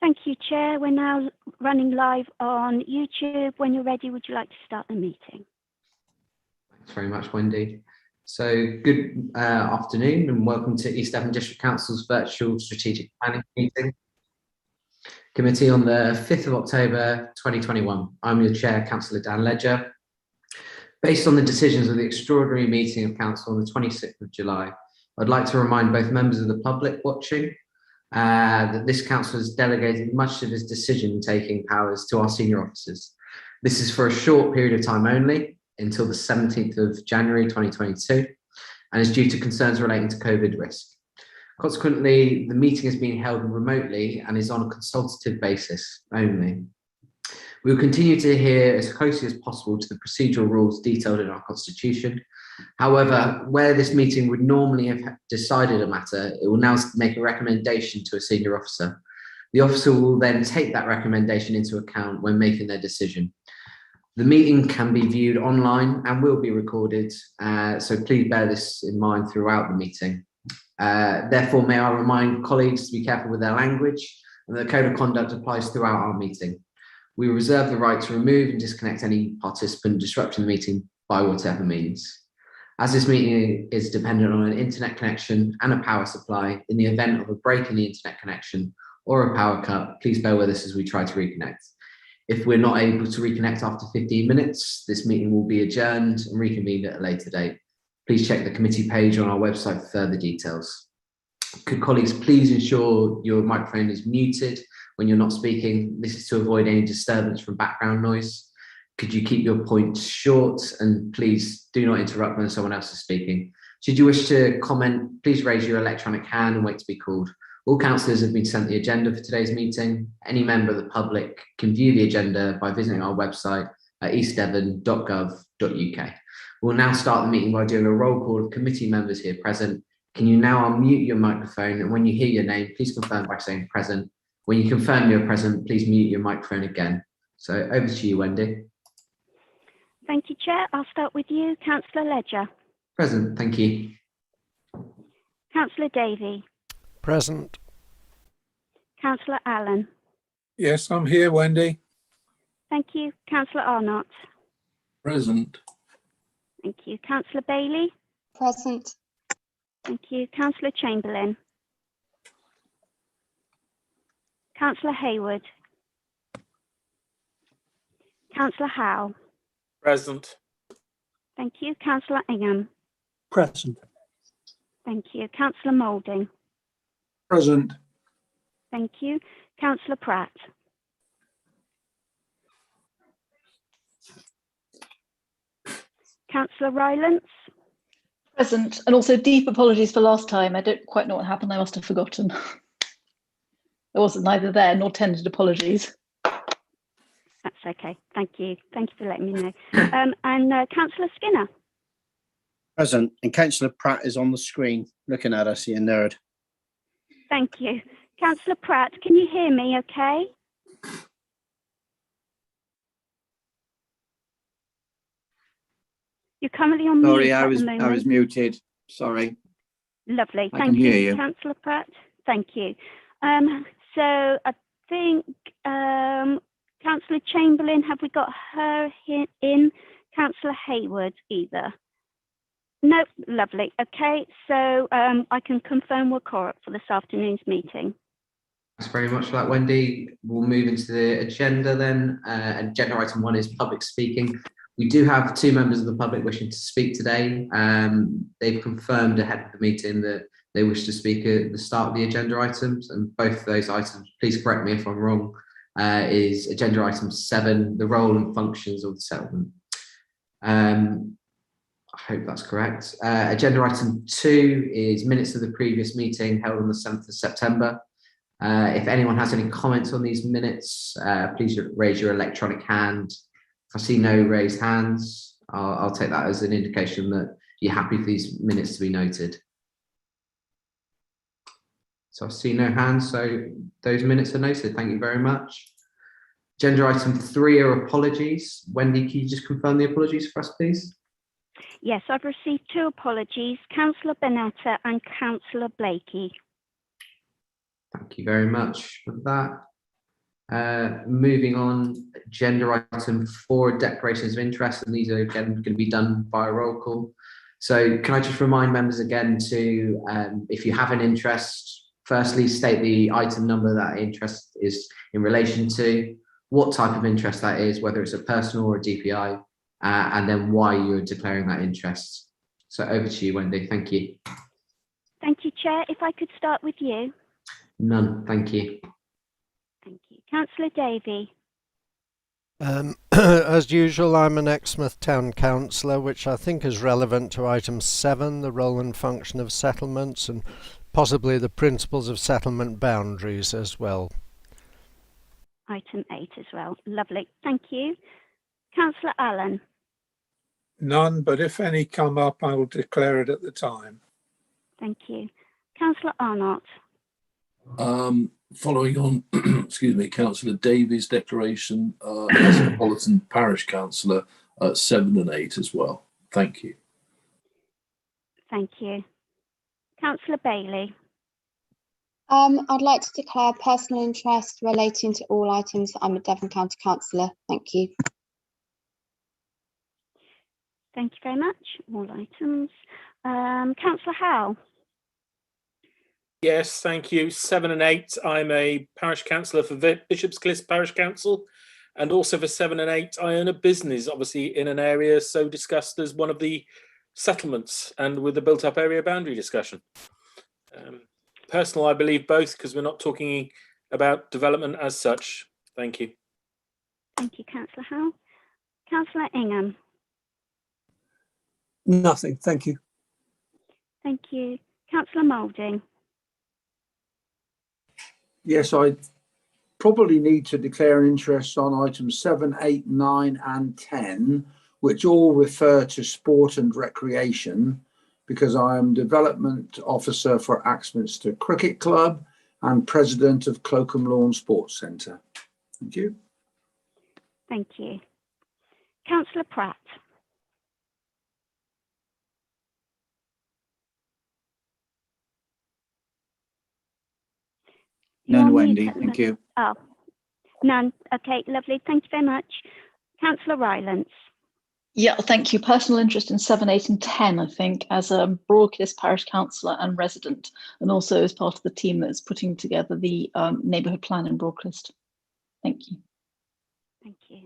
Thank you, Chair. We're now running live on YouTube. When you're ready, would you like to start the meeting? Thanks very much, Wendy. So good afternoon and welcome to East Devon District Council's virtual strategic planning meeting committee on the 5th of October 2021. I'm your chair, Councillor Ledger. Based on the decisions of the extraordinary meeting of council on the 26th of July, I'd like to remind both members of the public watching that this council has delegated much of its decision-taking powers to our senior officers. This is for a short period of time only, until the 17th of January 2022, and is due to concerns relating to COVID risk. Consequently, the meeting is being held remotely and is on a consultative basis only. We will continue to adhere as closely as possible to the procedural rules detailed in our constitution. However, where this meeting would normally have decided a matter, it will now make a recommendation to a senior officer. The officer will then take that recommendation into account when making their decision. The meeting can be viewed online and will be recorded, so please bear this in mind throughout the meeting. Therefore, may I remind colleagues to be careful with their language, and the code of conduct applies throughout our meeting. We reserve the right to remove and disconnect any participant disrupting the meeting by whatever means. As this meeting is dependent on an internet connection and a power supply, in the event of a break in the internet connection or a power cut, please bear with us as we try to reconnect. If we're not able to reconnect after 15 minutes, this meeting will be adjourned and reconvened at a later date. Please check the committee page on our website for further details. Could colleagues please ensure your microphone is muted when you're not speaking? This is to avoid any disturbance from background noise. Could you keep your points short, and please do not interrupt when someone else is speaking. Should you wish to comment, please raise your electronic hand and wait to be called. All councillors have been sent the agenda for today's meeting. Any member of the public can view the agenda by visiting our website at eastdevon.gov.uk. We'll now start the meeting by doing a roll call of committee members here present. Can you now unmute your microphone, and when you hear your name, please confirm by saying present. When you confirm you're present, please mute your microphone again. So over to you, Wendy. Thank you, Chair. I'll start with you, Councillor Ledger. Present, thank you. Councillor Davey. Present. Councillor Allen. Yes, I'm here, Wendy. Thank you. Councillor Arnott. Present. Thank you. Councillor Bailey. Present. Thank you. Councillor Chamberlain. Councillor Hayward. Councillor Howe. Present. Thank you. Councillor Ingham. Present. Thank you. Councillor Moulding. Present. Thank you. Councillor Pratt. Councillor Rylands. Present. And also deep apologies for last time. I don't quite know what happened. I must have forgotten. I wasn't neither there nor tendered apologies. That's okay. Thank you. Thank you for letting me know. And Councillor Skinner. Present. And Councillor Pratt is on the screen looking at us, you nerd. Thank you. Councillor Pratt, can you hear me okay? You're currently on mute at the moment. I was muted. Sorry. Lovely. I Thank can hear you, you. Councillor Pratt. Thank you. So I think Councillor Chamberlain, have we got her in? Councillor Hayward either? No, lovely. Okay, so I can confirm we're correct for this afternoon's meeting. Thanks very much for that, Wendy. We'll move into the agenda then. Agenda item 1 is public speaking. We do have 2 members of the public wishing to speak today. They've confirmed ahead of the meeting that they wish to speak at the start of the agenda items, and both of those items, please correct me if I'm wrong, is agenda item 7, the role and functions of the settlement. I hope that's correct. Agenda item 2 is minutes of the previous meeting held on the 7th of September. If anyone has any comments on these minutes, please raise your electronic hand. If I see no raised hands, I'll take that as an indication that you're happy for these minutes to be noted. So I see no hands, so those minutes are noted. Thank you very much. Agenda item 3 are apologies. Wendy, can you just confirm the apologies for us, please? Yes, I've received 2 apologies, Councillor Bonetta and Councillor Blakey. Thank you very much for that. Moving on, agenda item 4, declarations of interest, and these are again going to be done by a roll call. So can I just remind members again to, if you have an interest, firstly state the item number that interest is in relation to, what type of interest that is, whether it's a personal or a DPI, and then why you're declaring that interest. So over to you, Wendy. Thank you. Thank you, Chair. If I could start with you. None. Thank you. Thank you. Councillor Davey. As usual, I'm an Exmouth Town Councillor, which I think is relevant to item 7, the role and function of settlements, and possibly the principles of settlement boundaries as well. Item 8 as well. Lovely. Thank you. Councillor Allen. None, but if any come up, I will declare it at the time. Thank you. Councillor Arnott. Following on, excuse me, Councillor Davies' declaration, Metropolitan Parish Councillor, 7 and 8 as well. Thank you. Thank you. Councillor Bailey. I'd like to declare personal interest relating to all items that I'm a Devon County Councillor. Thank you. Thank you very much. All items. Councillor Howe. Yes, thank you. 7 and 8. I'm a parish councillor for Bishop's Cliff Parish Council, and also for 7 and 8, I own a business, obviously in an area so discussed as one of the settlements, and with the built-up area boundary discussion. Personal, I believe both, because we're not talking about development as such. Thank you. Thank you, Councillor Howe. Councillor Ingham. Nothing, thank you. Thank you. Councillor Moulding. Yes, I probably need to declare an interest on items 7, 8, 9 and 10, which all refer to sport and recreation, because I am Development Officer for Axminster Cricket Club and President of Cloakham Lawn Sports Centre. Thank you. Thank you. Councillor Pratt. None, Wendy. Thank you. Oh, none. Okay, lovely. Thank you very much. Councillor Rylands. Yeah, thank you. Personal interest in 7, 8 and 10, I think, as a Broadcliff Parish Councillor and resident, and also as part of the team that's putting together the neighbourhood plan in Broadcliff. Thank you. Thank you.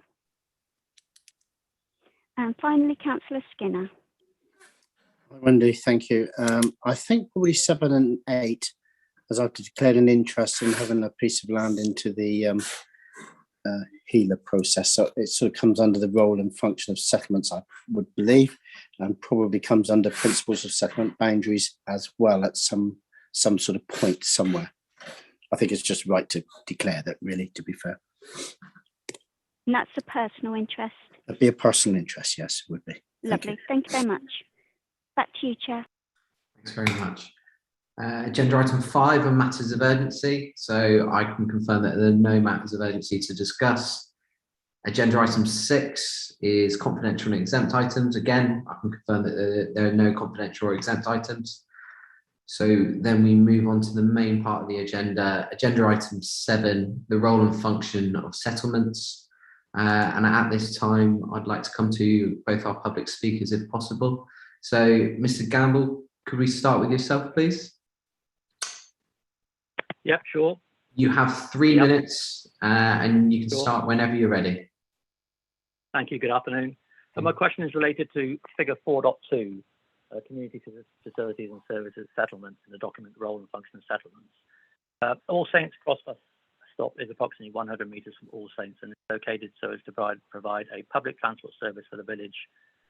And finally, Councillor Skinner. Wendy, thank you. I think probably 7 and 8, as I've declared an interest in having a piece of land into the healer process. So it sort of comes under the role and function of settlements, I would believe, and probably comes under principles of settlement boundaries as well at some sort of point somewhere. I think it's just right to declare that, really, to be fair. And that's a personal interest. It'd be a personal interest, yes, it would be. Lovely. Thank you very much. Back to you, Chair. Thanks very much. Agenda item 5 on matters of urgency. So I can confirm that there are no matters of urgency to discuss. Agenda item 6 is confidential and exempt items. Again, I can confirm that there are no confidential or exempt items. So then we move on to the main part of the agenda. Agenda item 7, the role and function of settlements. And at this time, I'd like to come to both our public speakers if possible. So Mr. Gamble, could we start with yourself, please? Yep, sure. You have 3 minutes and you can start whenever you're ready. Thank you. Good afternoon. So my question is related to figure 4.2, community facilities and services settlements in the document role and function of settlements. All Saints Cross bus stop is approximately 100 metres from All Saints and is located so as to provide a public transport service for the village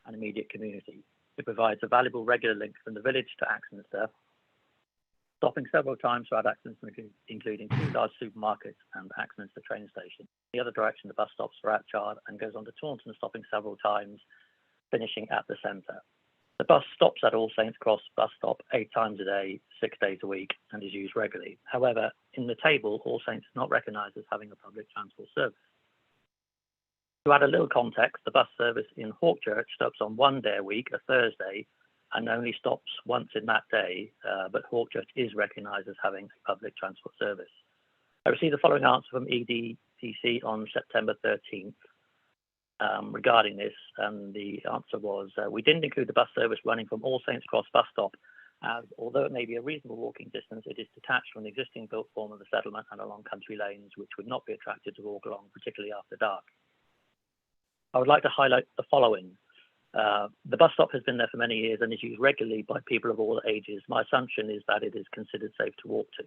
and immediate community. It provides a valuable regular link from the village to Axminster, stopping several times throughout Axminster, including 2 large supermarkets and Axminster train station. The other direction, the bus stops for Atchard and goes on to Taunton, stopping several times, finishing at the centre. The bus stops at All Saints Cross bus stop 8 times a day, 6 days a week, and is used regularly. However, in the table, All Saints is not recognised as having a public transport service. To add a little context, the bus service in Hawkchurch stops on 1 day a week, a Thursday, and only stops once in that day, but Hawkchurch is recognised as having a public transport service. I received the following answer from ED EDDC on September 13th regarding this, and the answer was we didn't include the bus service running from All Saints Cross bus stop, as although it may be a reasonable walking distance, it is detached from the existing built form of the settlement and along country lanes, which would not be attractive to walk along, particularly after dark. I would like to highlight the following. The bus stop has been there for many years and is used regularly by people of all ages. My assumption is that it is considered safe to walk to.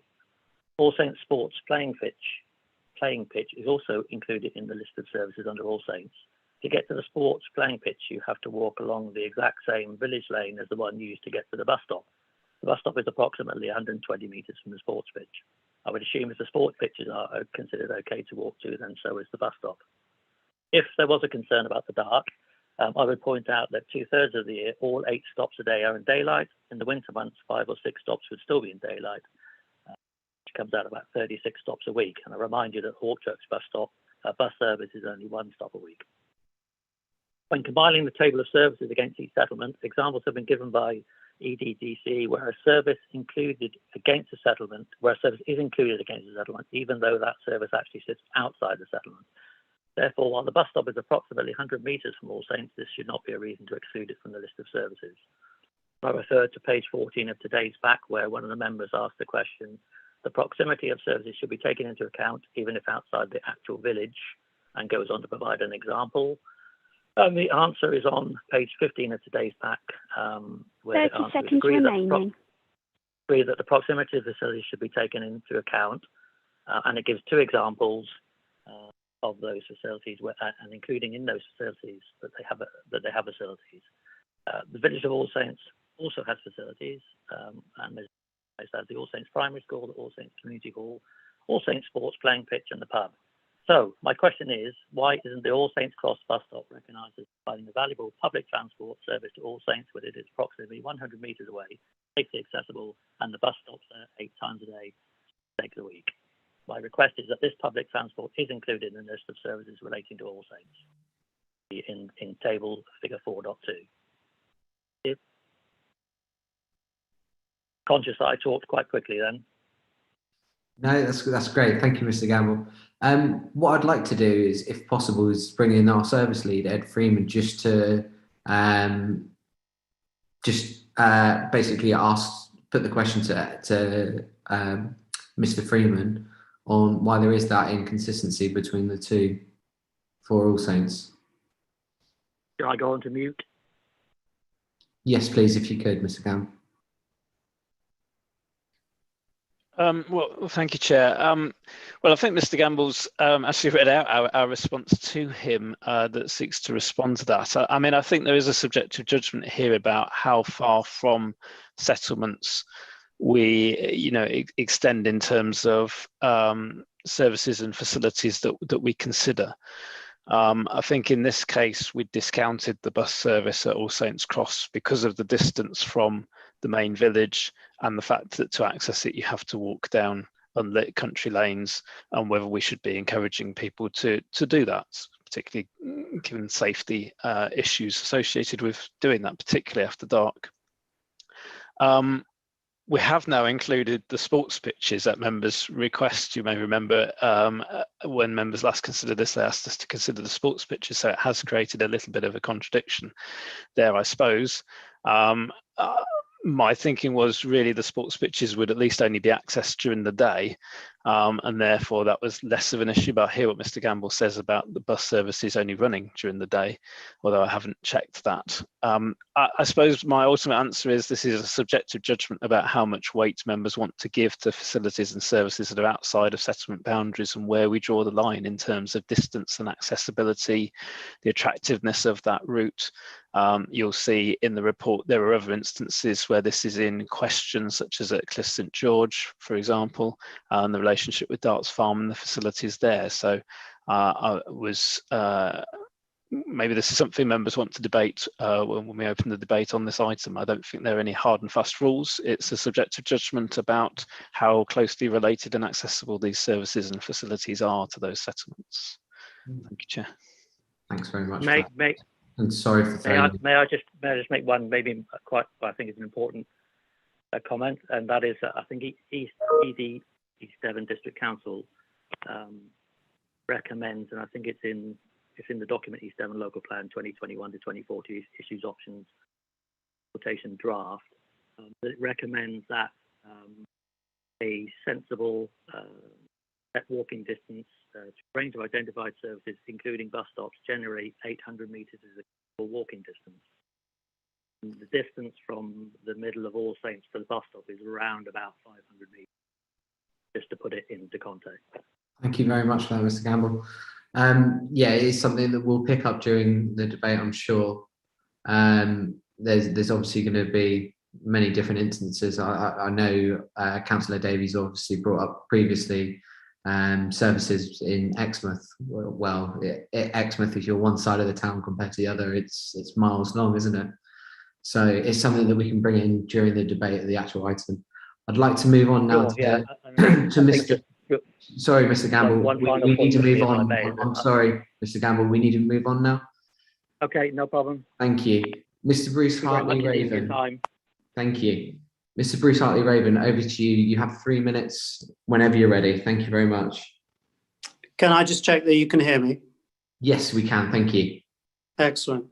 All Saints Sports playing pitch is also included in the list of services under All Saints. To get to the sports playing pitch, you have to walk along the exact same village lane as the one used to get to the bus stop. The bus stop is approximately 120 metres from the sports pitch. I would assume if the sports pitches are considered okay to walk to, then so is the bus stop. If there was a concern about the dark, I would point out that 2/3 of the year, all 8 stops a day are in daylight. In the winter months, 5 or 6 stops would still be in daylight, which comes out about 36 stops a week. And I remind you that Hawkchurch bus service is only 1 stop a week. When compiling the table of services against each settlement, examples have been given by EDDC where a service included against a settlement, where a service is included against a settlement, even though that service actually sits outside the settlement. Therefore, while the bus stop is approximately 100 metres from All Saints, this should not be a reason to exclude it from the list of services. I referred to page 14 of today's pack, where one of the members asked the question, the proximity of services should be taken into account, even if outside the actual village, and goes on to provide an example. And the answer is on page 15 of today's pack, where 30 seconds remaining. Agree that the proximity of facilities should be taken into account, and it gives 2 examples of those facilities, and including in those facilities that they have facilities. The village of All Saints also has facilities, and there's the All Saints Primary School, the All Saints Community Hall, All Saints Sports playing pitch, and the pub. So my question is, why isn't the All Saints Cross bus stop recognised as providing a valuable public transport service to All Saints, when it is approximately 100 metres away, safely accessible, and the bus stops there 8 times a day, 6 days a week? My request is that this public transport is included in the list of services relating to All Saints in table figure 4.2. Conscious that I talked quite quickly then. No, that's great. Thank you, Mr. Gamble. What I'd like to do is, if possible, is bring in our service lead, Ed Freeman, just to basically put the question to Mr. Freeman on why there is that inconsistency between the two for All Saints. Should I go on to mute? Yes, please, if you could, Mr. Gamble. Well, thank you, Chair. Well, I think Mr. Gamble's actually read out our response to him that seeks to respond to that. I mean, I think there is a subjective judgment here about how far from settlements we, extend in terms of services and facilities that we consider. I think in this case, we discounted the bus service at All Saints Cross because of the distance from the main village and the fact that to access it, you have to walk down unlit country lanes, and whether we should be encouraging people to do that, particularly given safety issues associated with doing that, particularly after dark. We have now included the sports pitches at members' request. You may remember when members last considered this, they asked us to consider the sports pitches, so it has created a little bit of a contradiction there, I suppose. My thinking was really the sports pitches would at least only be accessed during the day, and therefore that was less of an issue. But I hear what Mr. Gamble says about the bus services only running during the day, although I haven't checked that. I suppose my ultimate answer is this is a subjective judgment about how much weight members want to give to facilities and services that are outside of settlement boundaries, and where we draw the line in terms of distance and accessibility, the attractiveness of that route. You'll see in the report there are other instances where this is in question, such as at Cliff St George, for example, and the relationship with Darts Farm and the facilities there. So maybe this is something members want to debate when we open the debate on this item. I don't think there are any hard and fast rules. It's a subjective judgment about how closely related and accessible these services and facilities are to those settlements. Thank you, Chair. Thanks very much. And sorry for may I just make one, maybe quite, I think it's an important comment, and that is I think East Devon District Council recommends, and I think it's in the document East Devon Local Plan 2021 to 2040 issues options consultation draft. That it recommends that a sensible set walking distance to a range of identified services, including bus stops, generate 800 metres as a walking distance. And the distance from the middle of All Saints to the bus stop is around about 500 metres, just to put it into context. Thank you very much for that, Mr. Gamble. Yeah, it is something that we'll pick up during the debate, I'm sure. There's obviously going to be many different instances. I know Councillor Davies obviously brought up previously services in Exmouth. Well, Exmouth, if you're one side of the town compared to the other, it's miles long, isn't it? So it's something that we can bring in during the debate of the actual item. I'd like to move on now to Mr. Sorry, Mr. Gamble, we need to move on. I'm sorry, Mr. Gamble, we need to move on now. Okay, no problem. Thank you. Mr. Bruce Hartley Raven. Thank you. Mr. Bruce Hartley Raven, over to you. You have 3 minutes whenever you're ready. Thank you very much. Can I just check that you can hear me? Yes, we can. Thank you. Excellent.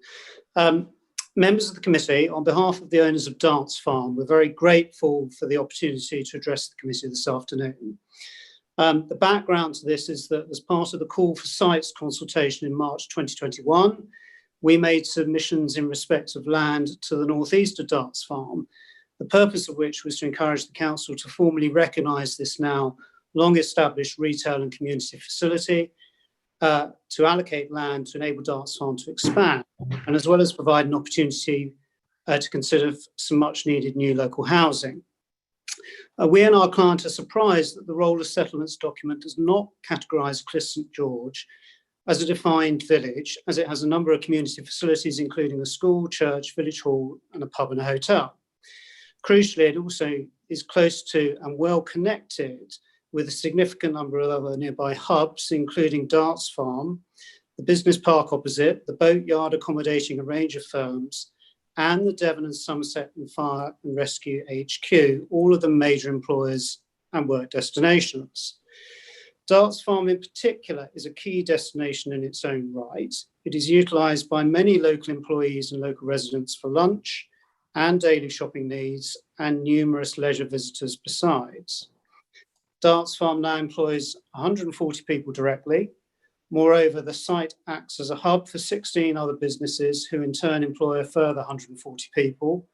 Members of the committee, on behalf of the owners of Darts Farm, we're very grateful for the opportunity to address the committee this afternoon. The background to this is that as part of the call for sites consultation in March 2021, we made submissions in respect of land to the northeast of Darts Farm, the purpose of which was to encourage the council to formally recognise this now long-established retail and community facility, to allocate land to enable Darts Farm to expand, and as well as provide an opportunity to consider some much-needed new local housing. We and our client are surprised that the role of settlements document does not categorise Cliff St George as a defined village, as it has a number of community facilities, including a school, church, village hall, and a pub and a hotel. Crucially, it also is close to and well connected with a significant number of other nearby hubs, including Darts Farm, the business park opposite, the boatyard accommodating a range of firms, and the Devon and Somerset and Fire and Rescue HQ, all of them major employers and work destinations. Darts Farm in particular is a key destination in its own right. It is utilised by many local employees and local residents for lunch and daily shopping needs, and numerous leisure visitors besides. Darts Farm now employs 140 people directly. Moreover, the site acts as a hub for 16 other businesses who in turn employ a further 140 people.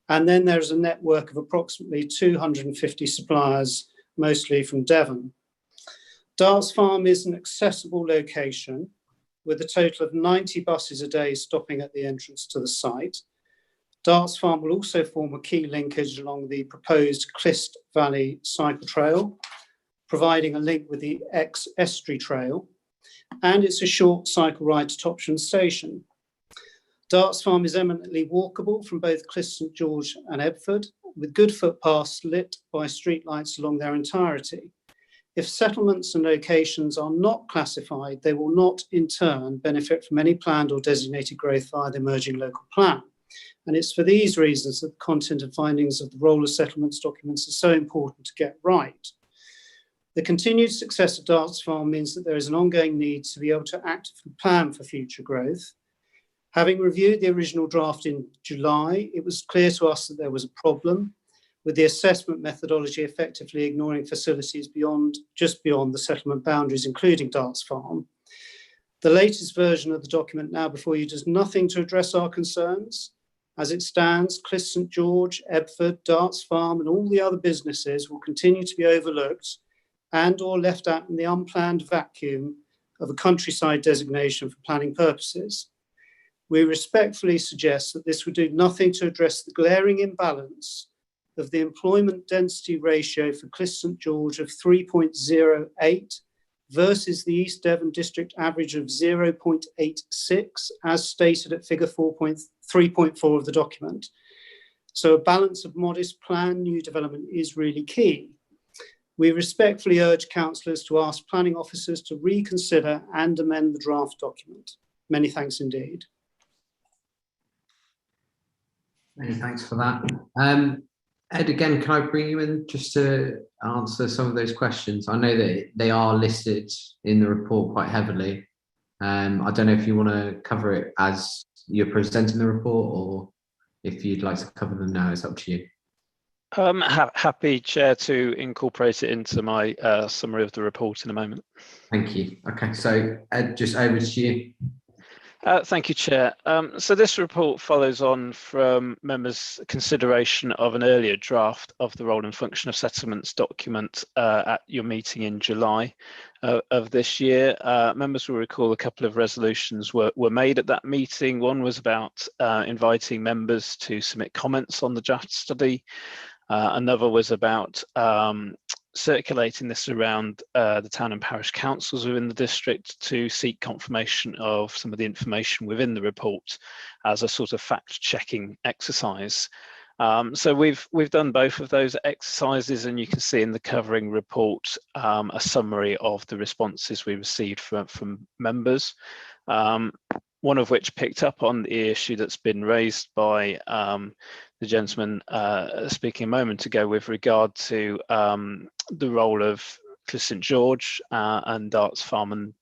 And then there's a network of approximately 250 suppliers, mostly from Devon. Darts Farm is an accessible location with a total of 90 buses a day stopping at the entrance to the site. Darts Farm will also form a key linkage along the proposed Clist Valley cycle trail, providing a link with the ex-estuary trail, and it's a short cycle ride to Topsham Station. Darts Farm is eminently walkable from both Clist St George and Ebford, with good footpaths lit by streetlights along their entirety. If settlements and locations are not classified, they will not in turn benefit from any planned or designated growth via the emerging local plan. And it's for these reasons that the content and findings of the role of settlements documents are so important to get right. The continued success of Darts Farm means that there is an ongoing need to be able to actively plan for future growth. Having reviewed the original draft in July, it was clear to us that there was a problem with the assessment methodology effectively ignoring facilities just beyond the settlement boundaries, including Darts Farm. The latest version of the document now before you does nothing to address our concerns. As it stands, Cliff St George, Ebford, Darts Farm, and all the other businesses will continue to be overlooked and or left out in the unplanned vacuum of a countryside designation for planning purposes. We respectfully suggest that this would do nothing to address the glaring imbalance of the employment density ratio for Cliff St George of 3.08 versus the East Devon district average of 0.86, as stated at figure 3.4 of the document. So a balance of modest planned new development is really key. We respectfully urge councillors to ask planning officers to reconsider and amend the draft document. Many thanks indeed. Many thanks for that. Ed, again, can I bring you in just to answer some of those questions? I know that they are listed in the report quite heavily. I don't know if you want to cover it as you're presenting the report, or if you'd like to cover them now. It's up to you. Happy, Chair, to incorporate it into my summary of the report in a moment. Thank you. Okay, so Ed, just over to you. Thank you, Chair. So this report follows on from members' consideration of an earlier draft of the role and function of settlements document at your meeting in July of this year. Members will recall a couple of resolutions were made at that meeting. One was about inviting members to submit comments on the draft study. Another was about circulating this around the town and parish councils within the district to seek confirmation of some of the information within the report as a sort of fact-checking exercise. So we've done both of those exercises, and you can see in the covering report a summary of the responses we received from members. One of which picked up on the issue that's been raised by the gentleman speaking a moment ago with regard to the role of Cliff St George and Darts Farm and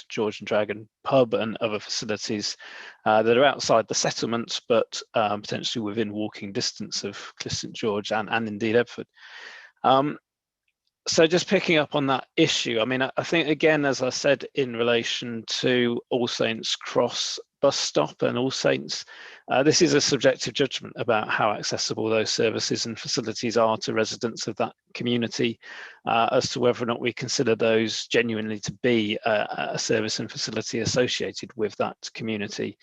George and Dragon Pub and other facilities that are outside the settlements, but potentially within walking distance of Cliff St George and indeed Epford. So just picking up on that issue, I mean, I think, again, as I said, in relation to All Saints Cross bus stop and All Saints, this is a subjective judgment about how accessible those services and facilities are to residents of that community, as to whether or not we consider those genuinely to be a service and facility associated with that community.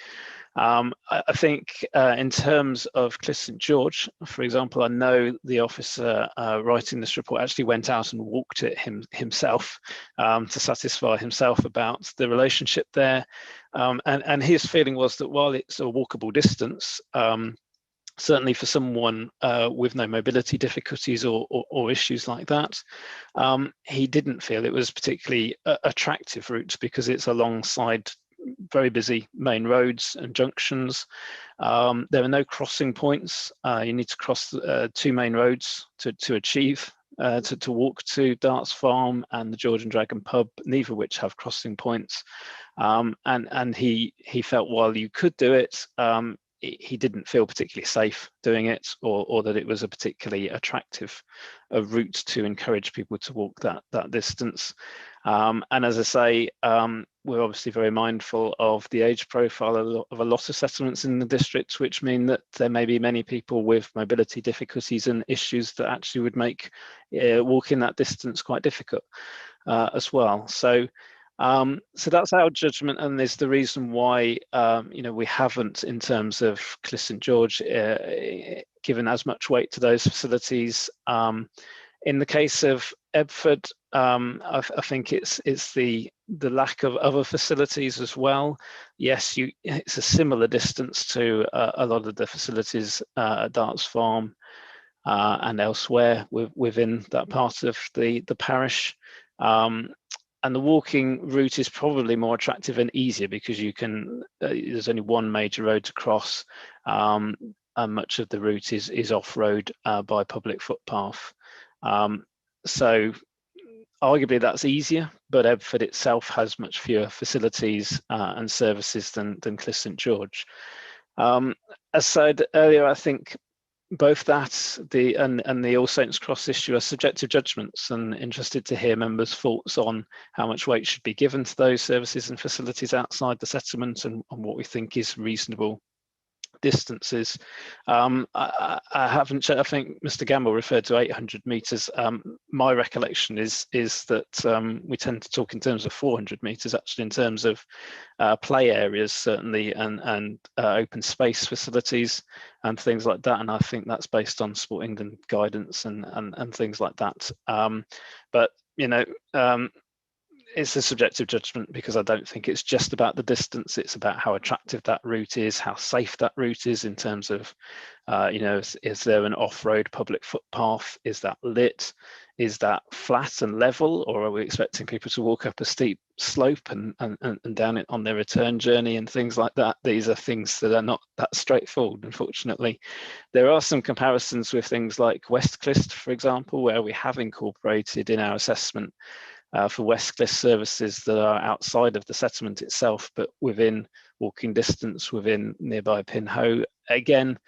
I think in terms of Cliff St George, for example, I know the officer writing this report actually went out and walked it himself to satisfy himself about the relationship there. And his feeling was that while it's a walkable distance, certainly for someone with no mobility difficulties or issues like that, he didn't feel it was particularly attractive route because it's alongside very busy main roads and junctions. There are no crossing points. You need to cross two main roads to achieve to walk to Darts Farm and the George and Dragon Pub, neither of which have crossing points. And he felt while you could do it, he didn't feel particularly safe doing it, or that it was a particularly attractive route to encourage people to walk that distance. And as I say, we're obviously very mindful of the age profile of a lot of settlements in the district, which mean that there may be many people with mobility difficulties and issues that actually would make walking that distance quite difficult as well. So that's our judgment, and there's the reason why we haven't, in terms of Cliff St George, given as much weight to those facilities. In the case of Epford, I think it's the lack of other facilities as well. Yes, it's a similar distance to a lot of the facilities at Darts Farm and elsewhere within that part of the parish. And the walking route is probably more attractive and easier because you can. There's only one major road to cross, and much of the route is off-road by public footpath. So arguably that's easier, but Epford itself has much fewer facilities and services than Cliff St George. As said earlier, I think both that and the All Saints Cross issue are subjective judgments, and interested to hear members' thoughts on how much weight should be given to those services and facilities outside the settlement and what we think is reasonable distances. I haven't. I think Mr. Gamble referred to 800 metres. My recollection is that we tend to talk in terms of 400 metres, actually, in terms of play areas, certainly, and open space facilities and things like that. And I think that's based on Sport England guidance and things like that. But it's a subjective judgment, because I don't think it's just about the distance. It's about how attractive that route is, how safe that route is in terms of, you know, is there an off-road public footpath? Is that lit? Is that flat and level, or are we expecting people to walk up a steep slope and down it on their return journey and things like that? These are things that are not that straightforward, unfortunately. There are some comparisons with things like Westclist, for example, where we have incorporated in our assessment for Westclist services that are outside of the settlement itself, but within walking distance within nearby Pinhoe. Again,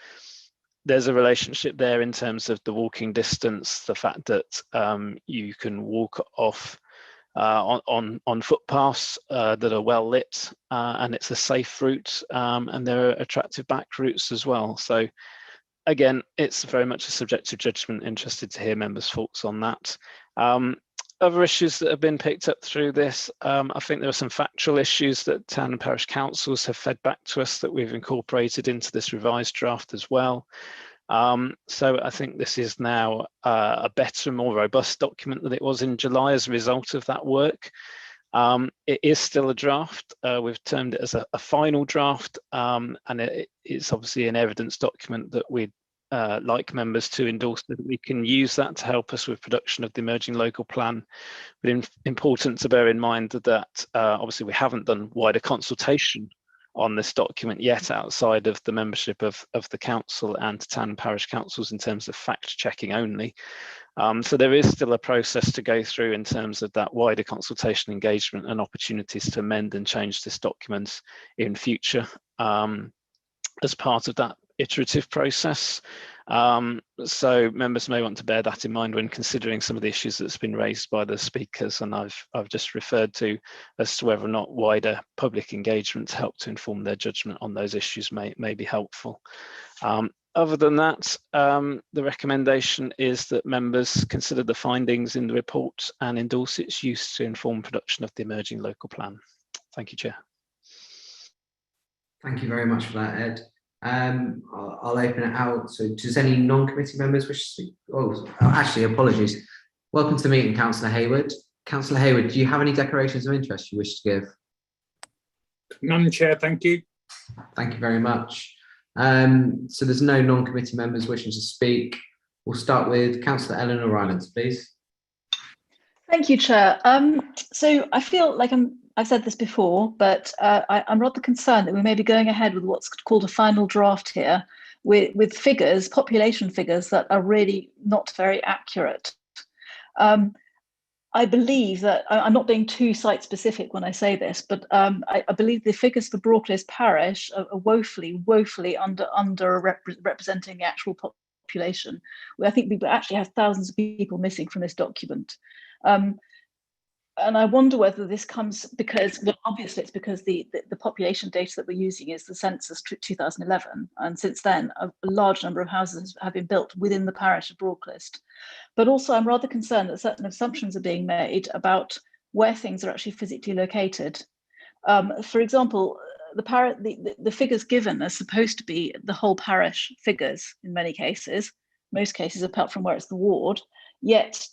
there's a relationship there in terms of the walking distance, the fact that you can walk off on footpaths that are well lit, and it's a safe route, and there are attractive back routes as well. So again, it's very much a subjective judgment. Interested to hear members' thoughts on that. Other issues that have been picked up through this, I think there are some factual issues that town and parish councils have fed back to us that we've incorporated into this revised draft as well. So I think this is now a better, more robust document than it was in July as a result of that work. It is still a draft. We've termed it as a final draft, and it's obviously an evidence document that we'd like members to endorse, that we can use that to help us with production of the emerging local plan. But important to bear in mind that obviously we haven't done wider consultation on this document yet outside of the membership of the council and town and parish councils in terms of fact checking only. So there is still a process to go through in terms of that wider consultation engagement and opportunities to amend and change this document in future as part of that iterative process. So members may want to bear that in mind when considering some of the issues that's been raised by the speakers, and I've just referred to as to whether or not wider public engagement to help to inform their judgment on those issues may be helpful. Other than that, the recommendation is that members consider the findings in the report and endorse its use to inform production of the emerging local plan. Thank you, Chair. Thank you very much for that, Ed. I'll open it out. So does any non-committee members wish to speak? Oh, actually, apologies. Welcome to the meeting, Councillor Hayward. Councillor Hayward, do you have any declarations of interest you wish to give? None, Chair, thank you. Thank you very much. So there's no non-committee members wishing to speak. We'll start with Councillor Eleanor Rylands, please. Thank you, Chair. So I feel like I've said this before, but I'm rather concerned that we may be going ahead with what's called a final draft here with figures, population figures that are really not very accurate. I believe that, I'm not being too site specific when I say this, but I believe the figures for Broadcliffe Parish are woefully representing the actual population. I think we actually have thousands of people missing from this document. And I wonder whether this comes because, well, obviously it's because the population data that we're using is the census 2011. And since then, a large number of houses have been built within the parish of Broadcliffe. But also I'm rather concerned that certain assumptions are being made about where things are actually physically located. For example, the figures given are supposed to be the whole parish figures in many cases, most cases apart from where it's the ward, yet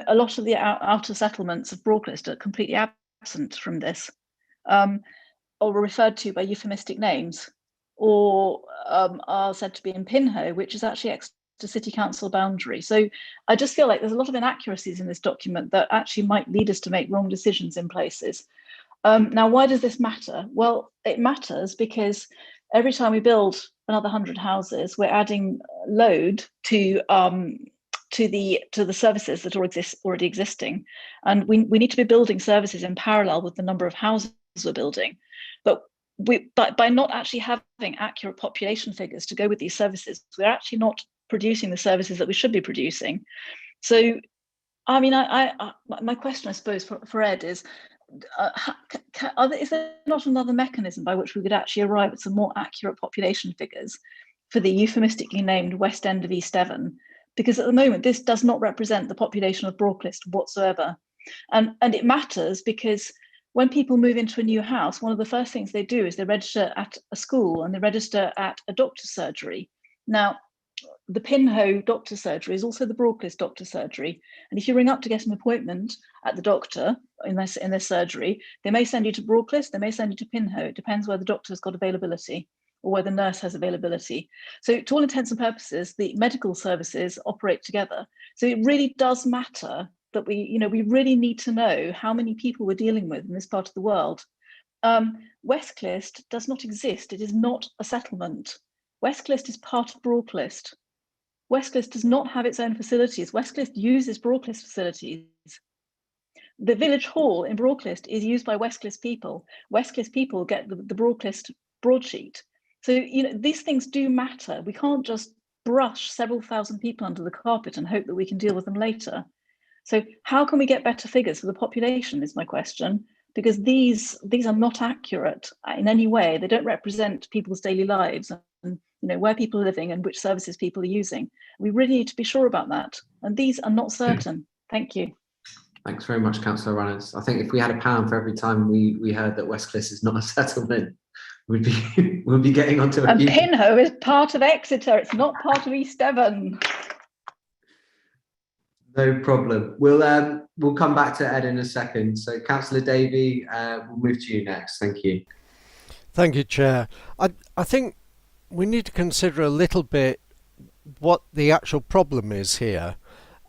a lot of the outer settlements of Broadcliffe are completely absent from this, or were referred to by euphemistic names, or are said to be in Pinhoe, which is actually to city council boundary. So I just feel like there's a lot of inaccuracies in this document that actually might lead us to make wrong decisions in places. Now, why does this matter? Well, it matters because every time we build another 100 houses, we're adding load to the services that are already existing, and we need to be building services in parallel with the number of houses we're building. But by not actually having accurate population figures to go with these services, we're actually not producing the services that we should be producing. So, I mean, my question, I suppose, for Ed is, is there not another mechanism by which we could actually arrive at some more accurate population figures for the euphemistically named West End of East Devon? Because at the moment, this does not represent the population of Broadcliffe whatsoever. And it matters because when people move into a new house, one of the first things they do is they register at a school and they register at a doctor's surgery. Now, the Pinho doctor surgery is also the Broadcliffe doctor surgery. And if you ring up to get an appointment at the doctor in their surgery, they may send you to Broadcliffe, they may send you to Pinho. It depends where the doctor's got availability or where the nurse has availability. So to all intents and purposes, the medical services operate together. So it really does matter that we really need to know how many people we're dealing with in this part of the world. Westcliff does not exist. It is not a settlement. Westcliff is part of Broadcliff. Westcliff does not have its own facilities. Westcliff uses Broadcliff facilities. The village hall in Broadcliff is used by Westcliff people. Westcliff people get the Broadcliff broadsheet. So, these things do matter. We can't just brush several thousand people under the carpet and hope that we can deal with them later. So how can we get better figures for the population is my question, because these are not accurate in any way. They don't represent people's daily lives and where people are living and which services people are using. We really need to be sure about that. And these are not certain. Thank you. Thanks very much, Councillor Rylands. I think if we had £1 for every time we heard that Westcliff is not a settlement, we'd be getting onto a huge... Pinho is part of Exeter. It's not part of East Devon. No problem. We'll come back to Ed in a second. So, Councillor Davey, we'll move to you next. Thank you. Thank you, Chair. I think we need to consider a little bit what the actual problem is here.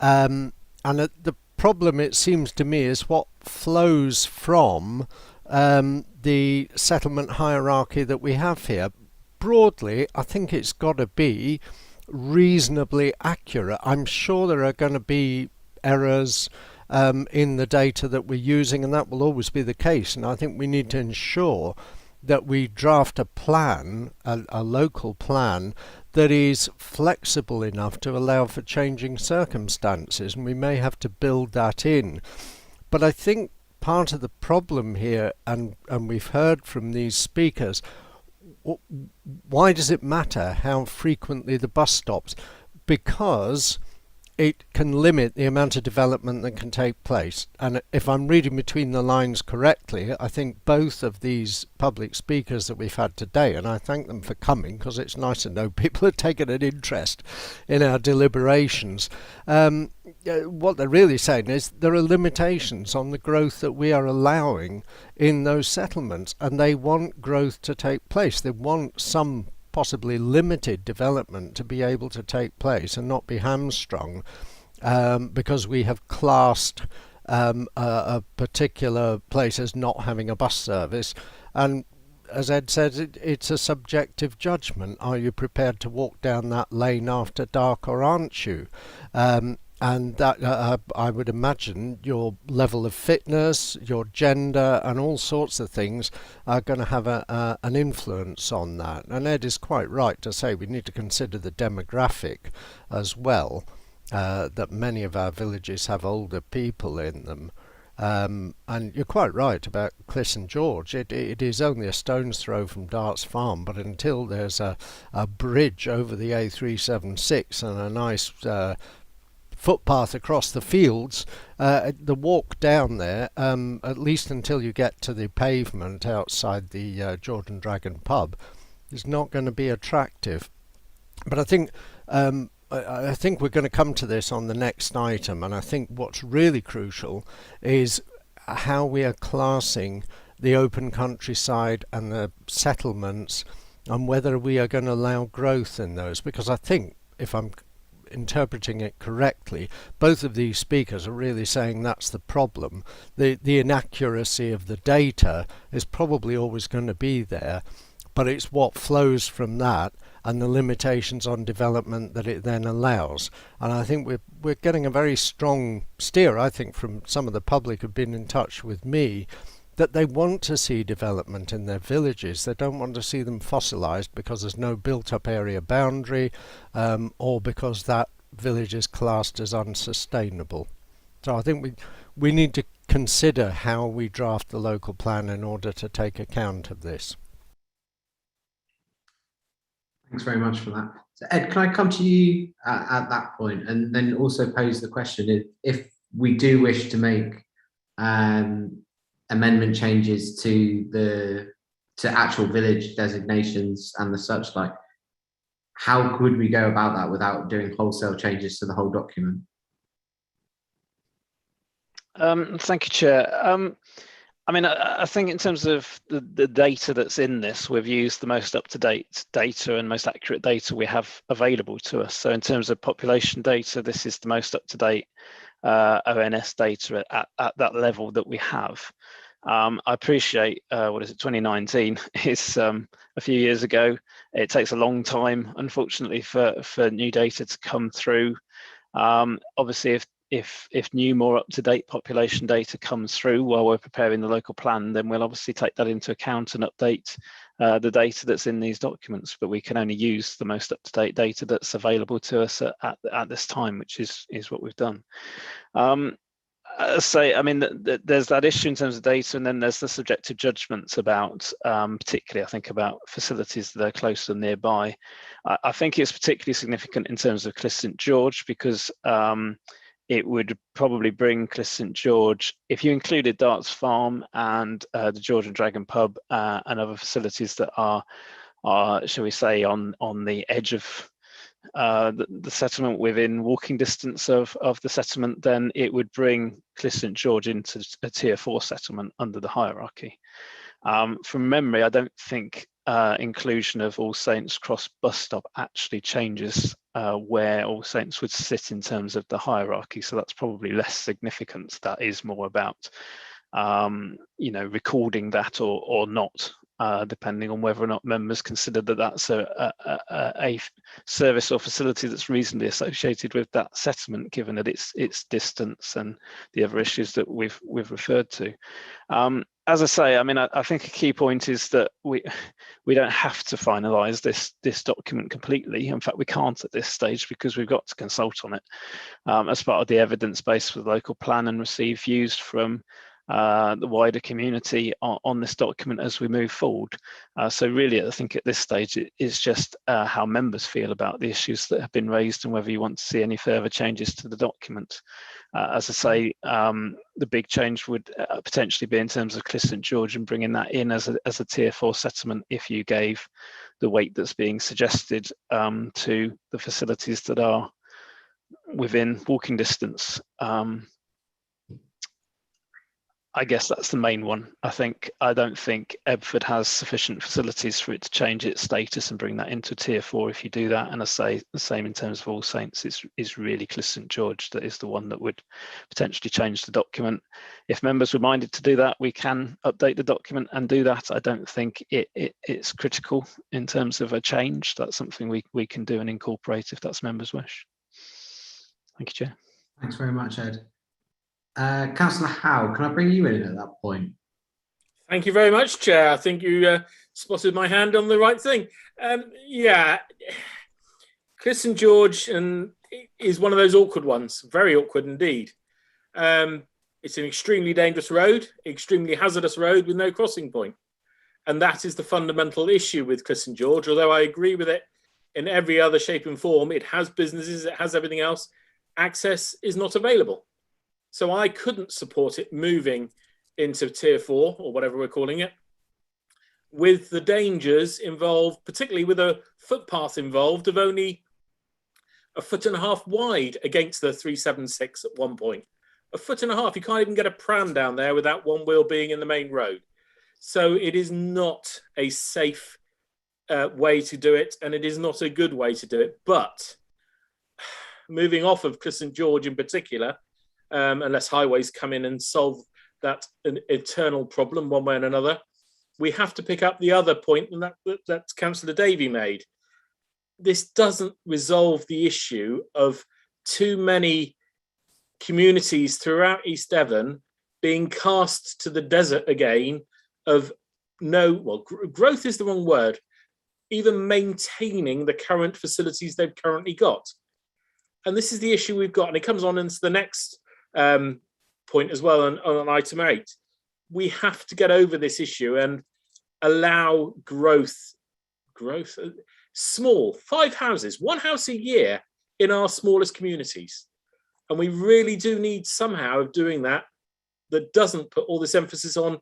And the problem, it seems to me, is what flows from the settlement hierarchy that we have here. Broadly, I think it's got to be reasonably accurate. I'm sure there are going to be errors in the data that we're using, and that will always be the case. And I think we need to ensure that we draft a plan, a local plan, that is flexible enough to allow for changing circumstances, and we may have to build that in. But I think part of the problem here, and we've heard from these speakers, why does it matter how frequently the bus stops? Because it can limit the amount of development that can take place. And if I'm reading between the lines correctly, I think both of these public speakers that we've had today, and I thank them for coming because it's nice to know people are taking an interest in our deliberations. What they're really saying is there are limitations on the growth that we are allowing in those settlements, and they want growth to take place. They want some possibly limited development to be able to take place and not be hamstrung because we have classed a particular place as not having a bus service. And as Ed said, it's a subjective judgment. Are you prepared to walk down that lane after dark, or aren't you? And that I would imagine your level of fitness, your gender, and all sorts of things are going to have an influence on that. And Ed is quite right to say we need to consider the demographic as well, that many of our villages have older people in them. And you're quite right about Cliss and George. It is only a stone's throw from Darts Farm, but until there's a bridge over the A376 and a nice footpath across the fields, the walk down there, at least until you get to the pavement outside the George and Dragon pub, is not going to be attractive. But I think we're going to come to this on the next item, and I think what's really crucial is how we are classing the open countryside and the settlements, and whether we are going to allow growth in those. Because I think, if I'm interpreting it correctly, both of these speakers are really saying that's the problem. The inaccuracy of the data is probably always going to be there, but it's what flows from that and the limitations on development that it then allows. And I think we're getting a very strong steer, I think, from some of the public who've been in touch with me, that they want to see development in their villages. They don't want to see them fossilised because there's no built-up area boundary, or because that village is classed as unsustainable. So I think we need to consider how we draft the local plan in order to take account of this. Thanks very much for that. So Ed, can I come to you at that point, and then also pose the question, if we do wish to make amendment changes to actual village designations and the such like, how could we go about that without doing wholesale changes to the whole document? Thank you, Chair. I mean, I think in terms of the data that's in this, we've used the most up-to-date data and most accurate data we have available to us. So in terms of population data, this is the most up-to-date ONS data at that level that we have. I appreciate, 2019 is a few years ago. It takes a long time, unfortunately, for new data to come through. Obviously, if new, more up-to-date population data comes through while we're preparing the local plan, then we'll obviously take that into account and update the data that's in these documents. But we can only use the most up-to-date data that's available to us at this time, which is what we've done. I mean, there's that issue in terms of data, and then there's the subjective judgments about, particularly, I think, about facilities that are close and nearby. I think it's particularly significant in terms of Cliff St George, because it would probably bring Cliff St George, if you included Darts Farm and the George and Dragon Pub and other facilities that are, shall we say, on the edge of the settlement, within walking distance of the settlement, then it would bring Cliff St George into a tier 4 settlement under the hierarchy. From memory, I don't think inclusion of All Saints Cross bus stop actually changes where All Saints would sit in terms of the hierarchy, so that's probably less significant. That is more about recording that or not, depending on whether or not members consider that that's a service or facility that's reasonably associated with that settlement, given that its distance and the other issues that we've referred to. As I say, I mean, I think a key point is that we don't have to finalise this document completely. In fact, we can't at this stage, because we've got to consult on it as part of the evidence base for the local plan and receive views from the wider community on this document as we move forward. So really, I think at this stage, it's just how members feel about the issues that have been raised and whether you want to see any further changes to the document. As I say, the big change would potentially be in terms of Cliff St George and bringing that in as a tier 4 settlement if you gave the weight that's being suggested to the facilities that are within walking distance. I guess that's the main one. I don't think Ebford has sufficient facilities for it to change its status and bring that into tier 4 if you do that. And I say the same in terms of All Saints. It's really Cliff St George that is the one that would potentially change the document. If members were minded to do that, we can update the document and do that. I don't think it's critical in terms of a change. That's something we can do and incorporate if that's members' wish. Thank you, Chair. Thanks very much, Ed. Councillor Howe, can I bring you in at that point? Thank you very much, Chair. I think you spotted my hand on the right thing. Yeah, Cliff St George is one of those awkward ones, very awkward indeed. It's an extremely dangerous road, extremely hazardous road with no crossing point. And that is the fundamental issue with Cliff St George, although I agree with it in every other shape and form. It has businesses, it has everything else. Access is not available. So I couldn't support it moving into tier 4 or whatever we're calling it, with the dangers involved, particularly with a footpath involved of only 1.5 feet wide against the 376 at one point. 1.5 feet, you can't even get a pram down there without one wheel being in the main road. So it is not a safe way to do it, and it is not a good way to do it. But moving off of Cliff St George in particular, unless highways come in and solve that eternal problem one way and another, we have to pick up the other point that Councillor Davey made. This doesn't resolve the issue of too many communities throughout East Devon being cast to the desert again of growth is the wrong word, even maintaining the current facilities they've currently got. And this is the issue we've got, and it comes on into the next point as well on item 8. We have to get over this issue and allow growth, small, 5 houses, 1 house a year in our smallest communities. And we really do need somehow of doing that doesn't put all this emphasis on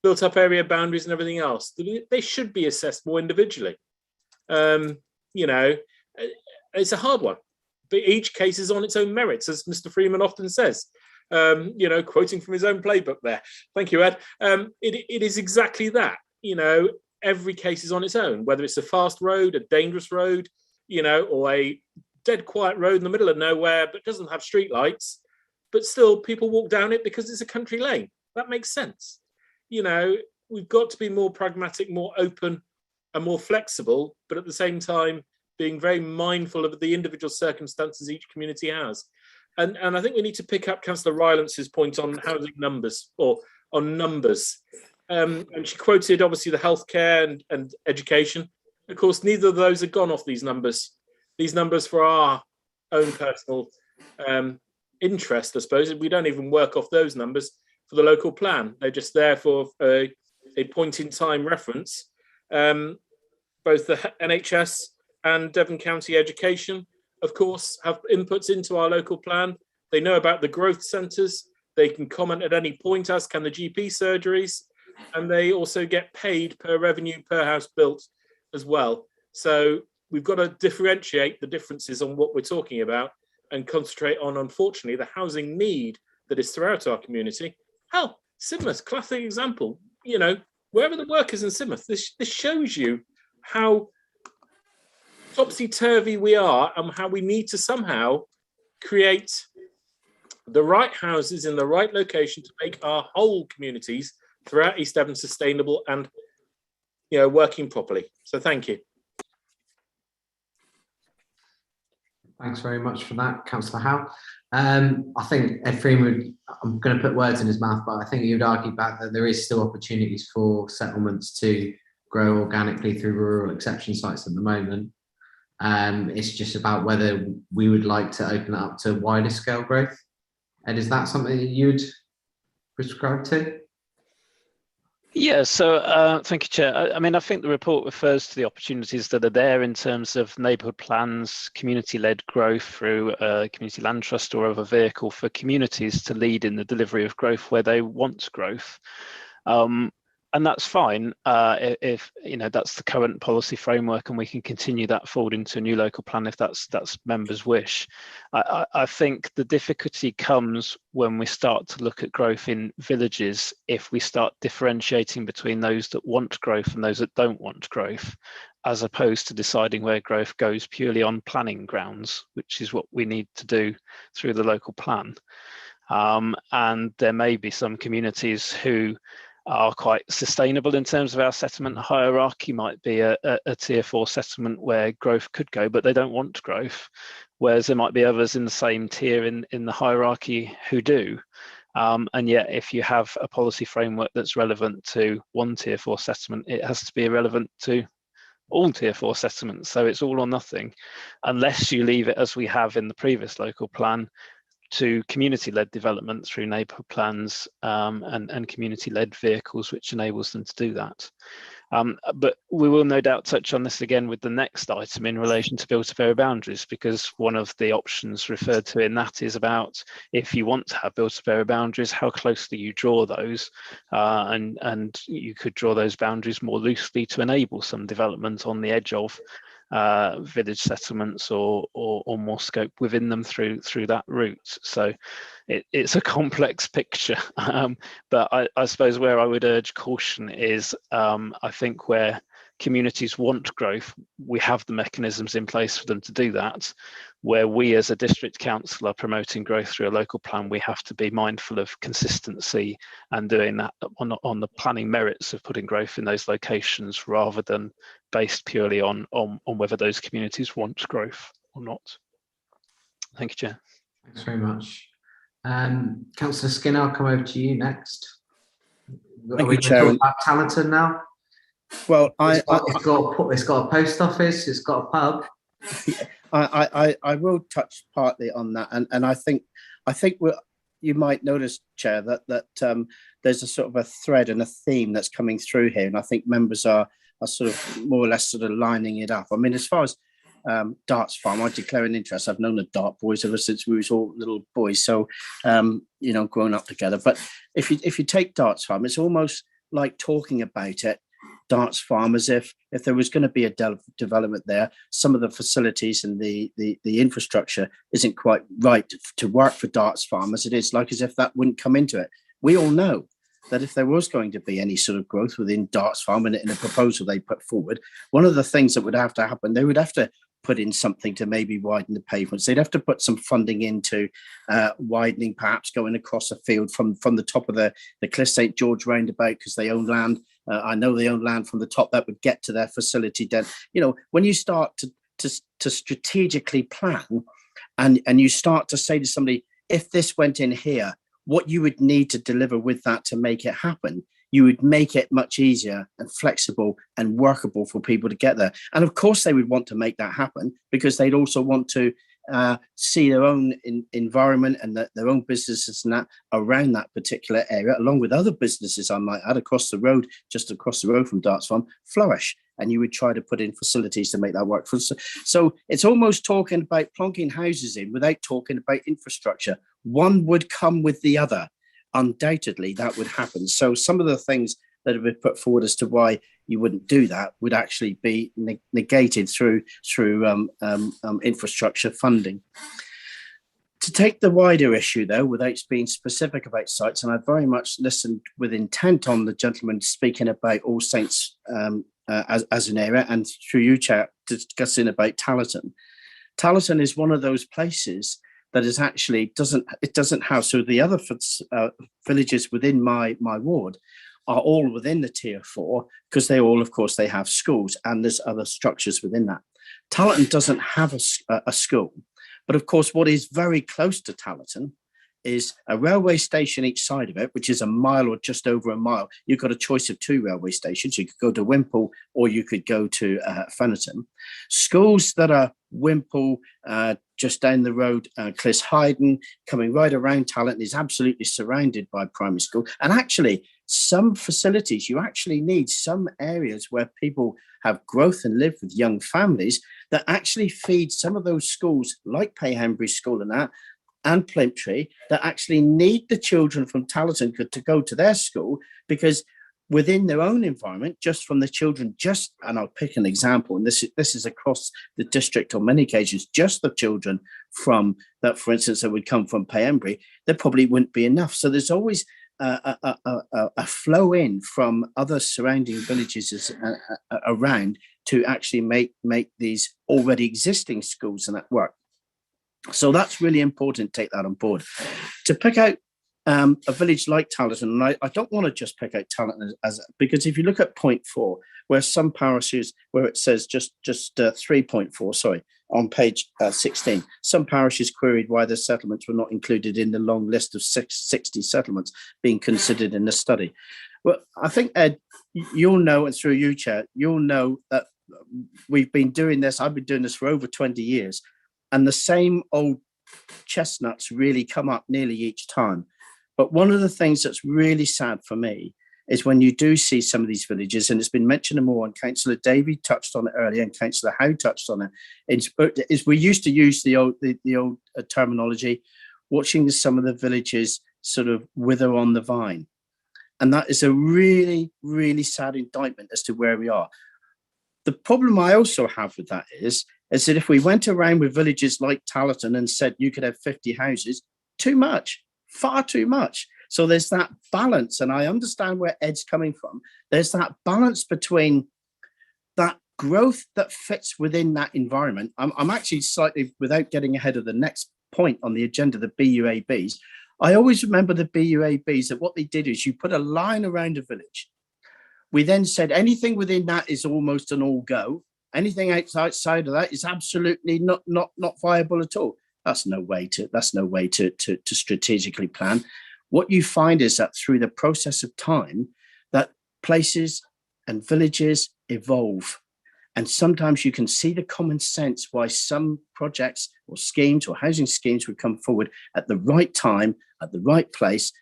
built up area boundaries and everything else. They should be assessed more individually. It's a hard one, but each case is on its own merits, as Mr. Freeman often says. You know, quoting from his own playbook there. Thank you, Ed. It is exactly that. You know, every case is on its own, whether it's a fast road, a dangerous road, you know, or a dead quiet road in the middle of nowhere but doesn't have street lights, but still people walk down it because it's a country lane. That makes sense. You know, we've got to be more pragmatic, more open and more flexible, but at the same time being very mindful of the individual circumstances each community has. And I think we need to pick up Councillor Rylands' point on housing numbers, or on numbers. And she quoted obviously the healthcare and education. Of course, neither of those have gone off these numbers. These numbers for our own personal interest, I suppose. We don't even work off those numbers for the local plan. They're just there for a point in time reference. Both the NHS and Devon County Education, of course, have inputs into our local plan. They know about the growth centres. They can comment at any point, as can the GP surgeries. And they also get paid per revenue per house built as well. So we've got to differentiate the differences on what we're talking about and concentrate on, unfortunately, the housing need that is throughout our community. Hell, Sidmouth, classic example. You know, wherever the work is in Sidmouth, this shows you how topsy-turvy we are and how we need to somehow create the right houses in the right location to make our whole communities throughout East Devon sustainable and, you know, working properly. So thank you. Thanks very much for that, Councillor Howe. I think Ed Freeman, I'm going to put words in his mouth, but I think he would argue back that there is still opportunities for settlements to grow organically through rural exception sites at the moment. It's just about whether we would like to open it up to wider scale growth. Ed, is that something that you would prescribe to? Yeah, so thank you, Chair. I mean, I think the report refers to the opportunities that are there in terms of neighbourhood plans, community-led growth through a community land trust or other vehicle for communities to lead in the delivery of growth where they want growth. And that's fine if you know that's the current policy framework, and we can continue that forward into a new local plan if that's members' wish. I think the difficulty comes when we start to look at growth in villages, if we start differentiating between those that want growth and those that don't want growth, as opposed to deciding where growth goes purely on planning grounds, which is what we need to do through the local plan. And there may be some communities who are quite sustainable in terms of our settlement hierarchy. Might be a tier 4 settlement where growth could go, but they don't want growth, whereas there might be others in the same tier in the hierarchy who do. And yet if you have a policy framework that's relevant to one tier 4 settlement, it has to be relevant to all tier 4 settlements. So it's all or nothing, unless you leave it as we have in the previous local plan, to community-led development through neighbourhood plans and community-led vehicles, which enables them to do that. But we will no doubt touch on this again with the next item in relation to built-up area boundaries, because one of the options referred to in that is about, if you want to have built-up area boundaries, how closely you draw those, and you could draw those boundaries more loosely to enable some development on the edge of village settlements or more scope within them through that route. So it's a complex picture, but I suppose where I would urge caution is I think where communities want growth, we have the mechanisms in place for them to do that. Where we as a district council are promoting growth through a local plan, we have to be mindful of consistency and doing that on the planning merits of putting growth in those locations, rather than based purely on whether those communities want growth or not. Thank you, Chair. Thanks very much. Councillor Skinner, I'll come over to you next. Thank you, Chair. About Talenton now? Well, it's got a post office, it's got a pub. I will touch partly on that, and I think you might notice, Chair, that there's a sort of a thread and a theme that's coming through here, and I think members are sort of more or less sort of lining it up. I mean, as far as Darts Farm, I declare an interest. I've known the Dart boys ever since we was all little boys, so you know, growing up together. But if you take Darts Farm, it's almost like talking about it Darts Farm as if there was going to be a development there, some of the facilities and the infrastructure isn't quite right to work for Darts Farm as it is, like as if that wouldn't come into it. We all know that if there was going to be any sort of growth within Darts Farm and in a proposal they put forward, one of the things that would have to happen, they would have to put in something to maybe widen the pavements. They'd have to put some funding into widening, perhaps going across a field from the top of the Cliff St George roundabout, because they own land. I know they own land from the top that would get to their facility. Then, you know, when you start to strategically plan and you start to say to somebody, if this went in here, what you would need to deliver with that to make it happen, you would make it much easier and flexible and workable for people to get there. And of course, they would want to make that happen because they'd also want to see their own environment and their own businesses and that around that particular area, along with other businesses I might add across the road, just across the road from Darts Farm, flourish. And you would try to put in facilities to make that work. So it's almost talking about plonking houses in without talking about infrastructure. One would come with the other. Undoubtedly, that would happen. So some of the things that have been put forward as to why you wouldn't do that would actually be negated through infrastructure funding. To take the wider issue, though, without being specific about sites, and I very much listened with intent on the gentleman speaking about All Saints as an area, and through you, Chair, discussing about Tallaghton. Tallaghton is one of those places that is actually doesn't have, so the other villages within my ward are all within the tier 4 because they all, of course, they have schools and there's other structures within that. Tallaghton doesn't have a school, but of course, what is very close to Tallaghton is a railway station each side of it, which is a mile or just over a mile. You've got a choice of 2 railway stations. You could go to Wimpole or you could go to Fennerton. Schools that are Wimpole, just down the road, Clishyden, coming right around Tallaghton is absolutely surrounded by primary school. And actually, some facilities, you actually need some areas where people have growth and live with young families that actually feed some of those schools like Payhenbury School and that, and Plimtree, that actually need the children from Tallaghton to go to their school, because within their own environment, just from the children, and I'll pick an example, and this is across the district on many occasions, just the children from that, for instance, that would come from Payhenbury, there probably wouldn't be enough. So there's always a flow in from other surrounding villages around to actually make these already existing schools and that work. So that's really important to take that on board. To pick out a village like Tallaghton, and I don't want to just pick out Tallaghton because if you look at point 4, where some parishes, where it says just 3.4, sorry, on page 16, some parishes queried why the settlements were not included in the long list of 60 settlements being considered in the study. Well, I think, Ed, you'll know, and through you, Chair, you'll know that we've been doing this, I've been doing this for over 20 years, and the same old chestnuts really come up nearly each time. But one of the things that's really sad for me is when you do see some of these villages, and it's been mentioned more, and Councillor Davey touched on it earlier, and Councillor Howe touched on it, is we used to use the old terminology, watching some of the villages sort of wither on the vine. And that is a really, really sad indictment as to where we are. The problem I also have with that is that if we went around with villages like Tallaghton and said you could have 50 houses, too much, far too much. So there's that balance, and I understand where Ed's coming from. There's that balance between that growth that fits within that environment. I'm actually slightly, without getting ahead of the next point on the agenda, the BUABs, I always remember the BUABs, that what they did is you put a line around a village. We then said anything within that is almost an all go. Anything outside of that is absolutely not viable at all. That's no way to strategically plan. What you find is that through the process of time, that places and villages evolve. And sometimes you can see the common sense why some projects or schemes or housing schemes would come forward at the right time, at the right place,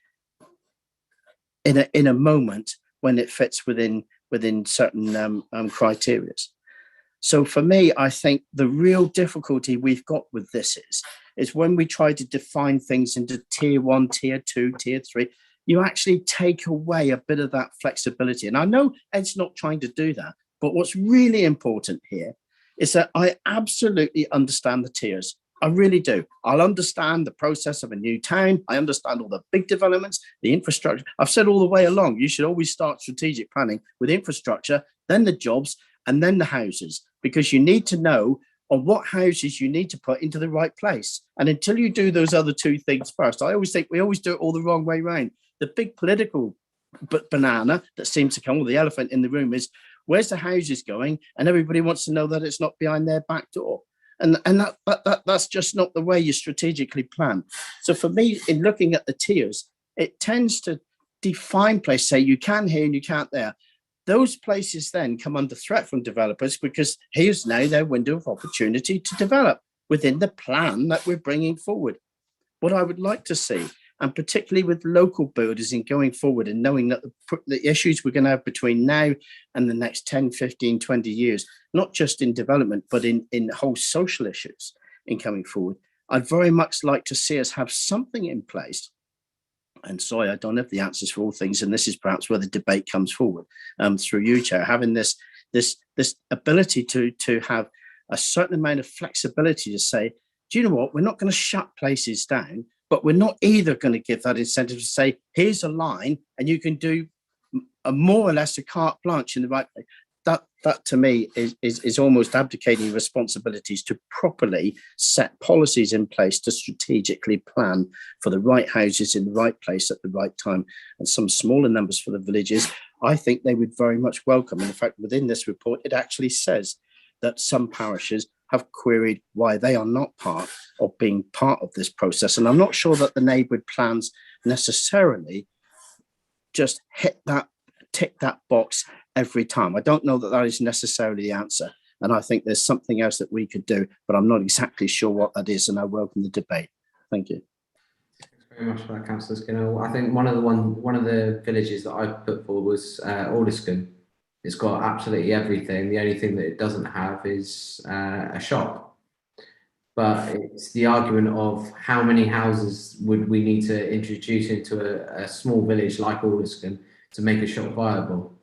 in a moment when it fits within certain criteria. So for me, I think the real difficulty we've got with this is when we try to define things into tier 1, tier 2, tier 3, you actually take away a bit of that flexibility. And I know Ed's not trying to do that, but what's really important here is that I absolutely understand the tiers. I really do. I'll understand the process of a new town. I understand all the big developments, the infrastructure. I've said all the way along, you should always start strategic planning with infrastructure, then the jobs, and then the houses, because you need to know on what houses you need to put into the right place. And until you do those other two things first, I always think we always do it all the wrong way round. The big political banana that seems to come, or the elephant in the room, is where's the houses going? And everybody wants to know that it's not behind their back door. And that's just not the way you strategically plan. So for me, in looking at the tiers, it tends to define place, say you can here and you can't there. Those places then come under threat from developers because here's now their window of opportunity to develop within the plan that we're bringing forward. What I would like to see, and particularly with local builders in going forward and knowing that the issues we're going to have between now and the next 10, 15, 20 years, not just in development, but in whole social issues in coming forward, I'd very much like to see us have something in place. And sorry, I don't have the answers for all things. And this is perhaps where the debate comes forward through you, Chair, having this ability to have a certain amount of flexibility to say, do you know what, we're not going to shut places down, but we're not either going to give that incentive to say, here's a line and you can do a more or less a carte blanche in the right place. That to me is almost abdicating responsibilities to properly set policies in place to strategically plan for the right houses in the right place at the right time. And some smaller numbers for the villages, I think they would very much welcome. And in fact, within this report, it actually says that some parishes have queried why they are not part of being part of this process. And I'm not sure that the neighbourhood plans necessarily just tick that box every time. I don't know that that is necessarily the answer. And I think there's something else that we could do, but I'm not exactly sure what that is. And I welcome the debate. Thank you. Thanks very much for that, Councillor Skinner. I think one of the villages that I put forward was Alderscombe. It's got absolutely everything. The only thing that it doesn't have is a shop. But it's the argument of how many houses would we need to introduce into a small village like Alderscombe to make a shop viable.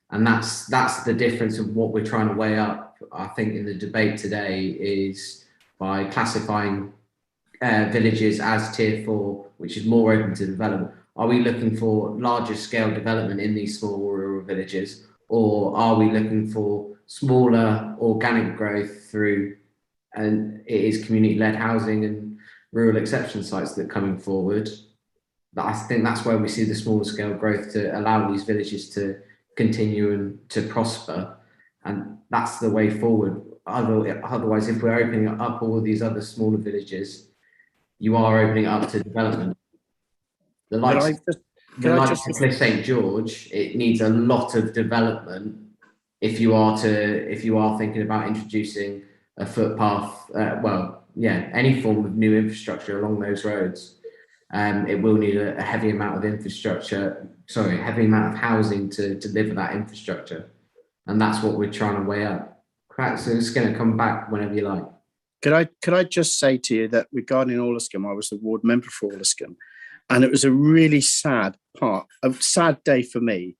And that's the difference of what we're trying to weigh up, I think, in the debate today, is by classifying villages as tier 4, which is more open to development. Are we looking for larger scale development in these small rural villages, or are we looking for smaller organic growth through, and it is community-led housing and rural exception sites that are coming forward? I think that's where we see the smaller scale growth to allow these villages to continue and to prosper, and that's the way forward. Otherwise, if we're opening up all of these other smaller villages, you are opening up to development. The likes of Cliff St George, it needs a lot of development if you are thinking about introducing a footpath. Any form of new infrastructure along those roads. It will need a heavy amount of housing to deliver that infrastructure. And that's what we're trying to weigh up. So it's going to come back whenever you like. Could I just say to you that regarding Alderscombe, I was the ward member for Alderscombe, and it was a really sad day for me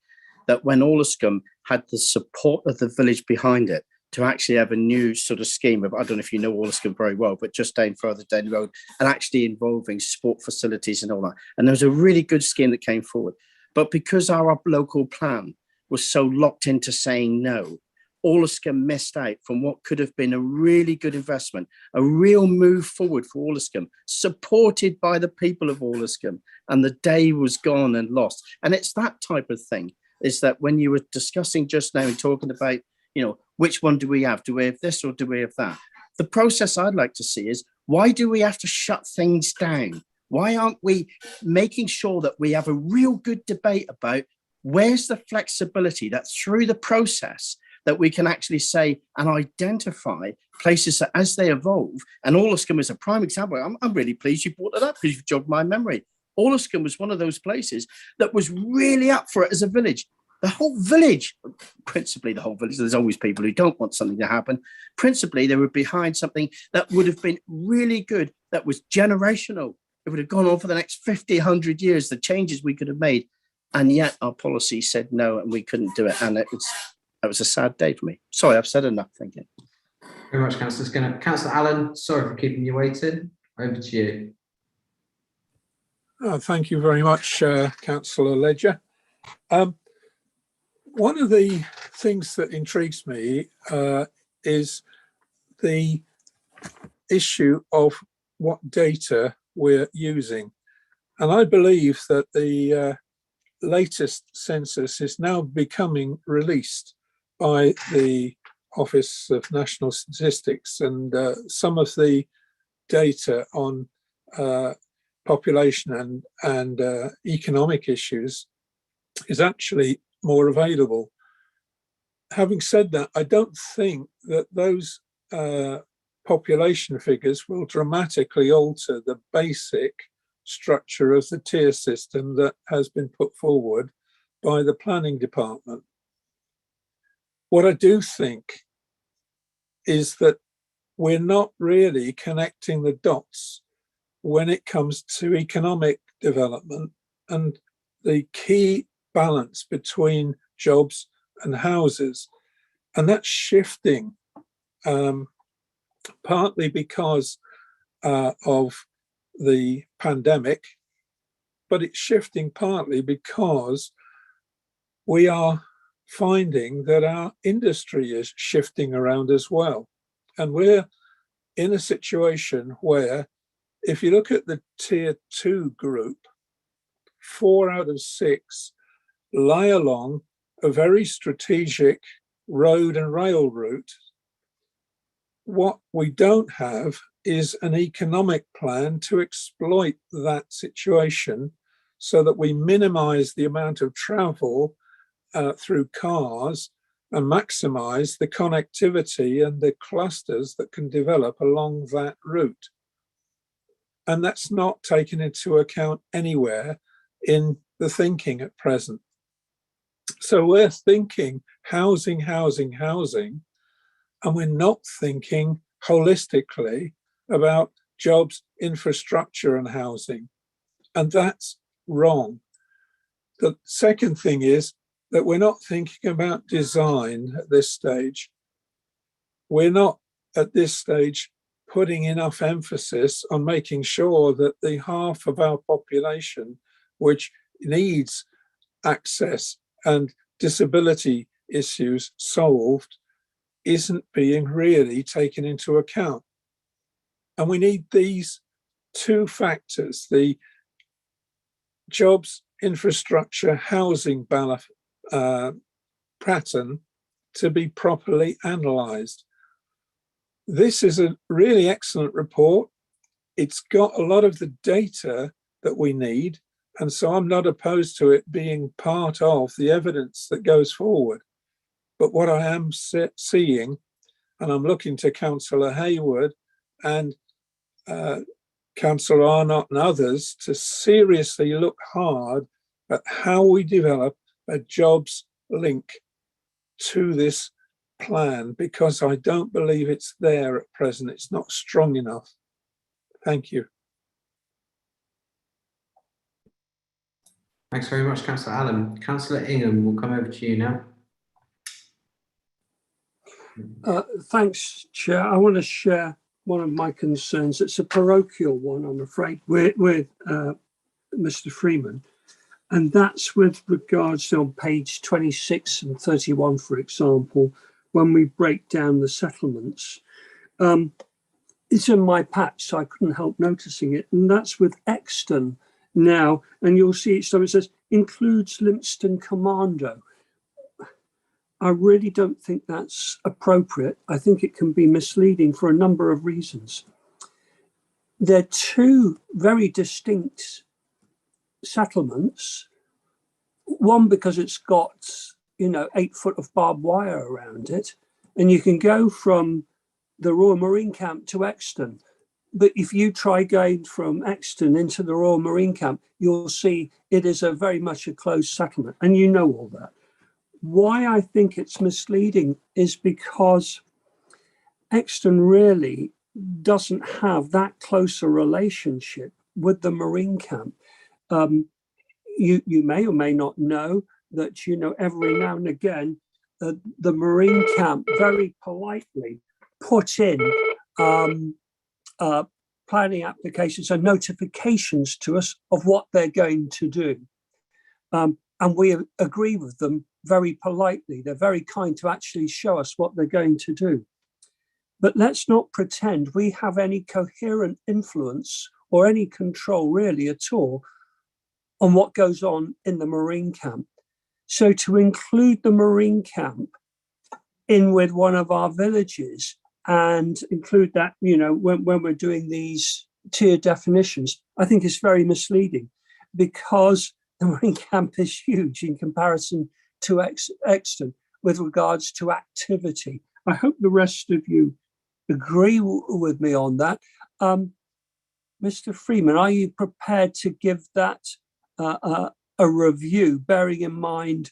that when Alderscombe had the support of the village behind it, to actually have a new sort of scheme of, I don't know if you know Alderscombe very well, but just further down the road, and actually involving sport facilities and all that. And there was a really good scheme that came forward. But because our local plan was so locked into saying no, Alderscombe missed out from what could have been a really good investment, a real move forward for Alderscombe, supported by the people of Alderscombe, and the day was gone and lost. And it's that type of thing, is that when you were discussing just now and talking about, which one do we have? Do we have this or do we have that? The process I'd like to see is, why do we have to shut things down? Why aren't we making sure that we have a real good debate about where's the flexibility that through the process that we can actually say and identify places that as they evolve, and Alderscombe is a prime example. I'm really pleased you brought that up because you've jogged my memory. Alderscombe was one of those places that was really up for it as a village. The whole village, principally the whole village, there's always people who don't want something to happen. Principally, they were behind something that would have been really good, that was generational. It would have gone on for the next 50, 100 years, the changes we could have made. And yet our policy said no, and we couldn't do it. And that was a sad day for me. Sorry, I've said enough. Thank you. Very much, Councillor Skinner. Councillor Allen, sorry for keeping you waiting. Over to you. Thank you very much, Councillor Ledger. One of the things that intrigues me is the issue of what data we're using. And I believe that the latest census is now becoming released by the Office of National Statistics, and some of the data on population and economic issues is actually more available. Having said that, I don't think that those population figures will dramatically alter the basic structure of the tier system that has been put forward by the planning department. What I do think is that we're not really connecting the dots when it comes to economic development and the key balance between jobs and houses. And that's shifting partly because of the pandemic, but it's shifting partly because we are finding that our industry is shifting around as well. And we're in a situation where, if you look at the tier 2 group, 4 out of 6 lie along a very strategic road and rail route. What we don't have is an economic plan to exploit that situation so that we minimize the amount of travel through cars and maximize the connectivity and the clusters that can develop along that route. And that's not taken into account anywhere in the thinking at present. So we're thinking housing, housing, housing, and we're not thinking holistically about jobs, infrastructure, and housing. And that's wrong. The second thing is that we're not thinking about design at this stage. We're not at this stage putting enough emphasis on making sure that the half of our population which needs access and disability issues solved isn't being really taken into account. And we need these two factors, the jobs, infrastructure, housing pattern, to be properly analysed. This is a really excellent report. It's got a lot of the data that we need, and so I'm not opposed to it being part of the evidence that goes forward. But what I am seeing, and I'm looking to Councillor Hayward and Councillor Arnott and others to seriously look hard at how we develop a jobs link to this plan, because I don't believe it's there at present. It's not strong enough. Thank you. Thanks very much, Councillor Allen. Councillor Ingham, will come over to you now. Thanks, Chair. I want to share one of my concerns. It's a parochial one, I'm afraid, with Mr. Freeman. And that's with regards to on page 26 and 31, for example, when we break down the settlements. It's in my patch, so I couldn't help noticing it. And that's with Exton now. And you'll see it says, includes Lympstone Commando. I really don't think that's appropriate. I think it can be misleading for a number of reasons. They're two very distinct settlements. One, because it's got, 8 foot of barbed wire around it, and you can go from the Royal Marine Camp to Exton. But if you try going from Exton into the Royal Marine Camp, you'll see it is very much a closed settlement, and you know all that. Why I think it's misleading is because Exton really doesn't have that close a relationship with the marine camp, you may or may not know that, every now and again, the marine camp very politely put in planning applications and notifications to us of what they're going to do. And we agree with them very politely. They're very kind to actually show us what they're going to do. But let's not pretend we have any coherent influence or any control really at all on what goes on in the marine camp. So to include the marine camp in with one of our villages and include that, when we're doing these tier definitions, I think is very misleading, because the marine camp is huge in comparison to Exton with regards to activity. I hope the rest of you agree with me on that. Mr. Freeman, are you prepared to give that a review, bearing in mind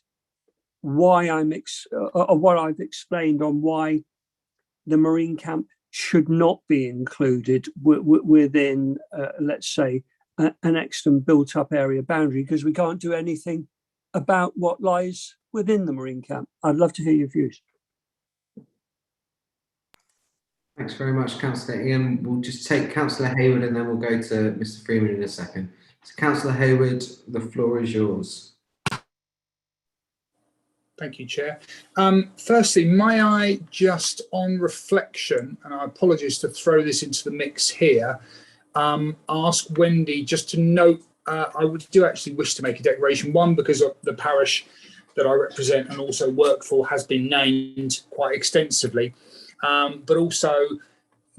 why what I've explained on why the marine camp should not be included within, let's say, an Exton built-up area boundary, because we can't do anything about what lies within the marine camp? I'd love to hear your views. Thanks very much, Councillor Ian. We'll just take Councillor Hayward and then we'll go to Mr. Freeman in a second. So, Councillor Hayward, the floor is yours. Thank you, Chair. Firstly, may I just, on reflection, and I apologise to throw this into the mix here, ask Wendy just to note, I do actually wish to make a declaration, one, because of the parish that I represent and also work for has been named quite extensively, but also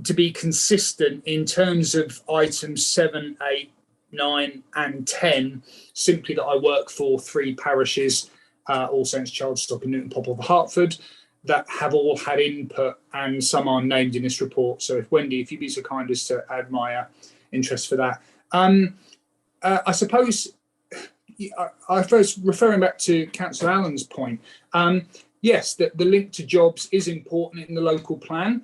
to be consistent in terms of items 7, 8, 9 and 10, simply that I work for 3 parishes, All Saints, Childstock and Newton Popple of Hertford, that have all had input, and some are named in this report. So if Wendy, if you'd be so kind as to add my interest for that. I suppose, I first referring back to Councillor Allen's point, yes, the link to jobs is important in the local plan,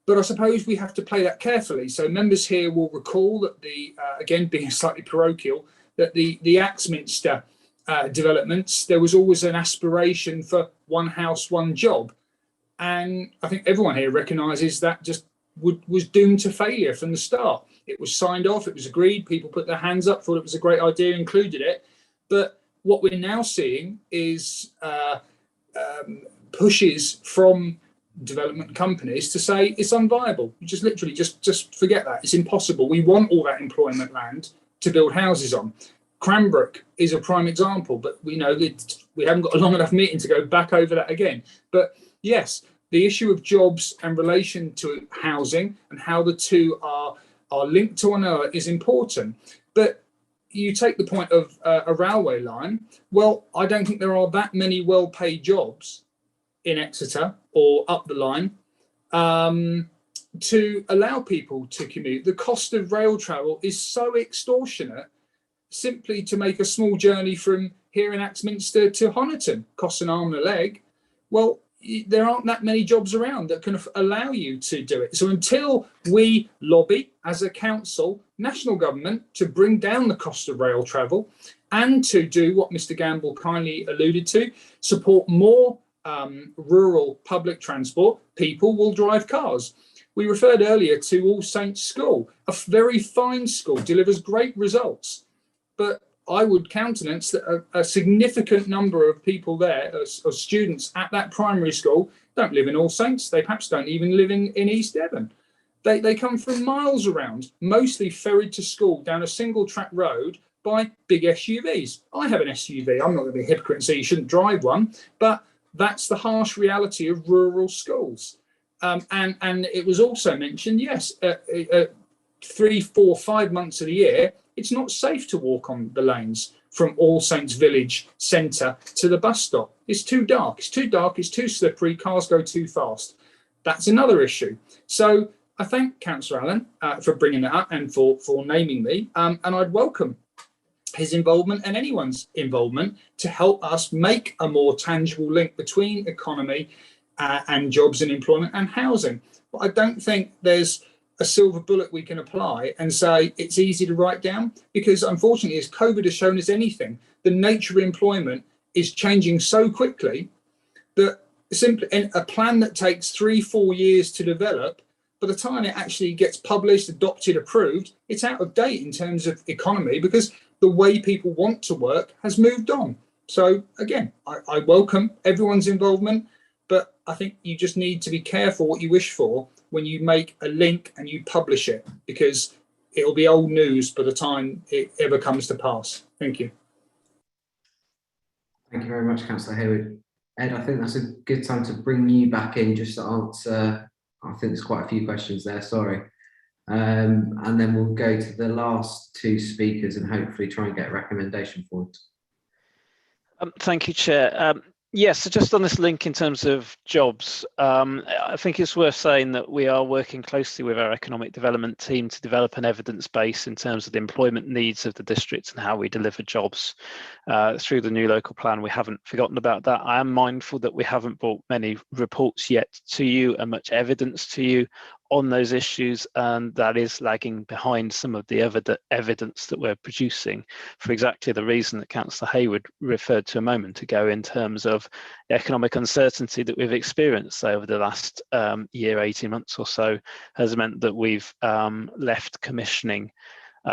but I suppose we have to play that carefully. So members here will recall that again, being slightly parochial, that the Axminster developments, there was always an aspiration for one house, one job. And I think everyone here recognises that just was doomed to failure from the start. It was signed off, it was agreed, people put their hands up, thought it was a great idea, included it. But what we're now seeing is pushes from development companies to say it's unviable. You just literally just forget that. It's impossible. We want all that employment land to build houses on. Cranbrook is a prime example, but we know that we haven't got a long enough meeting to go back over that again. But yes, the issue of jobs and relation to housing and how the two are linked to one another is important. But you take the point of a railway line. Well, I don't think there are that many well-paid jobs in Exeter or up the line to allow people to commute. The cost of rail travel is so extortionate. Simply to make a small journey from here in Axminster to Honiton costs an arm and a leg. Well, there aren't that many jobs around that can allow you to do it. So until we lobby as a council, national government, to bring down the cost of rail travel and to do what Mr. Gamble kindly alluded to, support more rural public transport, people will drive cars. We referred earlier to All Saints School, a very fine school, delivers great results. But I would countenance that a significant number of people there, of students at that primary school, don't live in All Saints. They perhaps don't even live in East Devon. They come from miles around, mostly ferried to school down a single track road by big SUVs. I have an SUV. I'm not going to be a hypocrite and say you shouldn't drive one, but that's the harsh reality of rural schools. And it was also mentioned, yes, 3, 4, 5 months of the year, it's not safe to walk on the lanes from All Saints Village Centre to the bus stop. It's too dark, it's too slippery, cars go too fast. That's another issue. So I thank Councillor Allen for bringing that up and for naming me, and I'd welcome his involvement and anyone's involvement to help us make a more tangible link between economy and jobs and employment and housing. But I don't think there's a silver bullet we can apply and say it's easy to write down? Because unfortunately, as COVID has shown us anything, the nature of employment is changing so quickly that simply a plan that takes 3-4 years to develop, by the time it actually gets published, adopted, approved, it's out of date in terms of economy, because the way people want to work has moved on. So again, I welcome everyone's involvement, but I think you just need to be careful what you wish for when you make a link and you publish it, because it'll be old news by the time it ever comes to pass. Thank you. Thank you very much, Councillor Hayward. Ed, I think that's a good time to bring you back in just to answer. I think there's quite a few questions there, sorry. And then we'll go to the last two speakers and hopefully try and get a recommendation forward. Thank you, Chair. Yes, so just on this link in terms of jobs, I think it's worth saying that we are working closely with our economic development team to develop an evidence base in terms of the employment needs of the district and how we deliver jobs through the new local plan. We haven't forgotten about that. I am mindful that we haven't brought many reports yet to you and much evidence to you on those issues, and that is lagging behind some of the evidence that we're producing for exactly the reason that Councillor Hayward referred to a moment ago, in terms of the economic uncertainty that we've experienced over the last year, 18 months or so, has meant that we've left commissioning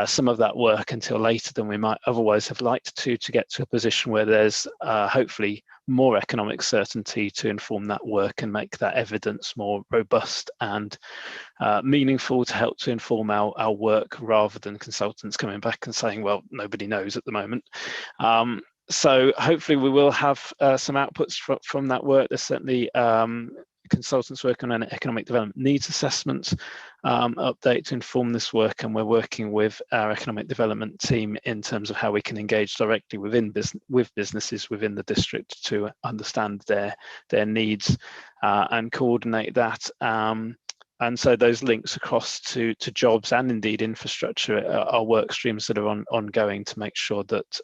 some of that work until later than we might otherwise have liked to get to a position where there's hopefully more economic certainty to inform that work and make that evidence more robust and meaningful to help to inform our work, rather than consultants coming back and saying, well, nobody knows at the moment. So hopefully we will have some outputs from that work. There's certainly consultants working on an economic development needs assessment update to inform this work, and we're working with our economic development team in terms of how we can engage directly with businesses within the district to understand their needs and coordinate that. And so those links across to jobs and indeed infrastructure are work streams that are ongoing to make sure that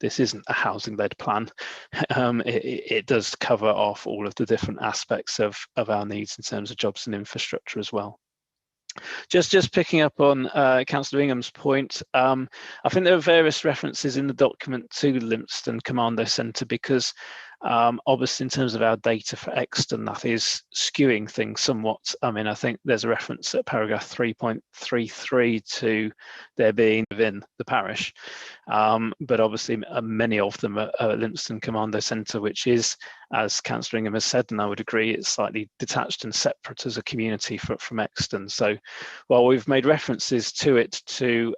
this isn't a housing-led plan. It does cover off all of the different aspects of our needs in terms of jobs and infrastructure as well. Just picking up on Councillor Ingham's point, I think there are various references in the document to Lympstone Commando Centre, because obviously in terms of our data for Exton, that is skewing things somewhat. I mean, I think there's a reference at paragraph 3.33 to there being within the parish, but obviously many of them are Lympstone Commando Centre, which is, as Councillor Ingham has said, and I would agree, it's slightly detached and separate as a community from Exton. So while we've made references to it to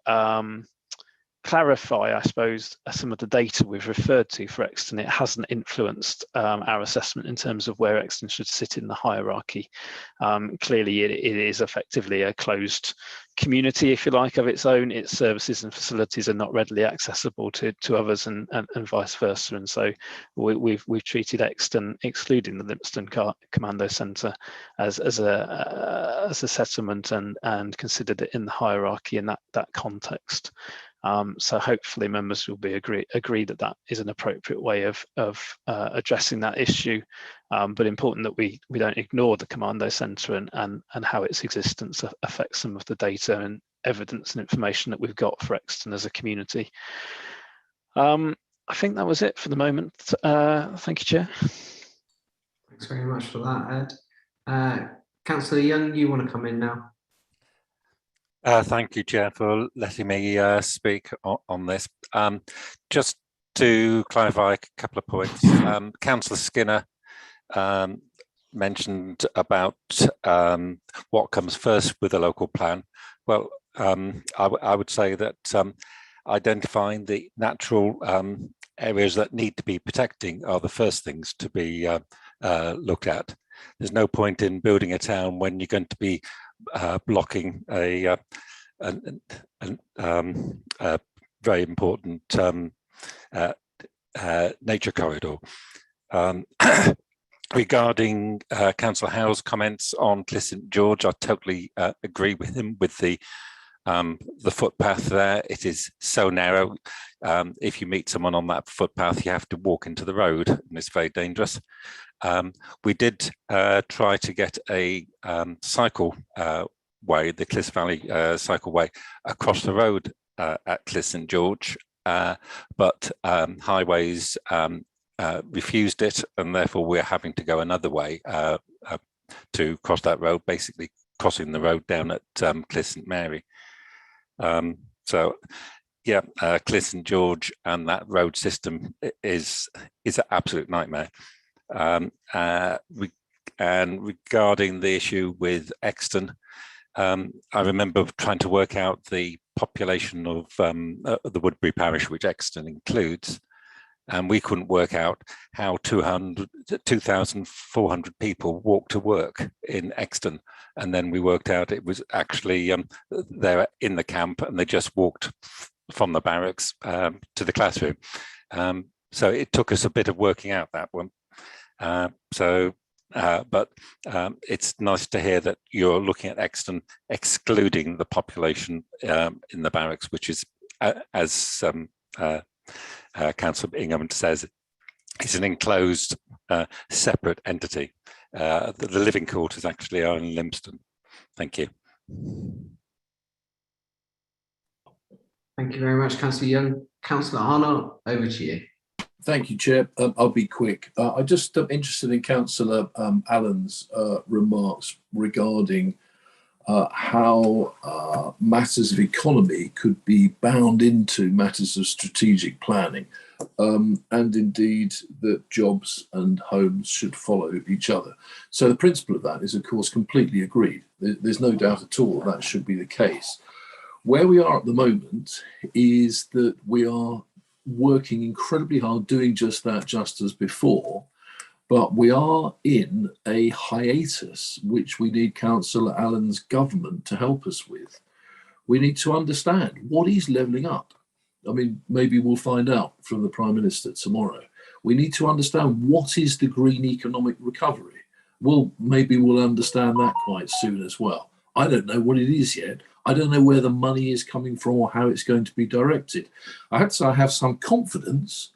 clarify, I suppose, some of the data we've referred to for Exton, it hasn't influenced our assessment in terms of where Exton should sit in the hierarchy. Clearly, it is effectively a closed community, if you like, of its own. Its services and facilities are not readily accessible to others, and vice versa. And so we've treated Exton, excluding the Lympstone Commando Centre, as a settlement and considered it in the hierarchy in that context. So hopefully members will agree that that is an appropriate way of addressing that issue, but important that we don't ignore the Commando Centre and how its existence affects some of the data and evidence and information that we've got for Exton as a community. I think that was it for the moment. Thank you, Chair. Thanks very much for that, Ed. Councillor Young, you want to come in now? Thank you, Chair, for letting me speak on this. Just to clarify a couple of points, Councillor Skinner mentioned about what comes first with a local plan. Well, I would say that identifying the natural areas that need to be protecting are the first things to be looked at. There's no point in building a town when you're going to be blocking a very important nature corridor. Regarding Councillor Howe's comments on Cliff St George, I totally agree with him with the footpath there. It is so narrow. If you meet someone on that footpath, you have to walk into the road, and it's very dangerous. We did try to get a cycle way, the Clis Valley cycleway, across the road at Clis St George, but Highways refused it, and therefore we're having to go another way to cross that road, basically crossing the road down at Clis St Mary. So yeah, Clis St George and that road system is an absolute nightmare. And regarding the issue with Exton, I remember trying to work out the population of the Woodbury parish, which Exton includes, and we couldn't work out how 2,400 people walk to work in Exton. And then we worked out it was actually they were in the camp and they just walked from the barracks to the classroom. So it took us a bit of working out that one. But it's nice to hear that you're looking at Exton excluding the population in the barracks, which is, as Councillor Ingham says, it's an enclosed separate entity. The living quarters actually are in Lympston. Thank you. Thank you very much, Councillor Young. Councillor Arnott, over to you. Thank you, Chair. I'll be quick. I just am interested in Councillor Allen's remarks regarding how matters of economy could be bound into matters of strategic planning, and indeed that jobs and homes should follow each other. So the principle of that is, of course, completely agreed. There's no doubt at all that should be the case. Where we are at the moment is that we are working incredibly hard doing just that, just as before, but we are in a hiatus which we need Councillor Allen's government to help us with. We need to understand what is levelling up. I mean, maybe we'll find out from the Prime Minister tomorrow. We need to understand what is the green economic recovery. Well, maybe we'll understand that quite soon as well. I don't know what it is yet. I don't know where the money is coming from or how it's going to be directed. I have to say I have some confidence,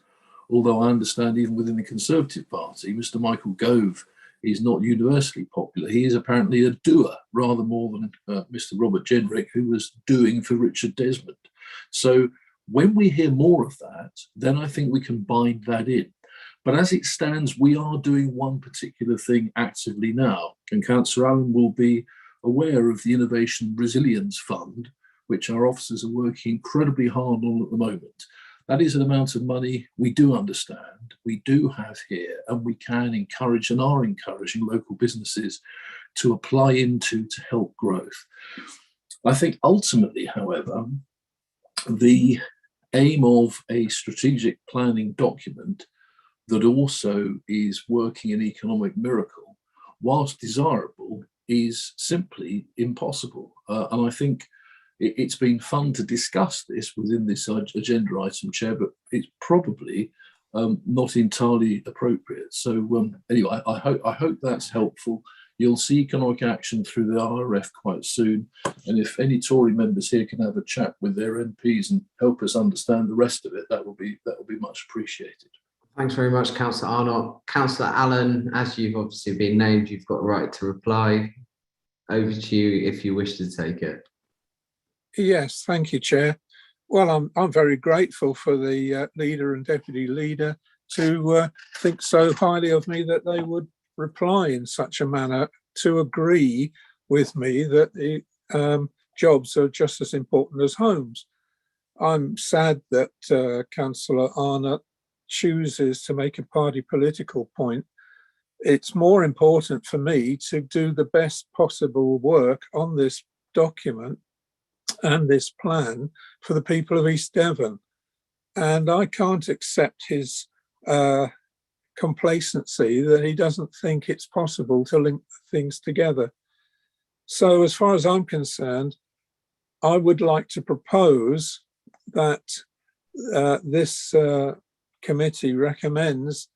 although I understand even within the Conservative Party, Mr. Michael Gove is not universally popular. He is apparently a doer rather more than Mr. Robert Jenrick, who was doing for Richard Desmond. So when we hear more of that, then I think we can bind that in. But as it stands, we are doing one particular thing actively now, and Councillor Allen will be aware of the Innovation Resilience Fund, which our officers are working incredibly hard on at the moment. That is an amount of money we do understand, we do have here, and we can encourage and are encouraging local businesses to apply into to help growth. I think ultimately, however, the aim of a strategic planning document that also is working an economic miracle, whilst desirable, is simply impossible. And I think it's been fun to discuss this within this agenda item, Chair, but it's probably not entirely appropriate. So anyway, I hope that's helpful. You'll see economic action through the RRF quite soon. And if any Tory members here can have a chat with their MPs and help us understand the rest of it, that will be much appreciated. Thanks very much, Councillor Arnott. Councillor Allen, as you've obviously been named, you've got a right to reply. Over to you if you wish to take it. Yes, thank you, Chair. Well, I'm very grateful for the leader and deputy leader to think so highly of me that they would reply in such a manner to agree with me that the jobs are just as important as homes. I'm sad that Councillor Arnott chooses to make a party political point. It's more important for me to do the best possible work on this document and this plan for the people of East Devon. And I can't accept his complacency that he doesn't think it's possible to link things together. So as far as I'm concerned, I would like to propose that this committee recommends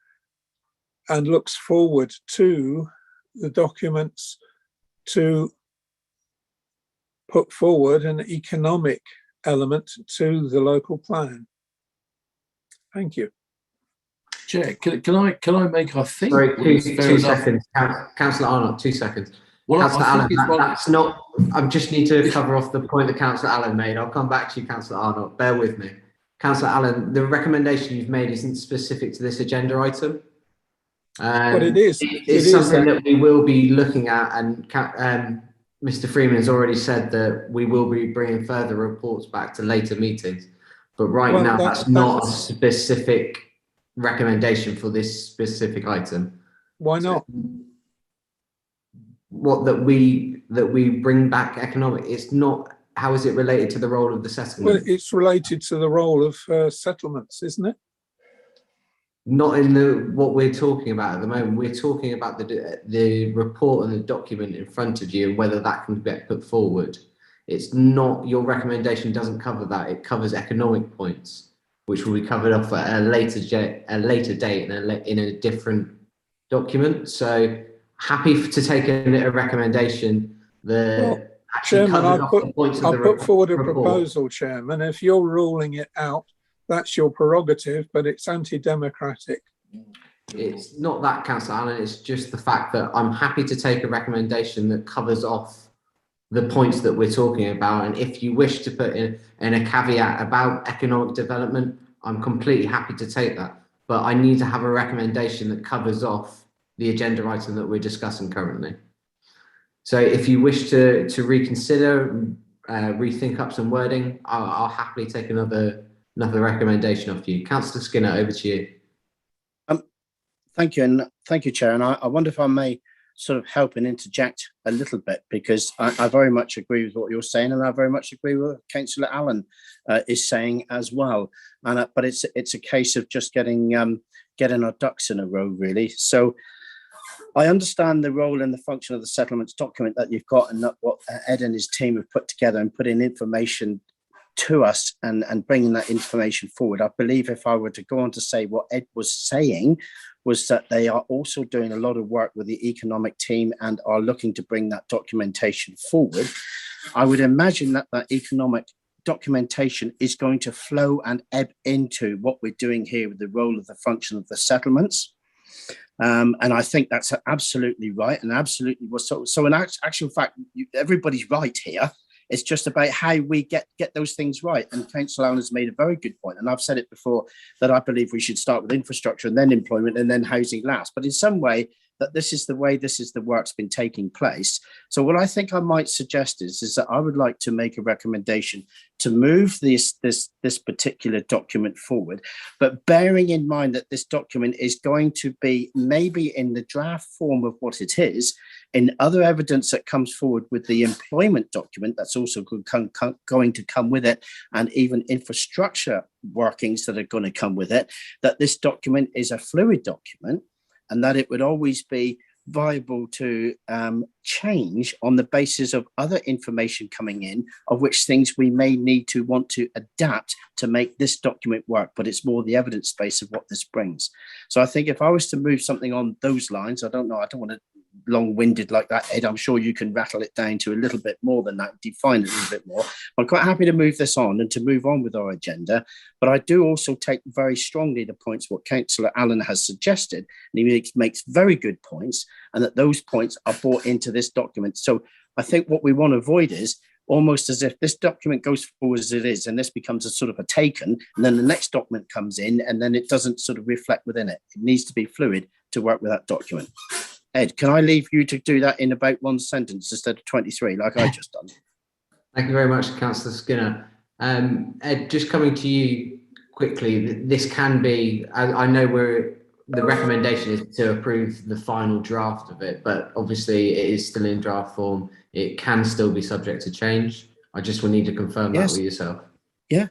and looks forward to the documents to put forward an economic element to the local plan. Thank you. Chair, can I make, I think... Sorry, two seconds. Councillor Arnott, 2 seconds. Well, Councillor I Allen, think it's one. that's not. I just need to cover off the point that Councillor Allen made. I'll come back to you, Councillor Arnott. Bear with me. Councillor Allen, the recommendation you've made isn't specific to this agenda item. But it is. It's something that we will be looking at, and Mr. Freeman has already said that we will be bringing further reports back to later meetings. But right now, that's not a specific recommendation for this specific item. Why not? What that we bring back economic? It's not. How is it related to the role of the settlement? Well, it's related to the role of settlements, isn't it? Not in what we're talking about at the moment. We're talking about the report and the document in front of you, and whether that can get put forward. It's not, your recommendation doesn't cover that. It covers economic points, which will be covered off at a later date in a different document. So happy to take a recommendation that actually Chairman, covers off the points of the I'll put forward a report. proposal, Chairman. If you're ruling it out, that's your prerogative, but it's anti-democratic. It's not that, Councillor Allen, it's just the fact that I'm happy to take a recommendation that covers off the points that we're talking about. And if you wish to put in a caveat about economic development, I'm completely happy to take that. But I need to have a recommendation that covers off the agenda item that we're discussing currently. So if you wish to reconsider, rethink up some wording, I'll happily take another recommendation off you. Councillor Skinner, over to you. Thank you, and thank you, Chair. And I wonder if I may sort of help and interject a little bit, because I very much agree with what you're saying, and I very much agree with what Councillor Allen is saying as well. And but it's a case of just getting our ducks in a row, really. So I understand the role and the function of the settlements document that you've got, and what Ed and his team have put together and put in information to us and bringing that information forward. I believe if I were to go on to say what Ed was saying, was that they are also doing a lot of work with the economic team and are looking to bring that documentation forward. I would imagine that economic documentation is going to flow and ebb into what we're doing here with the role of the function of the settlements. And I think that's absolutely right, and absolutely was so in actual fact, everybody's right here. It's just about how we get those things right. And Councillor Allen has made a very good point. And I've said it before, that I believe we should start with infrastructure and then employment and then housing last. But in some way, that this is the work's been taking place. So what I think I might suggest is that I would like to make a recommendation to move this particular document forward, but bearing in mind that this document is going to be maybe in the draft form of what it is, in other evidence that comes forward with the employment document that's also going to come with it, and even infrastructure workings that are going to come with it, that this document is a fluid document, and that it would always be viable to change on the basis of other information coming in, of which things we may need to want to adapt to make this document work, but it's more the evidence space of what this brings. So I think if I was to move something on those lines, I don't want to long-winded like that, Ed. I'm sure you can rattle it down to a little bit more than that, define it a little bit more. I'm quite happy to move this on and to move on with our agenda, but I do also take very strongly the points what Councillor Allen has suggested, and he makes very good points, and that those points are brought into this document. So I think what we want to avoid is almost as if this document goes forward as it is, and this becomes a sort of a taken, and then the next document comes in, and then it doesn't sort of reflect within it. It needs to be fluid to work with that document. Ed, can I leave you to do that in about one sentence instead of 23, like I just done? Thank you very much, Councillor Skinner. Ed, just coming to you quickly, this can be, I know the recommendation is to approve the final draft of it, but obviously it is still in draft form. It can still be subject to change. I just will need to confirm that with yourself. Yeah,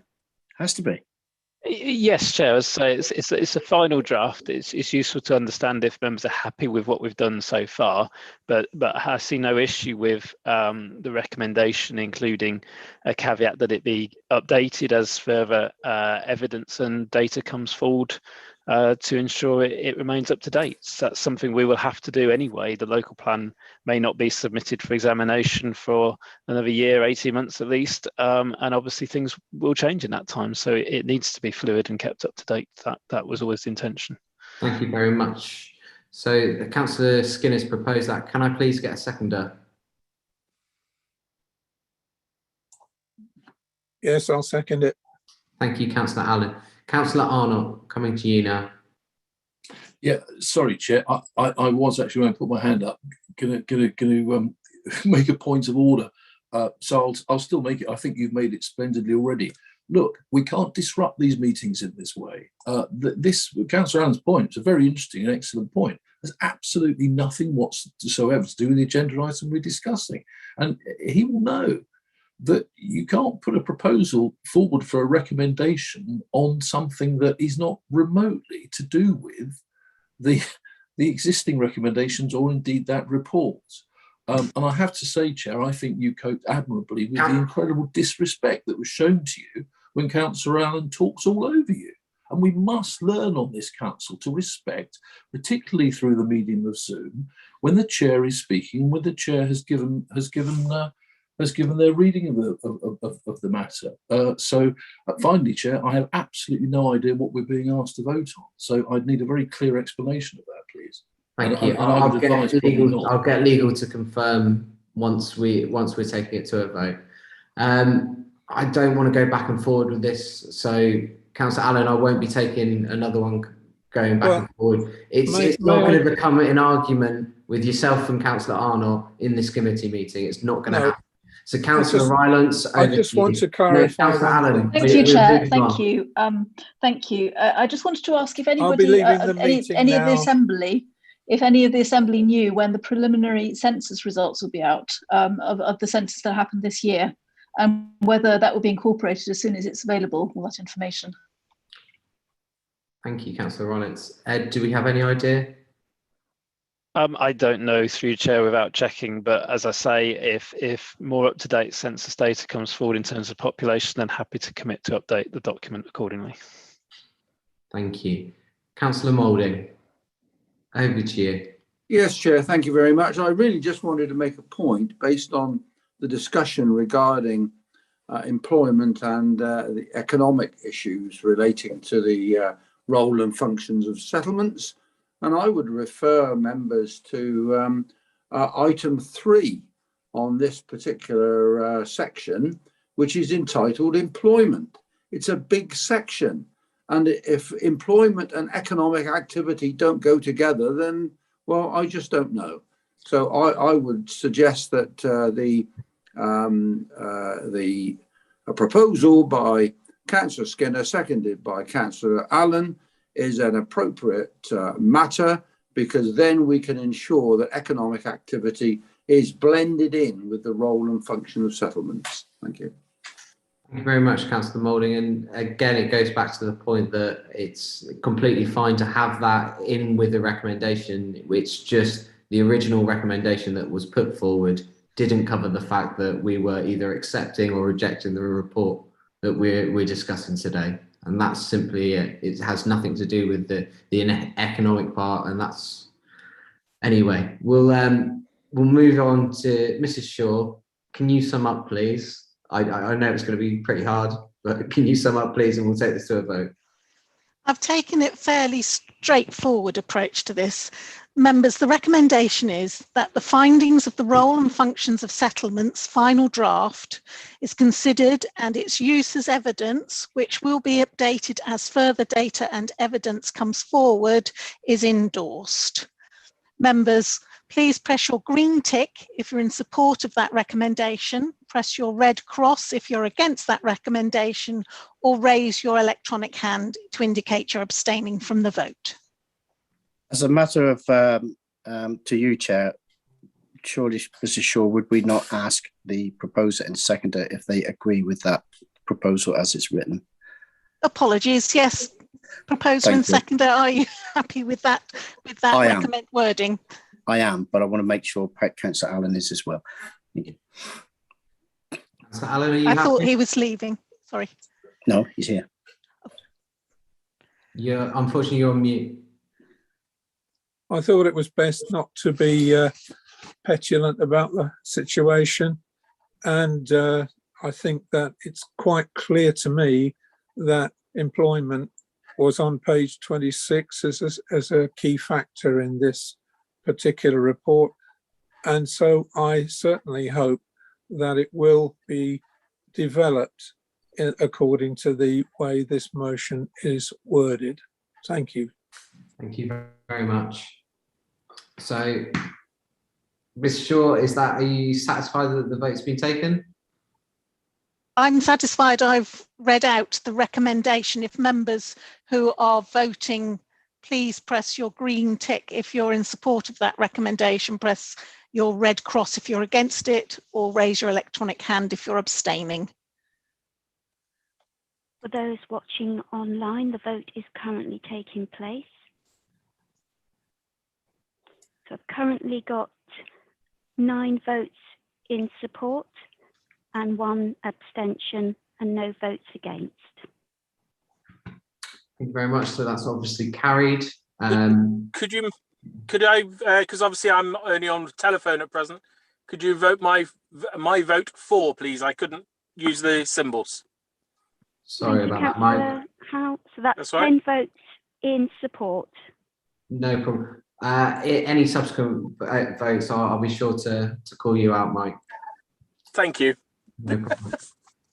has to be. Yes, Chair. So it's a final draft. It's useful to understand if members are happy with what we've done so far, but I see no issue with the recommendation, including a caveat that it be updated as further evidence and data comes forward to ensure it remains up to date. So that's something we will have to do anyway. The local plan may not be submitted for examination for another year, 18 months at least, and obviously things will change in that time. So it needs to be fluid and kept up to date. That was always the intention. Thank you very much. So Councillor Skinner's proposed that. Can I please get a seconder? Yes, I'll second it. Thank you, Councillor Allen. Councillor Arnott, coming to you now. Yeah, sorry, Chair. I was actually going to put my hand up. Gonna make a point of order. So I'll still make it. I think you've made it splendidly already. Look, we can't disrupt these meetings in this way. This Councillor Allen's point is a very interesting and excellent point. There's absolutely nothing whatsoever to do with the agenda item we're discussing, and he will know that you can't put a proposal forward for a recommendation on something that is not remotely to do with the existing recommendations or indeed that report. And I have to say, Chair, I think you coped admirably with the incredible disrespect that was shown to you when Councillor Allen talks all over you. And we must learn on this council to respect, particularly through the medium of Zoom, when the chair is speaking, when the chair has given their reading of the matter. So finally, Chair, I have absolutely no idea what we're being asked to vote on. So I'd need a very clear explanation of that, please. Thank you. I'll get legal to confirm once we're taking it to a vote. I don't want to go back and forward with this. So, Councillor Allen, I won't be taking another one going back and forward. It's not going to become an argument with yourself and Councillor Arnott in this committee meeting. It's not going to happen. So, Councillor Rylands, I just want to clarify. Councillor Allen, thank you, Chair. Thank you. Thank you. I just wanted to ask if anybody, any of the assembly knew when the preliminary census results will be out of the census that happened this year, and whether that will be incorporated as soon as it's available, all that information. Thank you, Councillor Rylands. Ed, do we have any idea? I don't know through Chair without checking, but as I say, if more up-to-date census data comes forward in terms of population, then happy to commit to update the document accordingly. Thank you. Councillor Moulding, over to you. Yes, Chair, thank you very much. I really just wanted to make a point based on the discussion regarding employment and the economic issues relating to the role and functions of settlements. And I would refer members to item 3 on this particular section, which is entitled employment. It's a big section. And if employment and economic activity don't go together, then, well, I just don't know. So I would suggest that a proposal by Councillor Skinner, seconded by Councillor Allen, is an appropriate matter, because then we can ensure that economic activity is blended in with the role and function of settlements. Thank you. Thank you very much, Councillor Moulding. And again, it goes back to the point that it's completely fine to have that in with the recommendation. It's just the original recommendation that was put forward didn't cover the fact that we were either accepting or rejecting the report that we're discussing today. And that's simply it. It has nothing to do with the economic part, and that's anyway. We'll move on to Mrs. Shaw. Can you sum up, please? I know it's going to be pretty hard, but can you sum up, please, and we'll take this to a vote. I've taken it fairly straightforward approach to this. Members, the recommendation is that the findings of the role and functions of settlements final draft is considered and its use as evidence, which will be updated as further data and evidence comes forward, is endorsed. Members, please press your green tick if you're in support of that recommendation, press your red cross if you're against that recommendation, or raise your electronic hand to indicate you're abstaining from the vote. As a matter of to you, Chair, surely, Mrs. Shaw, would we not ask the proposer and seconder if they agree with that proposal as it's written? Apologies, yes. Proposer and seconder, are you happy with that recommend wording? I am, but I want to make sure Councillor Allen is as well. Thank you. So Alan, are you I happy? thought he was leaving. Sorry. No, he's here. Yeah, unfortunately, you're on mute. I thought it was best not to be petulant about the situation, and I think that it's quite clear to me that employment was on page 26 as a key factor in this particular report, and so I certainly hope that it will be developed according to the way this motion is worded. Thank you. Thank you very much. So, Ms. Shaw, are you satisfied that the vote's been taken? I'm satisfied. I've read out the recommendation. If members who are voting, please press your green tick if you're in support of that recommendation, press your red cross if you're against it, or raise your electronic hand if you're abstaining. For those watching online, the vote is currently taking place. So I've currently got 9 votes in support and 1 abstention and no votes against. Thank you very much. So that's obviously carried. Could I, because obviously I'm only on telephone at present, could you vote my vote for, please? I couldn't use the symbols. Sorry about that. So that's 10 votes in support. No problem. Any subsequent votes, I'll be sure to call you out, Mike. Thank you. No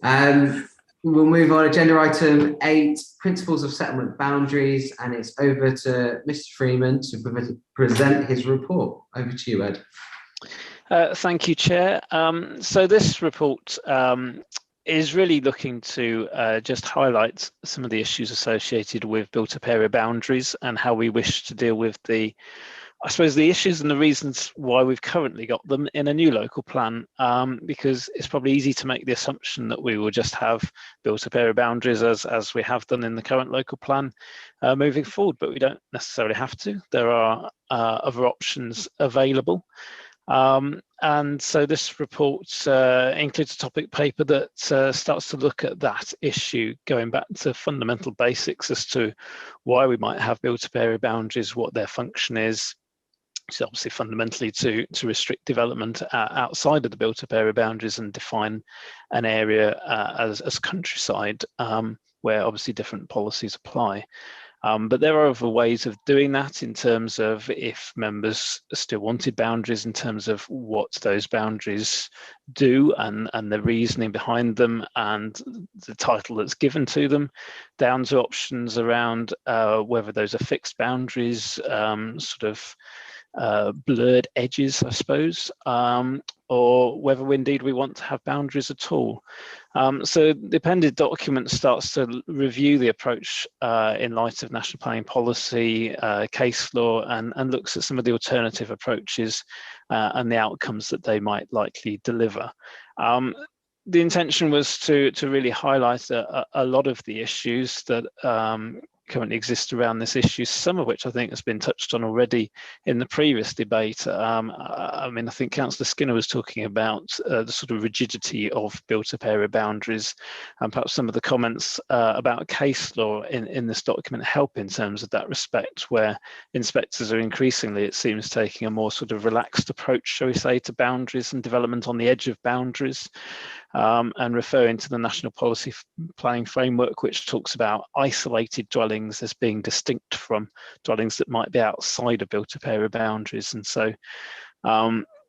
problem. We'll move on. Agenda item 8, principles of settlement boundaries, and it's over to Mr. Freeman to present his report. Over to you, Ed. Thank you, Chair. So this report is really looking to just highlight some of the issues associated with built-up area boundaries and how we wish to deal with the issues and the reasons why we've currently got them in a new local plan, because it's probably easy to make the assumption that we will just have built-up area boundaries as we have done in the current local plan moving forward, but we don't necessarily have to. There are other options available. And so this report includes a topic paper that starts to look at that issue, going back to fundamental basics as to why we might have built-up area boundaries, what their function is. So obviously fundamentally to restrict development outside of the built-up area boundaries and define an area as countryside, where obviously different policies apply. But there are other ways of doing that in terms of if members still wanted boundaries, in terms of what those boundaries do and the reasoning behind them and the title that's given to them, down to options around whether those are fixed boundaries, sort of blurred edges, I suppose, or whether indeed we want to have boundaries at all. So the appended document starts to review the approach in light of national planning policy, case law, and looks at some of the alternative approaches and the outcomes that they might likely deliver. The intention was to really highlight a lot of the issues that currently exist around this issue, some of which I think has been touched on already in the previous debate. I mean, I think Councillor Skinner was talking about the sort of rigidity of built-up area boundaries, and perhaps some of the comments about case law in this document help in terms of that respect, where inspectors are increasingly, it seems, taking a more sort of relaxed approach, shall we say, to boundaries and development on the edge of boundaries. And referring to the National Policy Planning Framework, which talks about isolated dwellings as being distinct from dwellings that might be outside of built-up area boundaries. And so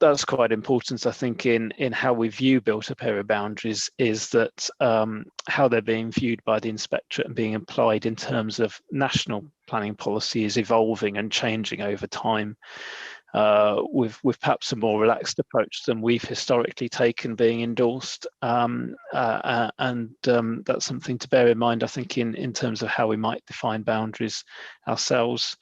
that's quite important, I think, in how we view built-up area boundaries, is that how they're being viewed by the inspectorate and being applied in terms of national planning policy is evolving and changing over time. With perhaps a more relaxed approach than we've historically taken being endorsed, and that's something to bear in mind, I think, in terms of how we might define boundaries ourselves,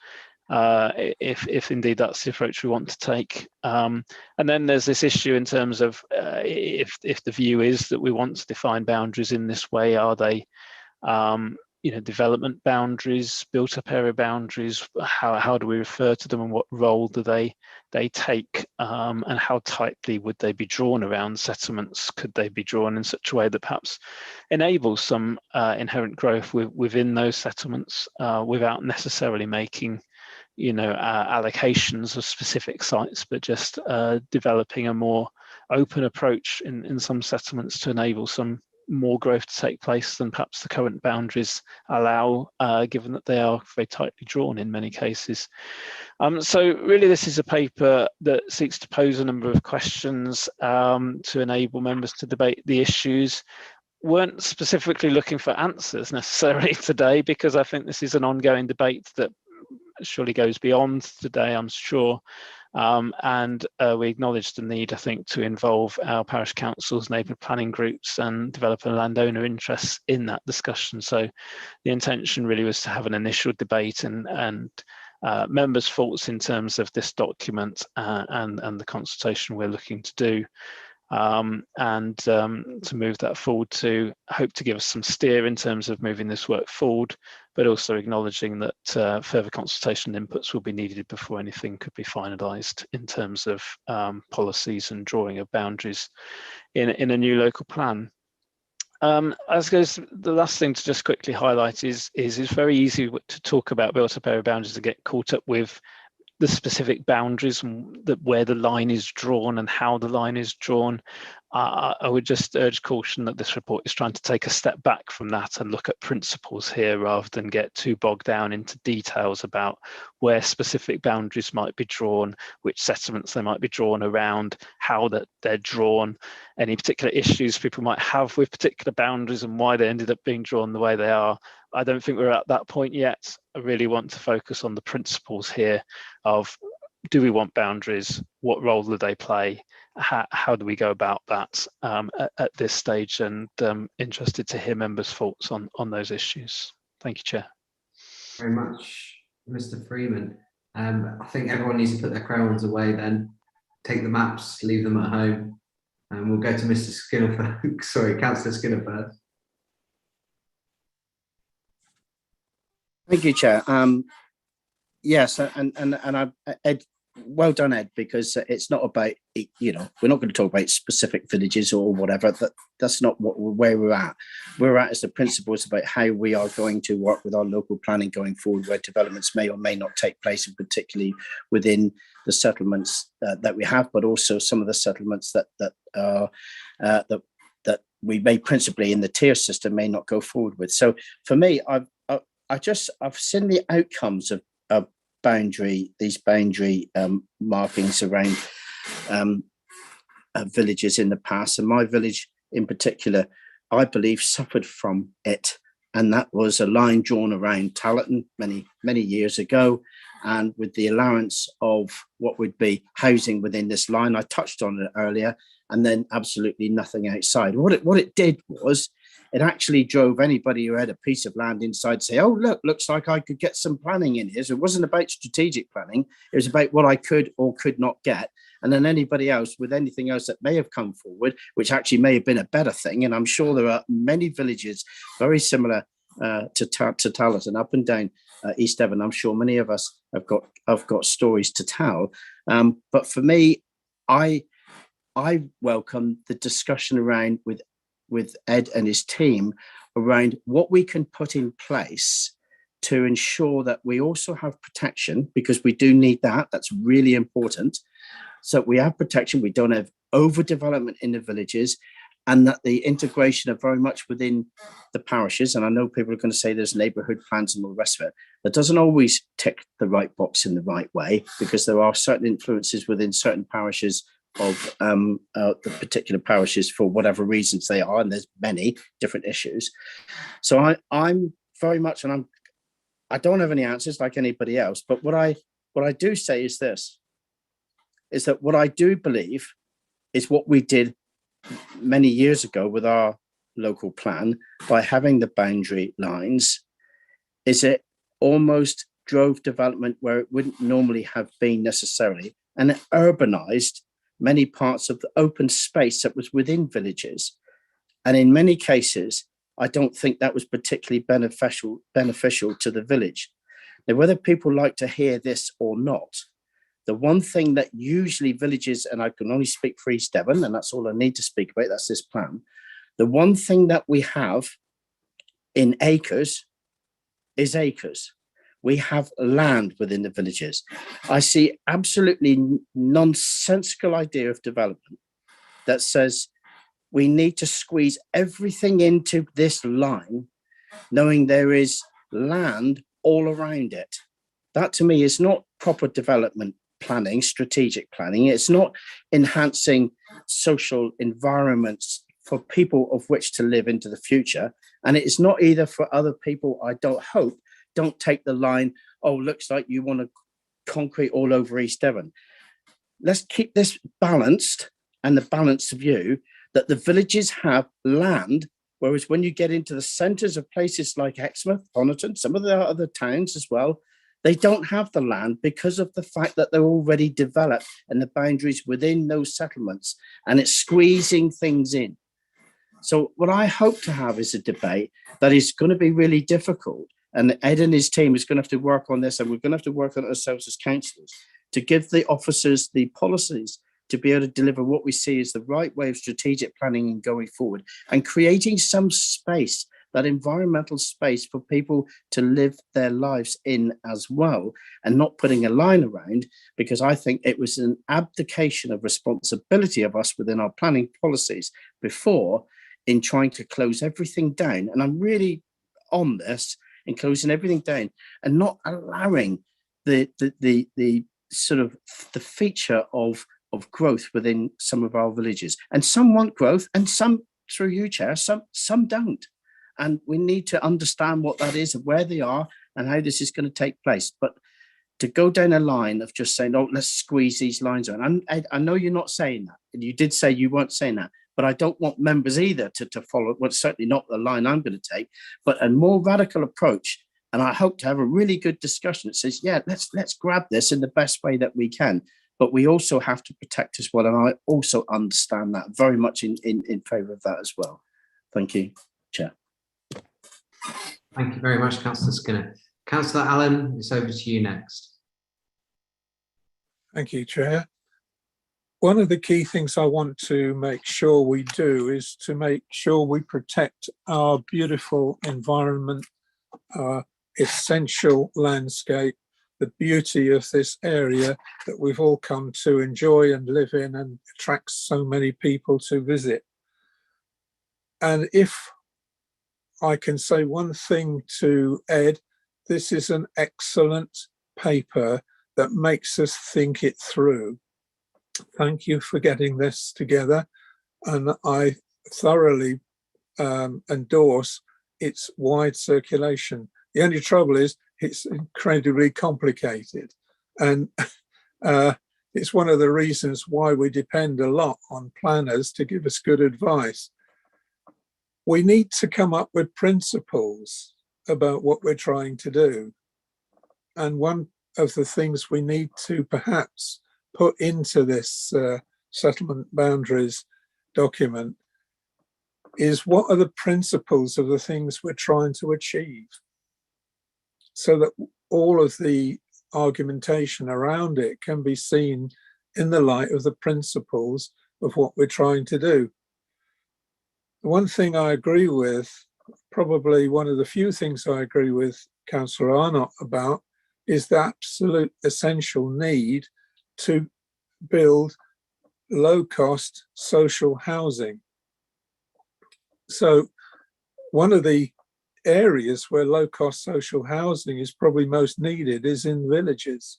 if indeed that's the approach we want to take. And then there's this issue in terms of if the view is that we want to define boundaries in this way, are they development boundaries, built-up area boundaries? How do we refer to them, and what role do they take, and how tightly would they be drawn around settlements? Could they be drawn in such a way that perhaps enables some inherent growth within those settlements without necessarily making allocations of specific sites, but just developing a more open approach in some settlements to enable some more growth to take place than perhaps the current boundaries allow, given that they are very tightly drawn in many cases. So really this is a paper that seeks to pose a number of questions to enable members to debate the issues. weren't specifically looking for answers necessarily today, because I think this is an ongoing debate that surely goes beyond today, I'm sure. And we acknowledge the need, I think, to involve our parish councils, neighbourhood planning groups and developer and landowner interests in that discussion. So the intention really was to have an initial debate and members' thoughts in terms of this document and the consultation we're looking to do. To move that forward, to hope to give us some steer in terms of moving this work forward, but also acknowledging that further consultation inputs will be needed before anything could be finalised in terms of policies and drawing of boundaries in a new local plan. I suppose the last thing to just quickly highlight is it's very easy to talk about built-up area boundaries and get caught up with the specific boundaries and where the line is drawn and how the line is drawn. I would just urge caution that this report is trying to take a step back from that and look at principles here rather than get too bogged down into details about where specific boundaries might be drawn, which settlements they might be drawn around, how that they're drawn, any particular issues people might have with particular boundaries and why they ended up being drawn the way they are. I don't think we're at that point yet. I really want to focus on the principles here of, do we want boundaries? What role do they play? How do we go about that at this stage? And interested to hear members' thoughts on those issues. Thank you, Chair. Very much, Mr. Freeman. I think everyone needs to put their crayons away then, take the maps, leave them at home, and we'll go to Mr. Skinner first. Sorry, Councillor Skinner first. Thank you, Chair. Yes, Ed, well done, Ed, because it's not about, we're not going to talk about specific villages or whatever. That's not where we're at. We're at is the principles about how we are going to work with our local planning going forward, where developments may or may not take place, and particularly within the settlements that we have, but also some of the settlements that we may principally in the tier system may not go forward with. So for me, I've seen the outcomes of these boundary markings around villages in the past, and my village in particular, I believe, suffered from it. And that was a line drawn around Tallaghton many years ago, and with the allowance of what would be housing within this line. I touched on it earlier, and then absolutely nothing outside. What it did was, it actually drove anybody who had a piece of land inside to say, oh, look, looks like I could get some planning in here. So it wasn't about strategic planning. It was about what I could or could not get. And then anybody else with anything else that may have come forward, which actually may have been a better thing. And I'm sure there are many villages very similar to Tallaghton up and down East Devon. I'm sure many of us have got stories to tell. But for me, I welcome the discussion around with Ed and his team around what we can put in place to ensure that we also have protection, because we do need that. That's really important. So we have protection, we don't have overdevelopment in the villages, and that the integration are very much within the parishes. And I know people are going to say there's neighbourhood plans and all the rest of it. That doesn't always tick the right box in the right way, because there are certain influences within certain parishes of the particular parishes for whatever reasons they are, and there's many different issues. So I'm very much, and I don't have any answers like anybody else, but what I do say is this, is that what I do believe is what we did many years ago with our local plan by having the boundary lines, is it almost drove development where it wouldn't normally have been necessarily, and it urbanized many parts of the open space that was within villages. And in many cases, I don't think that was particularly beneficial to the village. Now, whether people like to hear this or not, the one thing that usually villages, and I can only speak for East Devon, and that's all I need to speak about, that's this plan. The one thing that we have in acres is acres. We have land within the villages. I see absolutely nonsensical idea of development that says we need to squeeze everything into this line, knowing there is land all around it. That to me is not proper development planning, strategic planning. It's not enhancing social environments for people of which to live into the future. And it is not either for other people, I don't take the line, oh, looks like you want to concrete all over East Devon. Let's keep this balanced, and the balanced view that the villages have land, whereas when you get into the centres of places like Exmouth, Honiton, some of the other towns as well, they don't have the land because of the fact that they're already developed and the boundaries within those settlements, and it's squeezing things in. So what I hope to have is a debate that is going to be really difficult, and Ed and his team is going to have to work on this, and we're going to have to work on it ourselves as councillors to give the officers the policies to be able to deliver what we see as the right way of strategic planning and going forward, and creating some space, that environmental space for people to live their lives in as well, and not putting a line around, because I think it was an abdication of responsibility of us within our planning policies before in trying to close everything down. And I'm really on this in closing everything down and not allowing the sort of the feature of growth within some of our villages. And some want growth, and some, through you, Chair, some don't. And we need to understand what that is and where they are and how this is going to take place. But to go down a line of just saying, oh, let's squeeze these lines on. I know you're not saying that. And you did say you weren't saying that. But I don't want members either to follow, well, certainly not the line I'm going to take, but a more radical approach. And I hope to have a really good discussion that says, yeah, let's grab this in the best way that we can. But we also have to protect as well. And I also understand that very much in favour of that as well. Thank you, Chair. Thank you very much, Councillor Skinner. Councillor Allen, it's over to you next. Thank you, Chair. One of the key things I want to make sure we do is to make sure we protect our beautiful environment, our essential landscape, the beauty of this area that we've all come to enjoy and live in and attracts so many people to visit. And if I can say one thing to Ed, this is an excellent paper that makes us think it through. Thank you for getting this together, and I thoroughly endorse its wide circulation. The only trouble is it's incredibly complicated, and it's one of the reasons why we depend a lot on planners to give us good advice. We need to come up with principles about what we're trying to do. And one of the things we need to perhaps put into this settlement boundaries document is what are the principles of the things we're trying to achieve, so that all of the argumentation around it can be seen in the light of the principles of what we're trying to do. The one thing I agree with, probably one of the few things I agree with Councillor Arnott about, is the absolute essential need to build low-cost social housing. So one of the areas where low-cost social housing is probably most needed is in villages.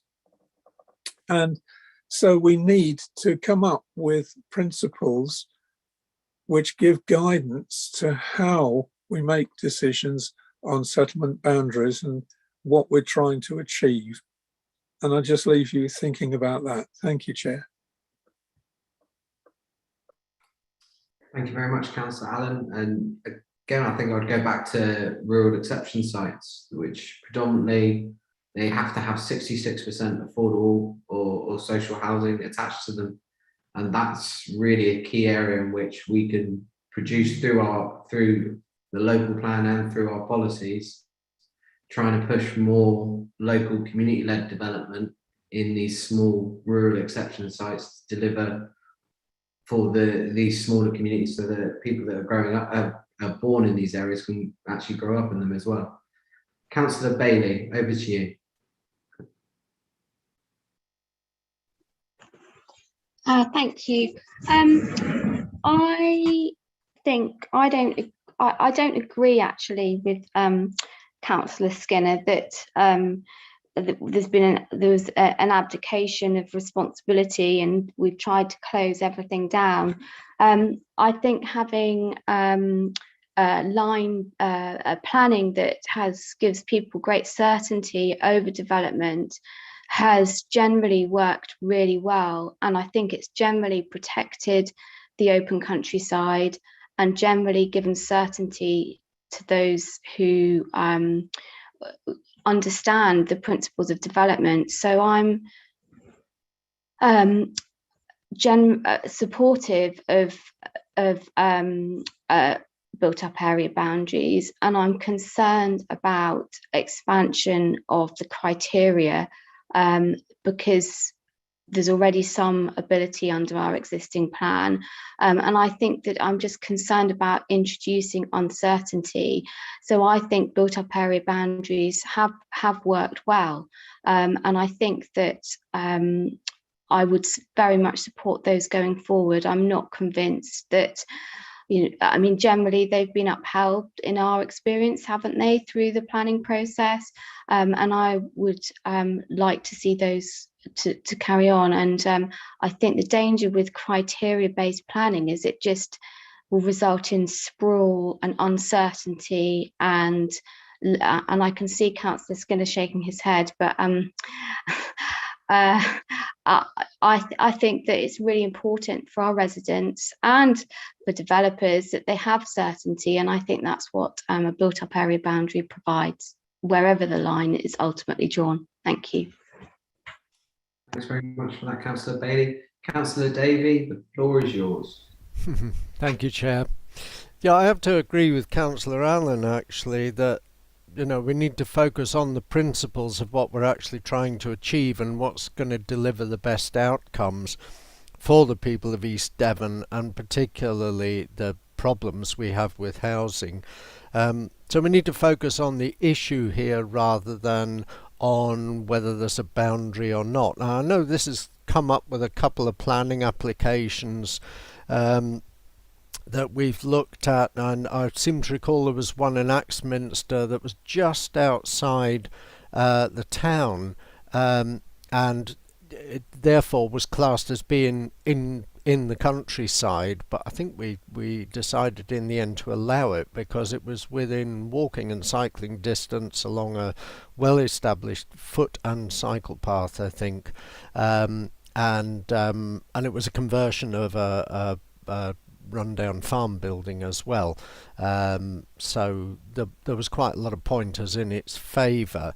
And so we need to come up with principles which give guidance to how we make decisions on settlement boundaries and what we're trying to achieve. And I'll just leave you thinking about that. Thank you, Chair. Thank you very much, Councillor Allen. And again, I think I'd go back to rural exception sites, which predominantly they have to have 66% affordable or social housing attached to them. And that's really a key area in which we can produce through the local plan and through our policies, trying to push more local community-led development in these small rural exception sites to deliver for these smaller communities, so that people that are growing up, are born in these areas, can actually grow up in them as well. Councillor Bailey, over to you. Thank you. I think I don't agree actually with Councillor Skinner that there was an abdication of responsibility, and we've tried to close everything down. I think having line planning that gives people great certainty over development has generally worked really well, and I think it's generally protected the open countryside and generally given certainty to those who understand the principles of development. So I'm supportive of built up area boundaries, and I'm concerned about expansion of the criteria because there's already some ability under our existing plan, and I think that I'm just concerned about introducing uncertainty. So I think built up area boundaries have worked well, and I think that I would very much support those going forward. I'm not convinced that, I mean, generally they've been upheld in our experience, haven't they, through the planning process? And I would like to see those to carry on. And I think the danger with criteria-based planning is it just will result in sprawl and uncertainty, and I can see Councillor Skinner shaking his head, but I think that it's really important for our residents and for developers that they have certainty, and I think that's what a built-up area boundary provides, wherever the line is ultimately drawn. Thank you. Thanks very much for that, Councillor Bailey. Councillor Davey, the floor is yours. Thank you, Chair. Yeah, I have to agree with Councillor Allen, actually, that we need to focus on the principles of what we're actually trying to achieve and what's going to deliver the best outcomes for the people of East Devon, and particularly the problems we have with housing. So we need to focus on the issue here rather than on whether there's a boundary or not. Now, I know this has come up with a couple of planning applications that we've looked at, and I seem to recall there was one in Axminster that was just outside the town, and it therefore was classed as being in the countryside, but I think we decided in the end to allow it because it was within walking and cycling distance along a well-established foot and cycle path, I think, and it was a conversion of a rundown farm building as well, so there was quite a lot of pointers in its favour.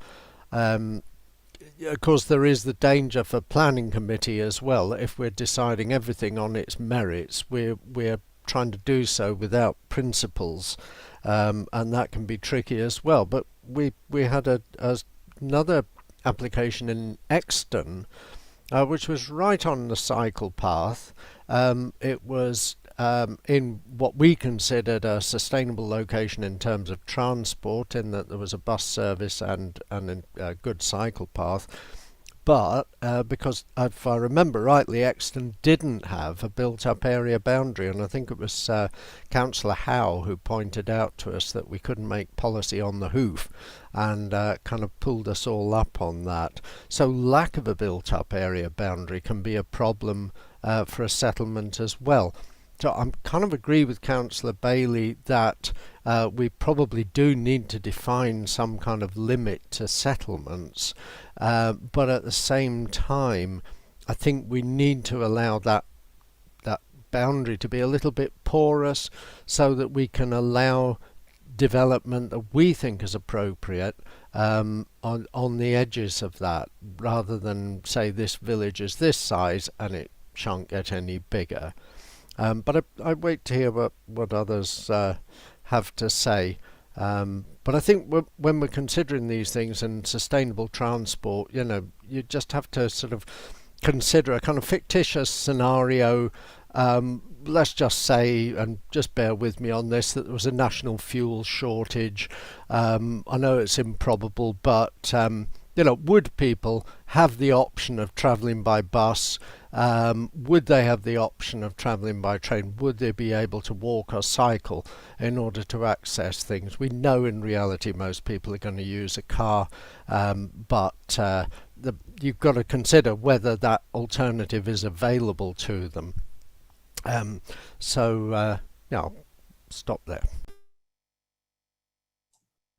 Of course, there is the danger for planning committee as well. If we're deciding everything on its merits, we're trying to do so without principles, and that can be tricky as well. But we had another application in Exton, which was right on the cycle path. It was in what we considered a sustainable location in terms of transport, in that there was a bus service and a good cycle path. But because, if I remember rightly, Exton didn't have a built-up area boundary, and I think it was Councillor Howe who pointed out to us that we couldn't make policy on the hoof, and kind of pulled us all up on that. So lack of a built-up area boundary can be a problem for a settlement as well. So I kind of agree with Councillor Bailey that we probably do need to define some kind of limit to settlements, but at the same time I think we need to allow that boundary to be a little bit porous so that we can allow development that we think is appropriate on the edges of that, rather than say this village is this size and it shan't get any bigger. But I wait to hear what others have to say. But I think when we're considering these things and sustainable transport, you just have to sort of consider a kind of fictitious scenario. Let's just say, and just bear with me on this, that there was a national fuel shortage. I know it's improbable, but would people have the option of travelling by bus? Would they have the option of travelling by train? Would they be able to walk or cycle in order to access things? We know in reality most people are going to use a car, but you've got to consider whether that alternative is available to them. I'll stop there.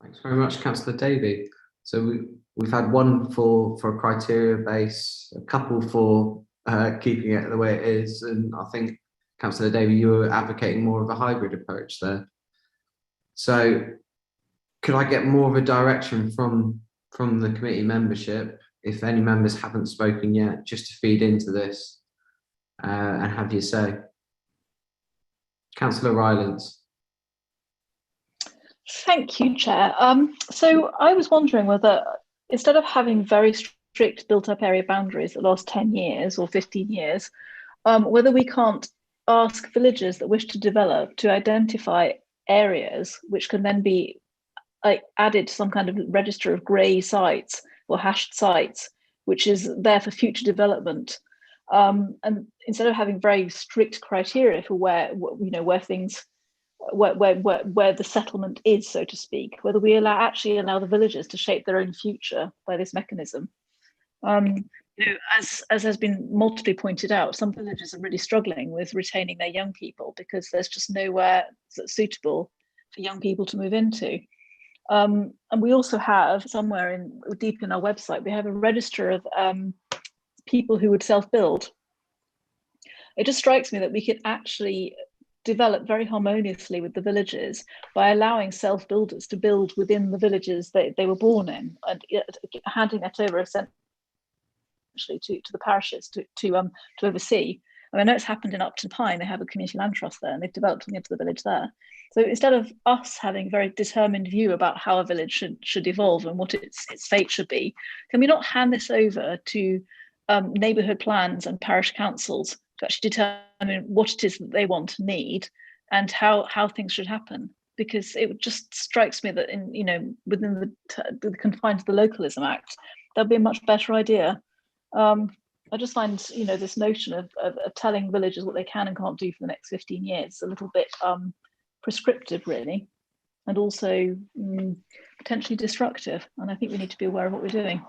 Thanks very much, Councillor Davey. So we've had one for a criteria base, a couple for keeping it the way it is, and I think Councillor Davey, you were advocating more of a hybrid approach there. So could I get more of a direction from the committee membership, if any members haven't spoken yet, just to feed into this and have your say? Councillor Rylands. Thank you, Chair. So I was wondering whether, instead of having very strict built-up area boundaries the last 10 years or 15 years, whether we can't ask villagers that wish to develop to identify areas which can then be added to some kind of register of grey sites or hashed sites, which is there for future development. And instead of having very strict criteria for where the settlement is, so to speak, whether we actually allow the villagers to shape their own future by this mechanism. As has been multiply pointed out, some villages are really struggling with retaining their young people because there's just nowhere that's suitable for young people to move into. And we also have somewhere deep in our website, we have a register of people who would self-build. It just strikes me that we could actually develop very harmoniously with the villages by allowing self-builders to build within the villages they were born in, and handing that over essentially to the parishes to oversee. I know it's happened in Upton Pine. They have a community land trust there, and they've developed something into the village there. So instead of us having a very determined view about how a village should evolve and what its fate should be, can we not hand this over to neighbourhood plans and parish councils to actually determine what it is that they want and need and how things should happen? Because it just strikes me that within the confines of the Localism Act, that'd be a much better idea. I just find this notion of telling villagers what they can and can't do for the next 15 years a little bit prescriptive, really, and also potentially destructive. And I think we need to be aware of what we're doing.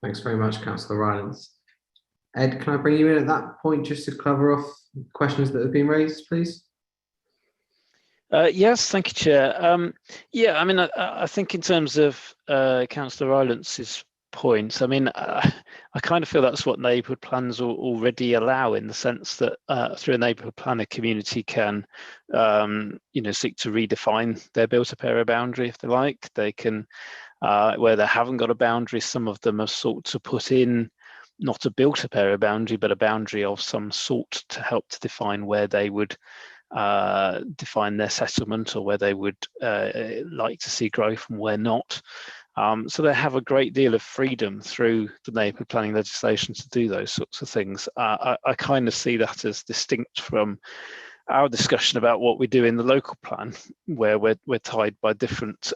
Thanks very much, Councillor Rylands. Ed, can I bring you in at that point just to cover off questions that have been raised, please? Yes, thank you, Chair. I think in terms of Councillor Rylands' point, I kind of feel that's what neighbourhood plans already allow, in the sense that through a neighbourhood plan, a community can seek to redefine their built-up area boundary if they like. They can, where they haven't got a boundary, some of them have sought to put in not a built-up area boundary, but a boundary of some sort to help to define where they would define their settlement, or where they would like to see growth and where not. So they have a great deal of freedom through the neighbourhood planning legislation to do those sorts of things. I kind of see that as distinct from our discussion about what we do in the local plan, where we're tied by different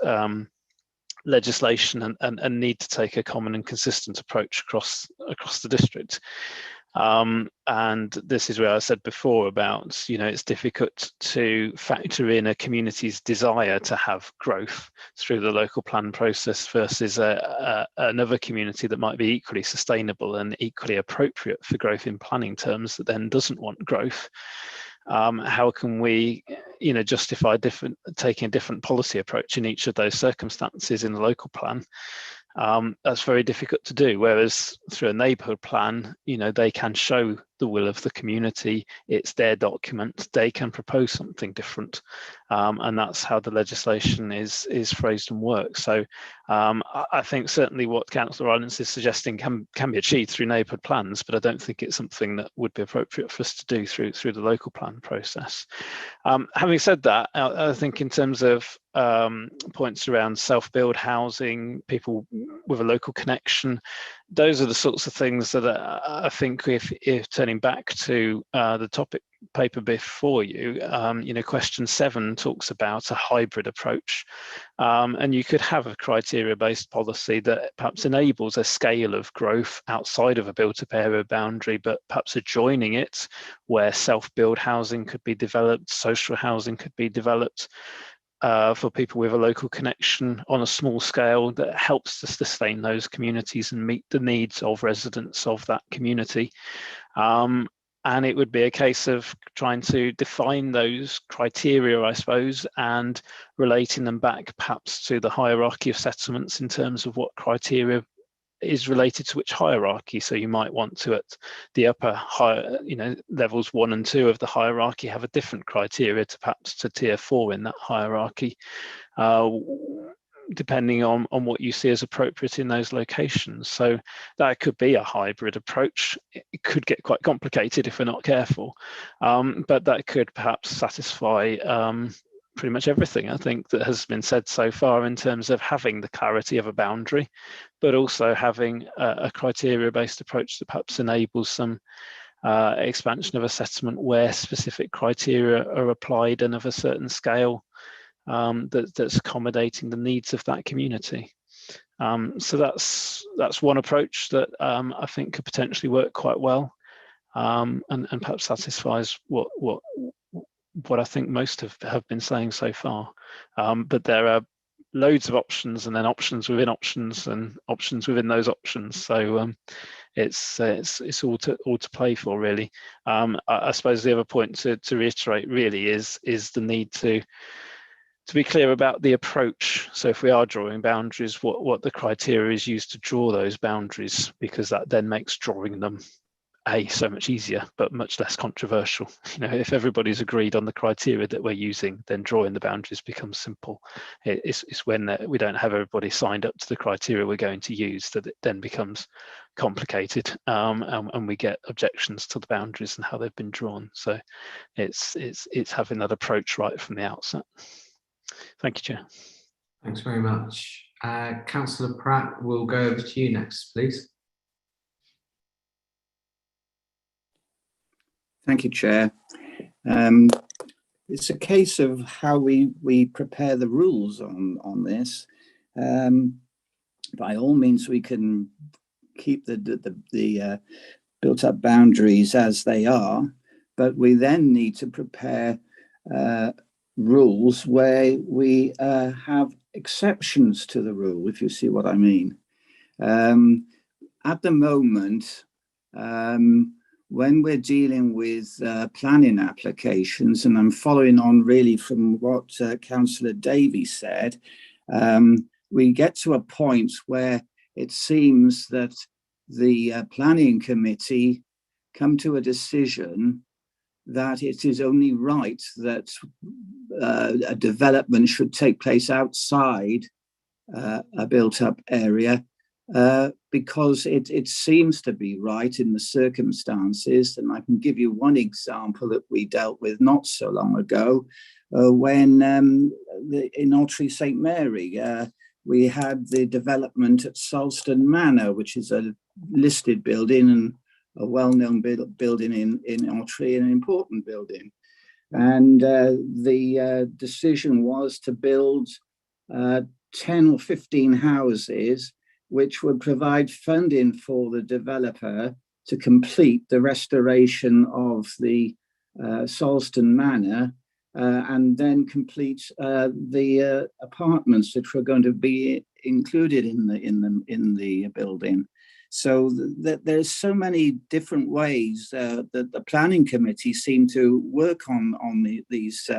legislation and need to take a common and consistent approach across the district. And this is where I said before about, it's difficult to factor in a community's desire to have growth through the local plan process versus another community that might be equally sustainable and equally appropriate for growth in planning terms that then doesn't want growth. How can we, justify taking a different policy approach in each of those circumstances in the local plan? That's very difficult to do. Whereas through a neighbourhood plan, they can show the will of the community. It's their document. They can propose something different, and that's how the legislation is phrased and works. So I think certainly what Councillor Rylands is suggesting can be achieved through neighbourhood plans, but I don't think it's something that would be appropriate for us to do through the local plan process. Having said that, I think in terms of points around self-build housing, people with a local connection, those are the sorts of things that I think if turning turning back to the topic paper before you, question 7 talks about a hybrid approach, and you could have a criteria-based policy that perhaps enables a scale of growth outside of a built-up area boundary, but perhaps adjoining it, where self-build housing could be developed, social housing could be developed, for people with a local connection on a small scale that helps to sustain those communities and meet the needs of residents of that community. And it would be a case of trying to define those criteria, I suppose, and relating them back perhaps to the hierarchy of settlements in terms of what criteria is related to which hierarchy. So you might want to, at the upper levels 1 and 2 of the hierarchy, have a different criteria to perhaps to tier 4 in that hierarchy, depending on what you see as appropriate in those locations. So that could be a hybrid approach. It could get quite complicated if we're not careful, but that could perhaps satisfy pretty much everything, I think, that has been said so far in terms of having the clarity of a boundary, but also having a criteria-based approach that perhaps enables some expansion of a settlement where specific criteria are applied and of a certain scale that's accommodating the needs of that community. So that's one approach that I think could potentially work quite well, and perhaps satisfies what I think most have been saying so far. But there are loads of options, and then options within options, and options within those options. So it's all to play for, really. I suppose the other point to reiterate really is the need to be clear about the approach. So if we are drawing boundaries, what the criteria is used to draw those boundaries, because that then makes drawing them so much easier, but much less controversial. If everybody's agreed on the criteria that we're using, then drawing the boundaries becomes simple. It's when we don't have everybody signed up to the criteria we're going to use that it then becomes complicated, and we get objections to the boundaries and how they've been drawn. So it's having that approach right from the outset. Thank you, Chair. Thanks very much. Councillor Pratt, we'll go over to you next, please. Thank you, Chair. It's a case of how we prepare the rules on this. By all means, we can keep the built-up boundaries as they are, but we then need to prepare rules where we have exceptions to the rule, if you see what I mean. At the moment, when we're dealing with planning applications, and I'm following on really from what Councillor Davies said, we get to a point where it seems that the planning committee come to a decision that it is only right that a development should take place outside a built-up area, because it seems to be right in the circumstances. And I can give you one example that we dealt with not so long ago, when in Altry St Mary, we had the development at Salston Manor, which is a listed building and a well-known building in Altry, and an important building. And the decision was to build 10 or 15 houses, which would provide funding for the developer to complete the restoration of the Salston Manor, and then complete the apartments which were going to be included in the building. So there's so many different ways that the planning committee seem to work on these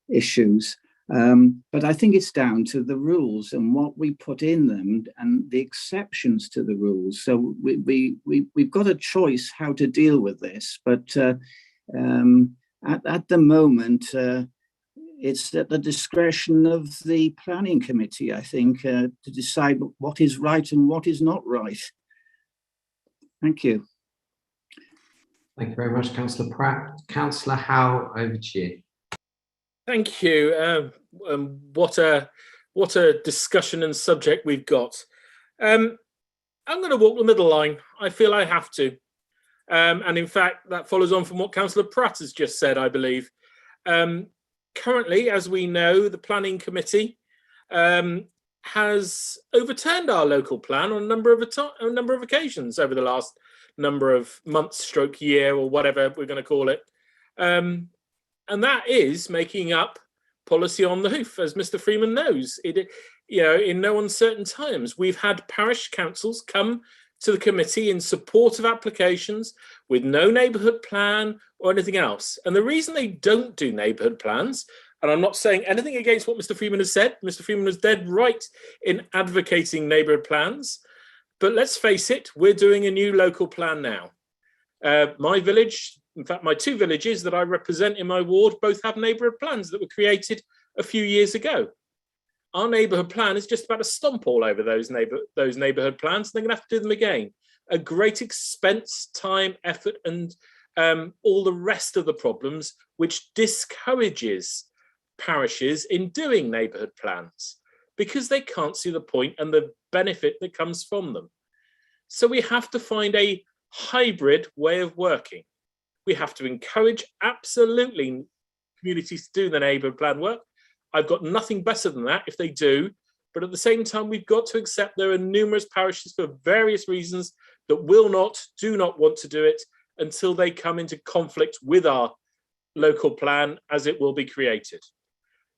issues. But I think it's down to the rules and what we put in them and the exceptions to the rules. So we've got a choice how to deal with this, but at the moment, it's at the discretion of the planning committee, I think, to decide what is right and what is not right. Thank you. Thank you very much, Councillor Pratt. Councillor Howe, over to you. Thank you. What a discussion and subject we've got. I'm going to walk the middle line. I feel I have to. And in fact, that follows on from what Councillor Pratt has just said, I believe. Currently, as we know, the Planning Committee has overturned our local plan on a number of occasions over the last number of months, stroke year, or whatever we're going to call it. And that is making up policy on the hoof, as Mr. Freeman knows. In no uncertain times, we've had parish councils come to the committee in support of applications with no neighbourhood plan or anything else. And the reason they don't do neighbourhood plans, and I'm not saying anything against what Mr. Freeman has said, Mr. Freeman was dead right in advocating neighbourhood plans, but let's face it, we're doing a new local plan now. My village, in fact, my 2 villages that I represent in my ward, both have neighbourhood plans that were created a few years ago. Our neighbourhood plan is just about to stomp all over those neighbourhood plans. They're going to have to do them again. A great expense, time, effort, and all the rest of the problems, which discourages parishes in doing neighbourhood plans because they can't see the point and the benefit that comes from them. So we have to find a hybrid way of working. We have to encourage absolutely communities to do the neighbourhood plan work. I've got nothing better than that if they do, but at the same time, we've got to accept there are numerous parishes for various reasons that do not want to do it until they come into conflict with our local plan as it will be created.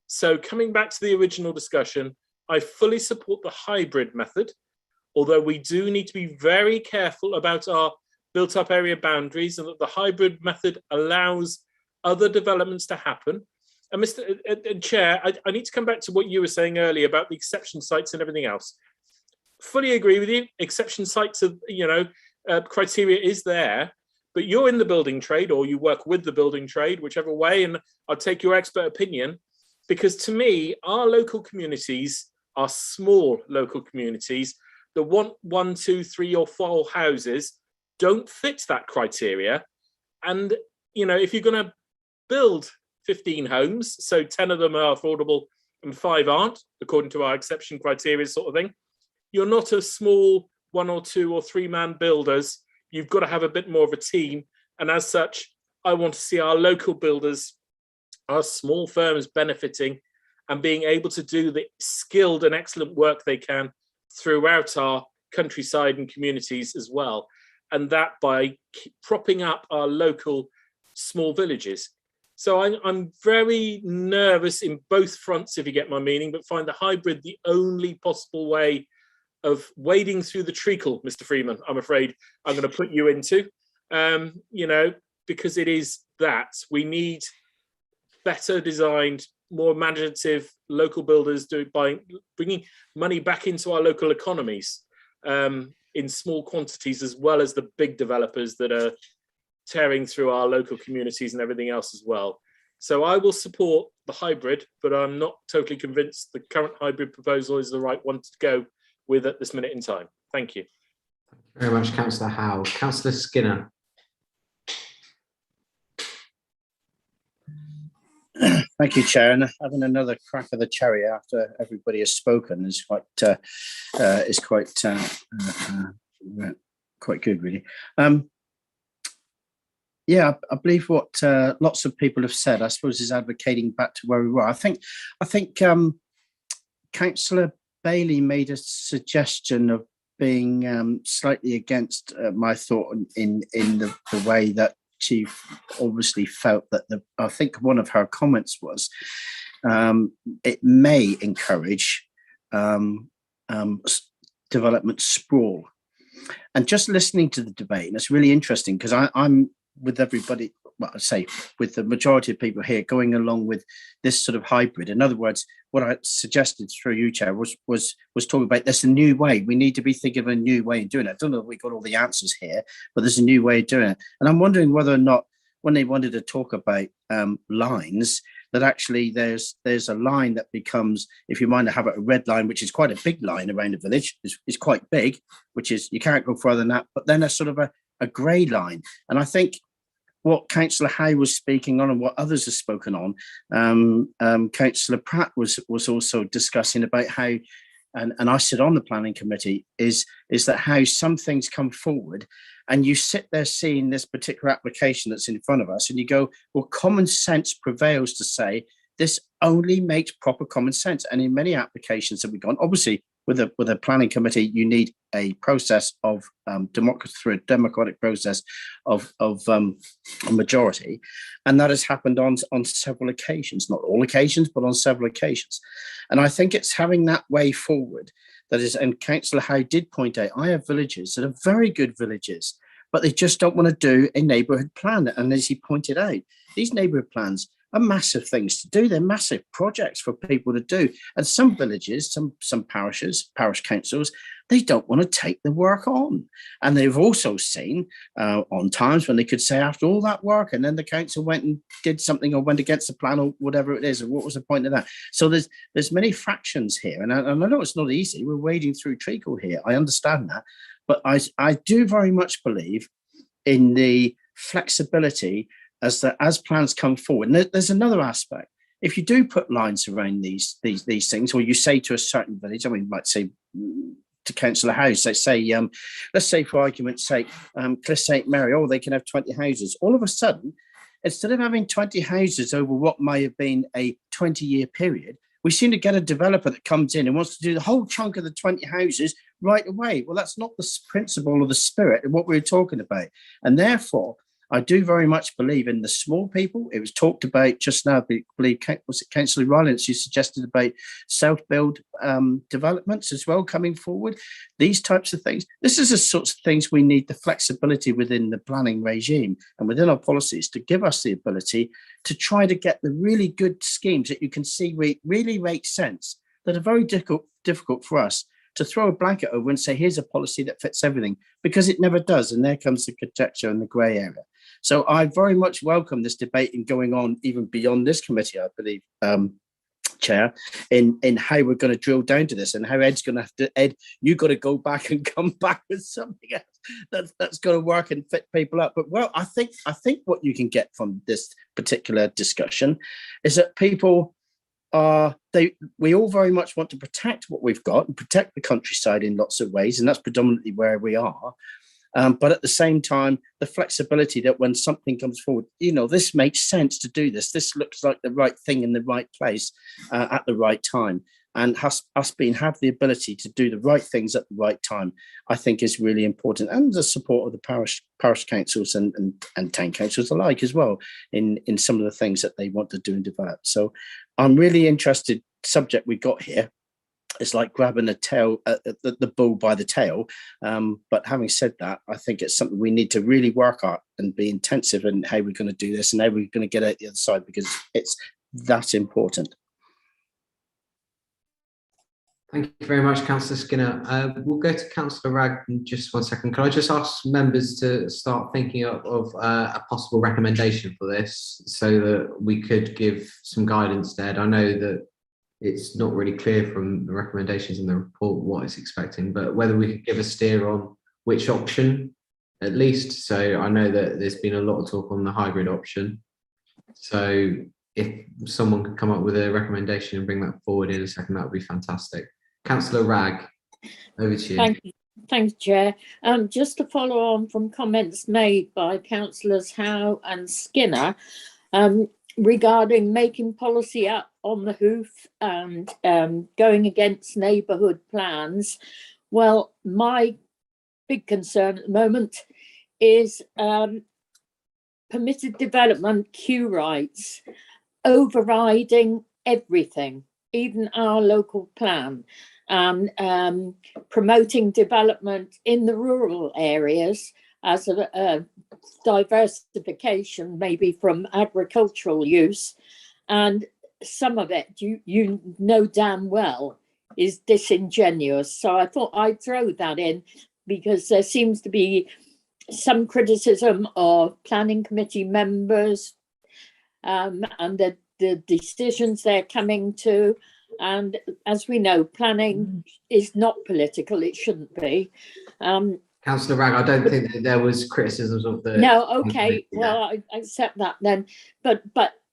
So coming back to the original discussion, I fully support the hybrid method, although we do need to be very careful about our built up area boundaries and that the hybrid method allows other developments to happen. And Mr. Chair, I need to come back to what you were saying earlier about the exception sites and everything else. Fully agree with you. Exception sites, criteria is there, but you're in the building trade or you work with the building trade, whichever way, and I'll take your expert opinion, because to me, our local communities are small local communities that want 1, 2, 3 or 4 houses, don't fit that criteria. And, if you're going to build 15 homes, so 10 of them are affordable and 5 aren't, according to our exception criteria sort of thing, you're not a small 1 or 2 or 3 man builders. You've got to have a bit more of a team. And as such, I want to see our local builders, our small firms benefiting and being able to do the skilled and excellent work they can throughout our countryside and communities as well. And that by propping up our local small villages. So I'm very nervous in both fronts, if you get my meaning, but find the hybrid the only possible way of wading through the treacle, Mr. Freeman, I'm afraid I'm going to put you into, because it is that we need better designed, more imaginative local builders by bringing money back into our local economies in small quantities, as well as the big developers that are tearing through our local communities and everything else as well. So I will support the hybrid, but I'm not totally convinced the current hybrid proposal is the right one to go with at this minute in time. Thank you. Thank you very much, Councillor Howe. Councillor Skinner. Thank you, Chair. And having another crack of the cherry after everybody has spoken is quite good, really. Yeah, I believe what lots of people have said, I suppose, is advocating back to where we were. I think Councillor Bailey made a suggestion of being slightly against my thought in the way that she obviously felt that I think one of her comments was it may encourage development sprawl. And just listening to the debate, and it's really interesting because I'm with everybody, well, I say with the majority of people here going along with this sort of hybrid. In other words, what I suggested through you, Chair, was talking about there's a new way. We need to be thinking of a new way of doing it. I don't know if we got all the answers here, but there's a new way of doing it. And I'm wondering whether or not when they wanted to talk about lines, that actually there's a line that becomes, if you mind to have a red line, which is quite a big line around the village, is quite big, which is you can't go further than that, but then a sort of a grey line. And I think what Councillor Howe was speaking on and what others have spoken on, Councillor Pratt was also discussing about how, and I sit on the planning committee, is that how some things come forward and you sit there seeing this particular application that's in front of us, and you go, well, common sense prevails to say this only makes proper common sense. And in many applications that we've gone, obviously with a planning committee, you need a process of democracy, through a democratic process of a majority, and that has happened on several occasions, not all occasions, but on several occasions. And I think it's having that way forward that is, and Councillor Howe did point out, I have villages that are very good villages, but they just don't want to do a neighbourhood plan. And as he pointed out, these neighbourhood plans are massive things to do. They're massive projects for people to do. And some villages, some parishes, parish councils, they don't want to take the work on. And they've also seen on times when they could say after all that work, and then the council went and did something or went against the plan or whatever it is, or what was the point of that? So there's many fractions here. And I know it's not easy. We're wading through treacle here. I understand that. But I do very much believe in the flexibility as plans come forward. And there's another aspect. If you do put lines around these things, or you say to a certain village, I mean, might say to Councillor House, let's say for argument's sake, Cliff St Mary, oh, they can have 20 houses. All of a sudden, instead of having 20 houses over what may have been a 20-year period, we seem to get a developer that comes in and wants to do the whole chunk of the 20 houses right away. Well, that's not the principle or the spirit of what we're talking about. And therefore, I do very much believe in the small people. It was talked about just now, I believe, was it Councillor Rylands who suggested about self-build developments as well coming forward. These types of things. This is the sorts of things we need, the flexibility within the planning regime and within our policies to give us the ability to try to get the really good schemes that you can see really make sense, that are very difficult for us to throw a blanket over and say, here's a policy that fits everything, because it never does. And there comes the conjecture and the grey area. So I very much welcome this debate in going on even beyond this committee, I believe, Chair, in how we're going to drill down to this, and how Ed's going to have to, Ed, you've got to go back and come back with something else that's going to work and fit people up. But well, I think what you can get from this particular discussion is that people we all very much want to protect what we've got and protect the countryside in lots of ways, and that's predominantly where we are. But at the same time, the flexibility that when something comes forward, this makes sense to do this. This looks like the right thing in the right place at the right time. And us have the ability to do the right things at the right time, I think is really important. And the support of the parish councils and town councils alike as well in some of the things that they want to do and develop. So I'm really interested. Subject we got here. It's like grabbing the bull by the tail. But having said that, I think it's something we need to really work on and be intensive in how we're going to do this and how we're going to get out the other side, because it's that important. Thank you very much, Councillor Skinner. We'll go to Councillor Ragg in just 1 second. Can I just ask members to start thinking of a possible recommendation for this so that we could give some guidance there? I know that it's not really clear from the recommendations in the report what it's expecting, but whether we could give a steer on which option at least. So I know that there's been a lot of talk on the hybrid option. So if someone could come up with a recommendation and bring that forward in a second, that would be fantastic. Councillor Ragg, over to you. Thank you. Thanks, Chair. Just to follow on from comments made by Councillors Howe and Skinner regarding making policy up on the hoof and going against neighbourhood plans. Well, my big concern at the moment is permitted development queue rights overriding everything, even our local plan, promoting development in the rural areas as a diversification, maybe from agricultural use, and some of it you know damn well is disingenuous. So I thought I'd throw that in because there seems to be some criticism of planning committee members and the decisions they're coming to. And as we know, planning is not political. It shouldn't be. Councillor Ragg, I don't think that there was criticisms of the... No, okay, well, I accept that then. But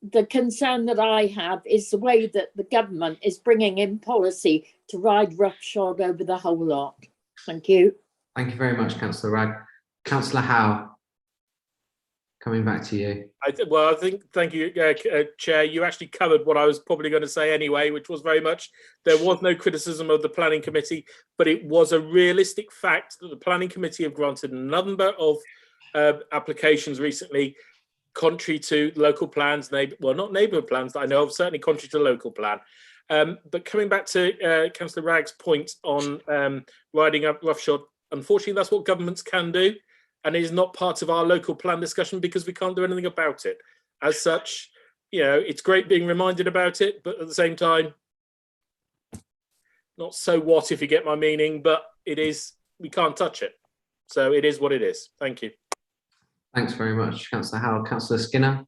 the concern that I have is the way that the government is bringing in policy to ride roughshod over the whole lot. Thank you. Thank you very much, Councillor Ragg. Councillor Howe, coming back to you. I think, thank you, Chair. You actually covered what I was probably going to say anyway, which was very much there was no criticism of the Planning Committee, but it was a realistic fact that the Planning Committee have granted a number of applications recently, contrary to local plans, well, not neighbourhood plans that I know of, certainly contrary to the local plan. But coming back to Councillor Ragg's point on riding up roughshod, unfortunately, that's what governments can do. And it is not part of our local plan discussion because we can't do anything about it. As such, it's great being reminded about it, but at the same time, not so what, if you get my meaning, but it is, we can't touch it. So it is what it is. Thank you. Thanks very much, Councillor Howard. Councillor Skinner.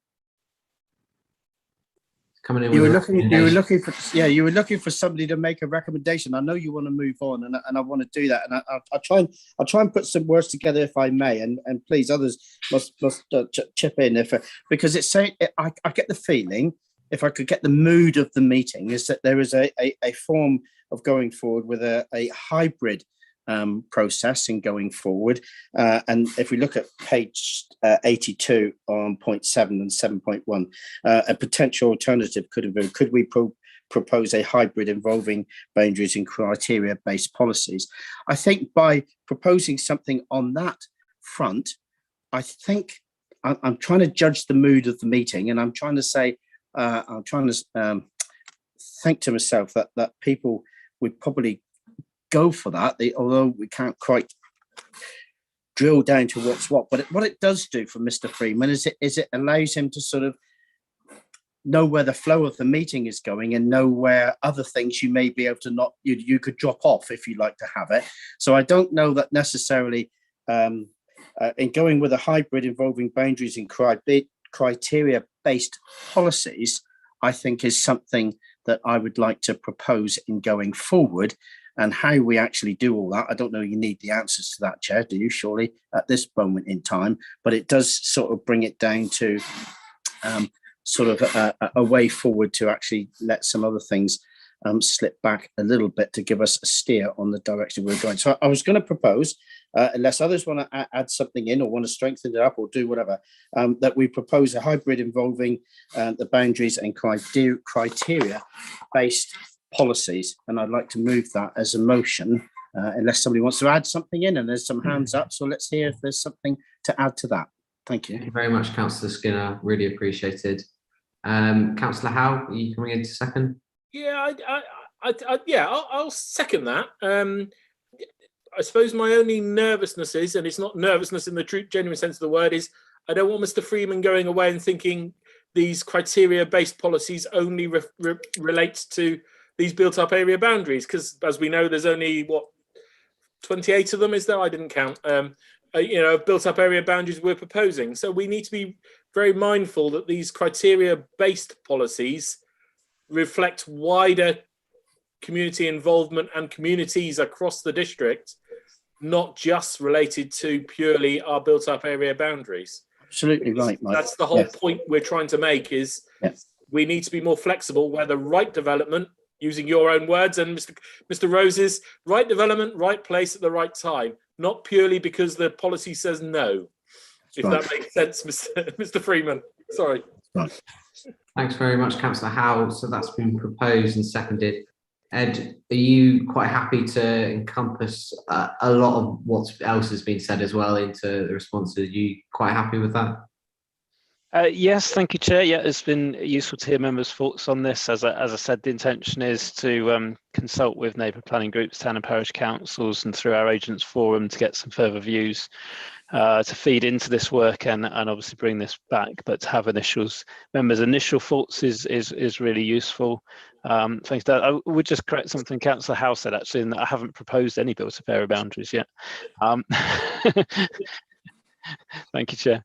Coming in. You were looking for somebody to make a recommendation. I know you want to move on, and I want to do that. And I'll try and put some words together if I may. And please, others must chip in because it's saying I get the feeling, if I could get the mood of the meeting, is that there is a form of going forward with a hybrid process in going forward. And if we look at page 82 on point 7 and 7.1, a potential alternative could have been, could we propose a hybrid involving boundaries and criteria-based policies? I think by proposing something on that front, I think I'm trying to judge the mood of the meeting, and I'm trying to say, I'm trying to think to myself that people would probably go for that, although we can't quite drill down to what's what. But what it does do for Mr. Freeman is it allows him to sort of know where the flow of the meeting is going and know where other things you may be able to you could drop off if you like to have it. So I don't know that necessarily in going with a hybrid involving boundaries and criteria-based policies, I think is something that I would like to propose in going forward. And how we actually do all that, I don't know you need the answers to that, Chair, do you, surely, at this moment in time? But it does sort of bring it down to sort of a way forward to actually let some other things slip back a little bit to give us a steer on the direction we're going. So I was going to propose, unless others want to add something in or want to strengthen it up or do whatever, that we propose a hybrid involving the boundaries and criteria-based policies, and I'd like to move that as a motion, unless somebody wants to add something in, and there's some hands up, so let's hear if there's something to add to that. Thank you. Thank you very much, Councillor Skinner, really appreciated. Councillor Howe, are you coming into second? Yeah, I'll second that. I suppose my only nervousness is, and it's not nervousness in the true genuine sense of the word, is I don't want Mr. Freeman going away and thinking these criteria-based policies only relate to these built-up area boundaries, because as we know, there's only 28 of them, is there? I didn't count. Built-up area boundaries we're proposing. So we need to be very mindful that these criteria-based policies reflect wider community involvement and communities across the district, not just related to purely our built-up area boundaries. Absolutely right, Mike. That's the whole point we're trying to make, is we need to be more flexible where the right development, using your own words and Mr. Rose's, right development, right place at the right time, not purely because the policy says no. If that makes sense, Mr. Freeman. Sorry. Right. Thanks very much, Councillor Howell. So that's been proposed and seconded. Ed, are you quite happy to encompass a lot of what else has been said as well into the responses? Are you quite happy with that? Yes, thank you, Chair. Yeah, it's been useful to hear members' thoughts on this. As I said, the intention is to consult with neighbourhood planning groups, town and parish councils, and through our agents forum to get some further views to feed into this work and obviously bring this back. But to have members' initial thoughts is really useful. Thanks, Dad. I would just correct something Councillor Howe said, actually, in that I haven't proposed any built-up area boundaries yet. Thank you, Chair.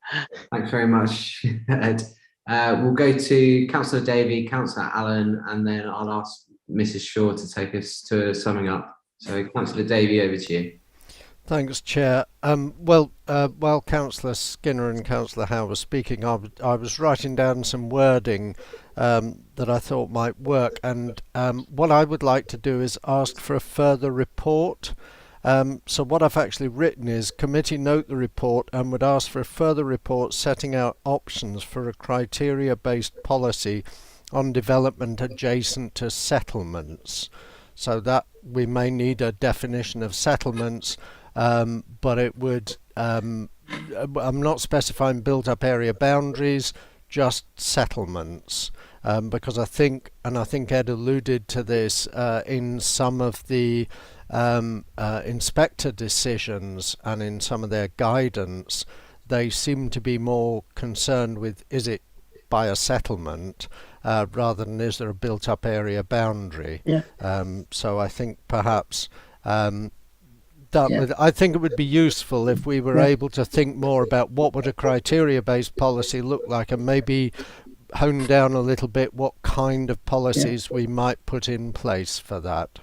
Thanks very much, Ed. We'll go to Councillor Davey, Councillor Allen, and then I'll ask Mrs. Shaw to take us to summing up. So, Councillor Davey, over to you. Thanks, Chair. While Councillor Skinner and Councillor Howe were speaking, I was writing down some wording that I thought might work, and what I would like to do is ask for a further report So what I've actually written is committee note the report and would ask for a further report setting out options for a criteria-based policy on development adjacent to settlements. So that we may need a definition of settlements, but it would, I'm not specifying built-up area boundaries, just settlements. Because I think Ed alluded to this in some of the inspector decisions and in some of their guidance, they seem to be more concerned with is it by a settlement rather than is there a built-up area boundary. Yeah. So I think perhaps I think it would be useful if we were able to think more about what would a criteria-based policy look like, and maybe hone down a little bit what kind of policies we might put in place for that.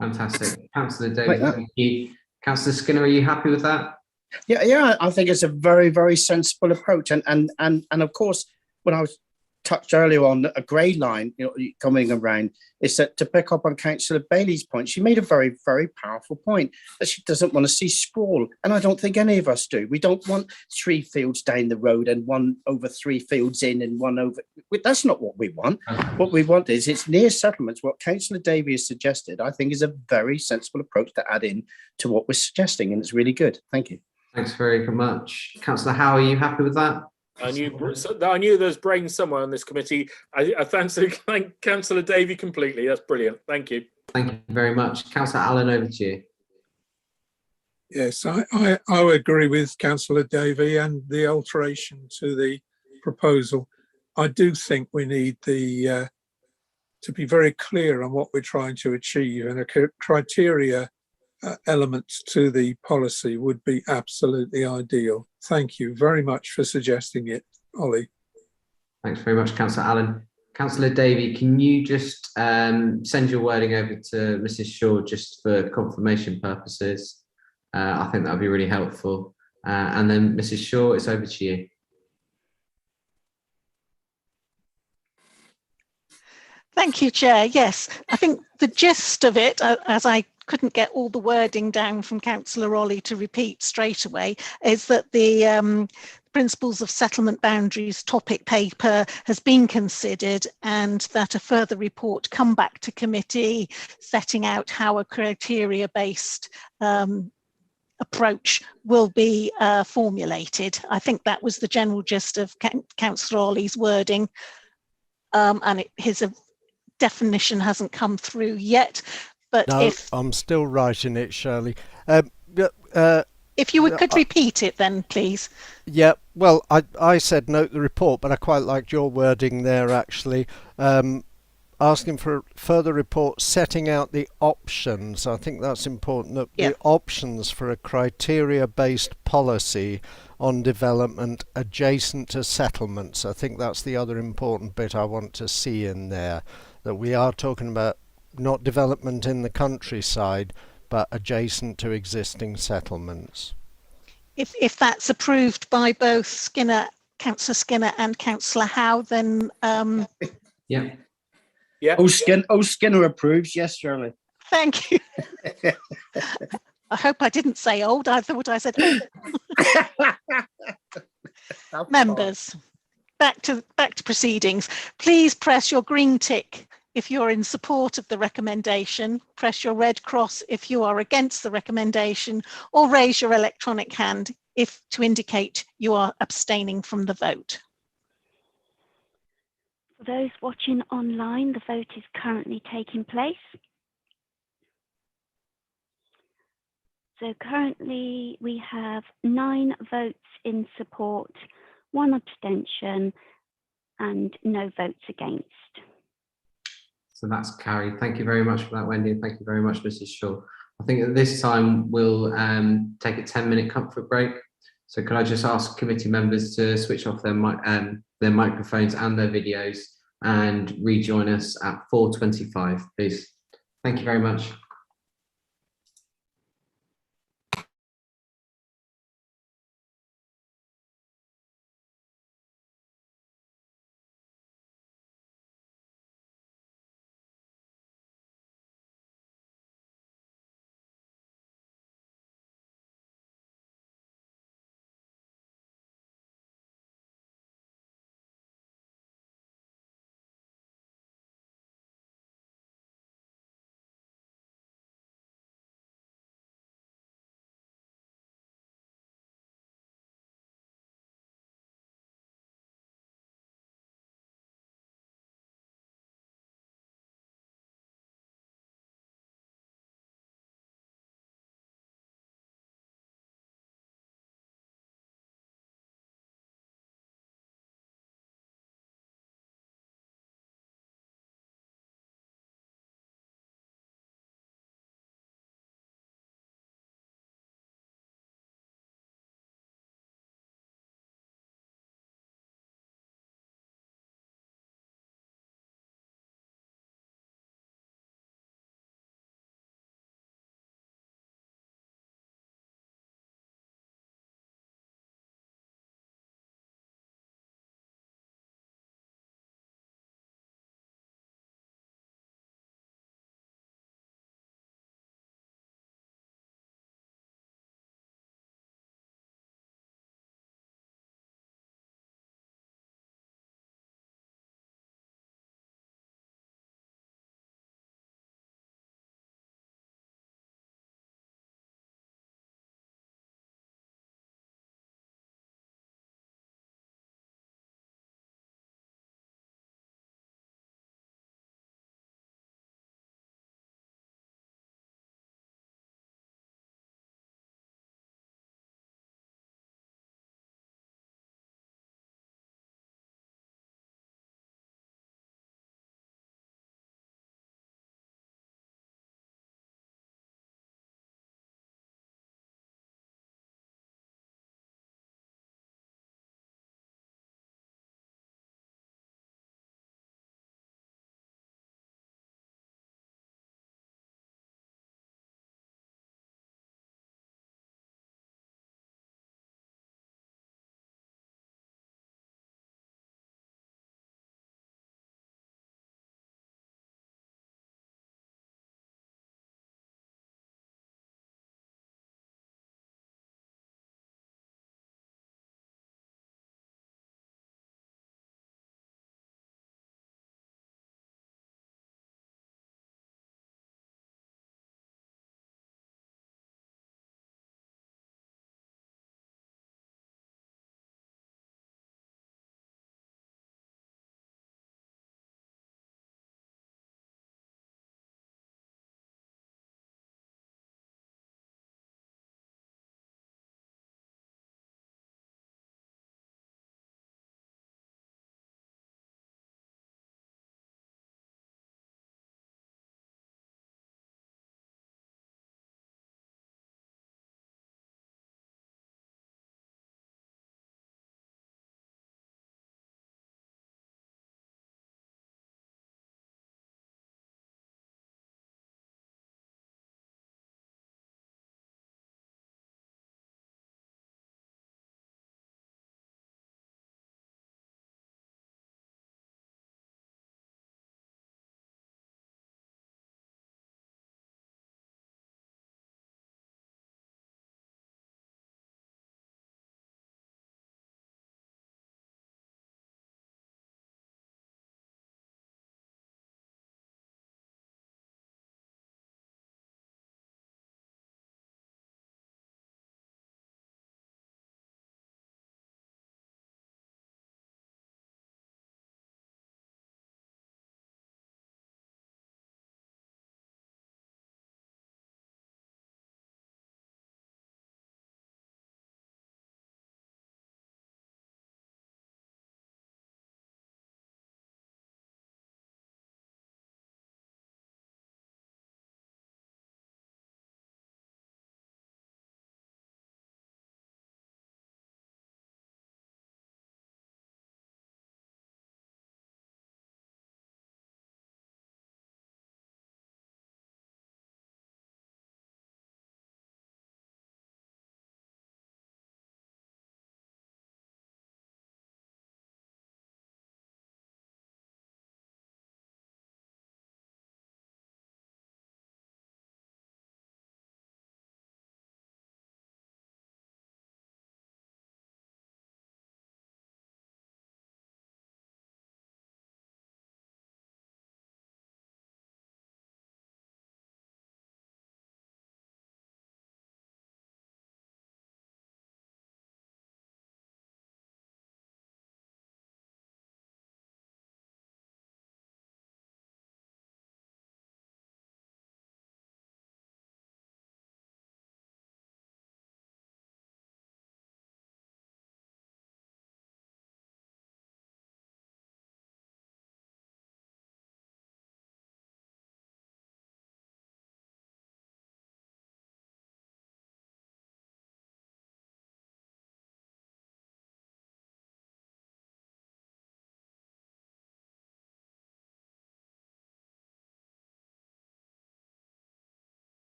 Fantastic. Councillor Davis, thank you. Councillor Skinner, are you happy with that? Yeah, I think it's a very, very sensible approach. And of course, when I was touched earlier on a grey line, coming around, is that to pick up on Councillor Bailey's point, she made a very, very powerful point that she doesn't want to see sprawl. And I don't think any of us do. We don't want 3 fields down the road and one over 3 fields in and one over. That's not what we want. What we want is it's near settlements. What Councillor Davies suggested, I think, is a very sensible approach to add in to what we're suggesting. And it's really good. Thank you. Thanks very much. Councillor Howe, are you happy with that? I knew there's brains somewhere on this committee. I thank Councillor Davey completely. That's brilliant. Thank you. Thank you very much. Councillor Allen, over to you. Yes, I would agree with Councillor Davey and the alteration to the proposal. I do think we need to be very clear on what we're trying to achieve, and a criteria element to the policy would be absolutely ideal. Thank you very much for suggesting it, Ollie. Thanks very much, Councillor Allen. Councillor Davey, can you just send your wording over to Mrs. Shaw just for confirmation purposes? I think that would be really helpful. And then Mrs. Shaw, it's over to you. Thank you, Chair. Yes, I think the gist of it, as I couldn't get all the wording down from Councillor Ollie to repeat straight away, is that the Principles of Settlement Boundaries topic paper has been considered, and that a further report come back to committee setting out how a criteria-based approach will be formulated. I think that was the general gist of Councillor Ollie's wording, and his definition hasn't come through yet. But no, I'm still writing it, Shirley. If you could repeat it then, please. Yeah, well, I said note the report, but I quite liked your wording there, actually. Asking for a further report setting out the options. I think that's important, that the options for a criteria-based policy on development adjacent to settlements. I think that's the other important bit I want to see in there, that we are talking about not development in the countryside, but adjacent to existing settlements. If that's approved by both Councillor Skinner and Councillor Howe, then yeah. Skinner approves. Yes, Shirley. Thank you. I hope I didn't say old. I thought I said members. Back to proceedings. Please press your green tick if you're in support of the recommendation, press your red cross if you are against the recommendation, or raise your electronic hand if to indicate you are abstaining from the vote. For those watching online, the vote is currently taking place. So currently we have 9 votes in support, 1 abstention, and no votes against. So that's carried. Thank you very much for that, Wendy, and thank you very much, Mrs. Shaw. I think at this time we'll take a 10-minute comfort break. So could I just ask committee members to switch off their microphones and their videos and rejoin us at 4:25, please. Thank you very much.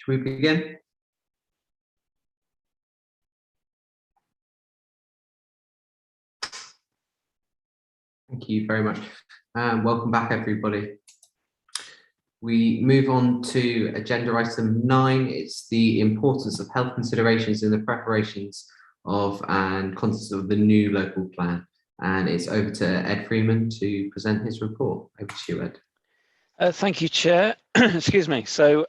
Should we begin? Thank you very much. Welcome back, everybody. We move on to agenda item 9. It's the importance of health considerations in the preparations of and contents of the new local plan. And it's over to Ed Freeman to present his report. Over to you, Ed. Thank you, Chair. Excuse me. So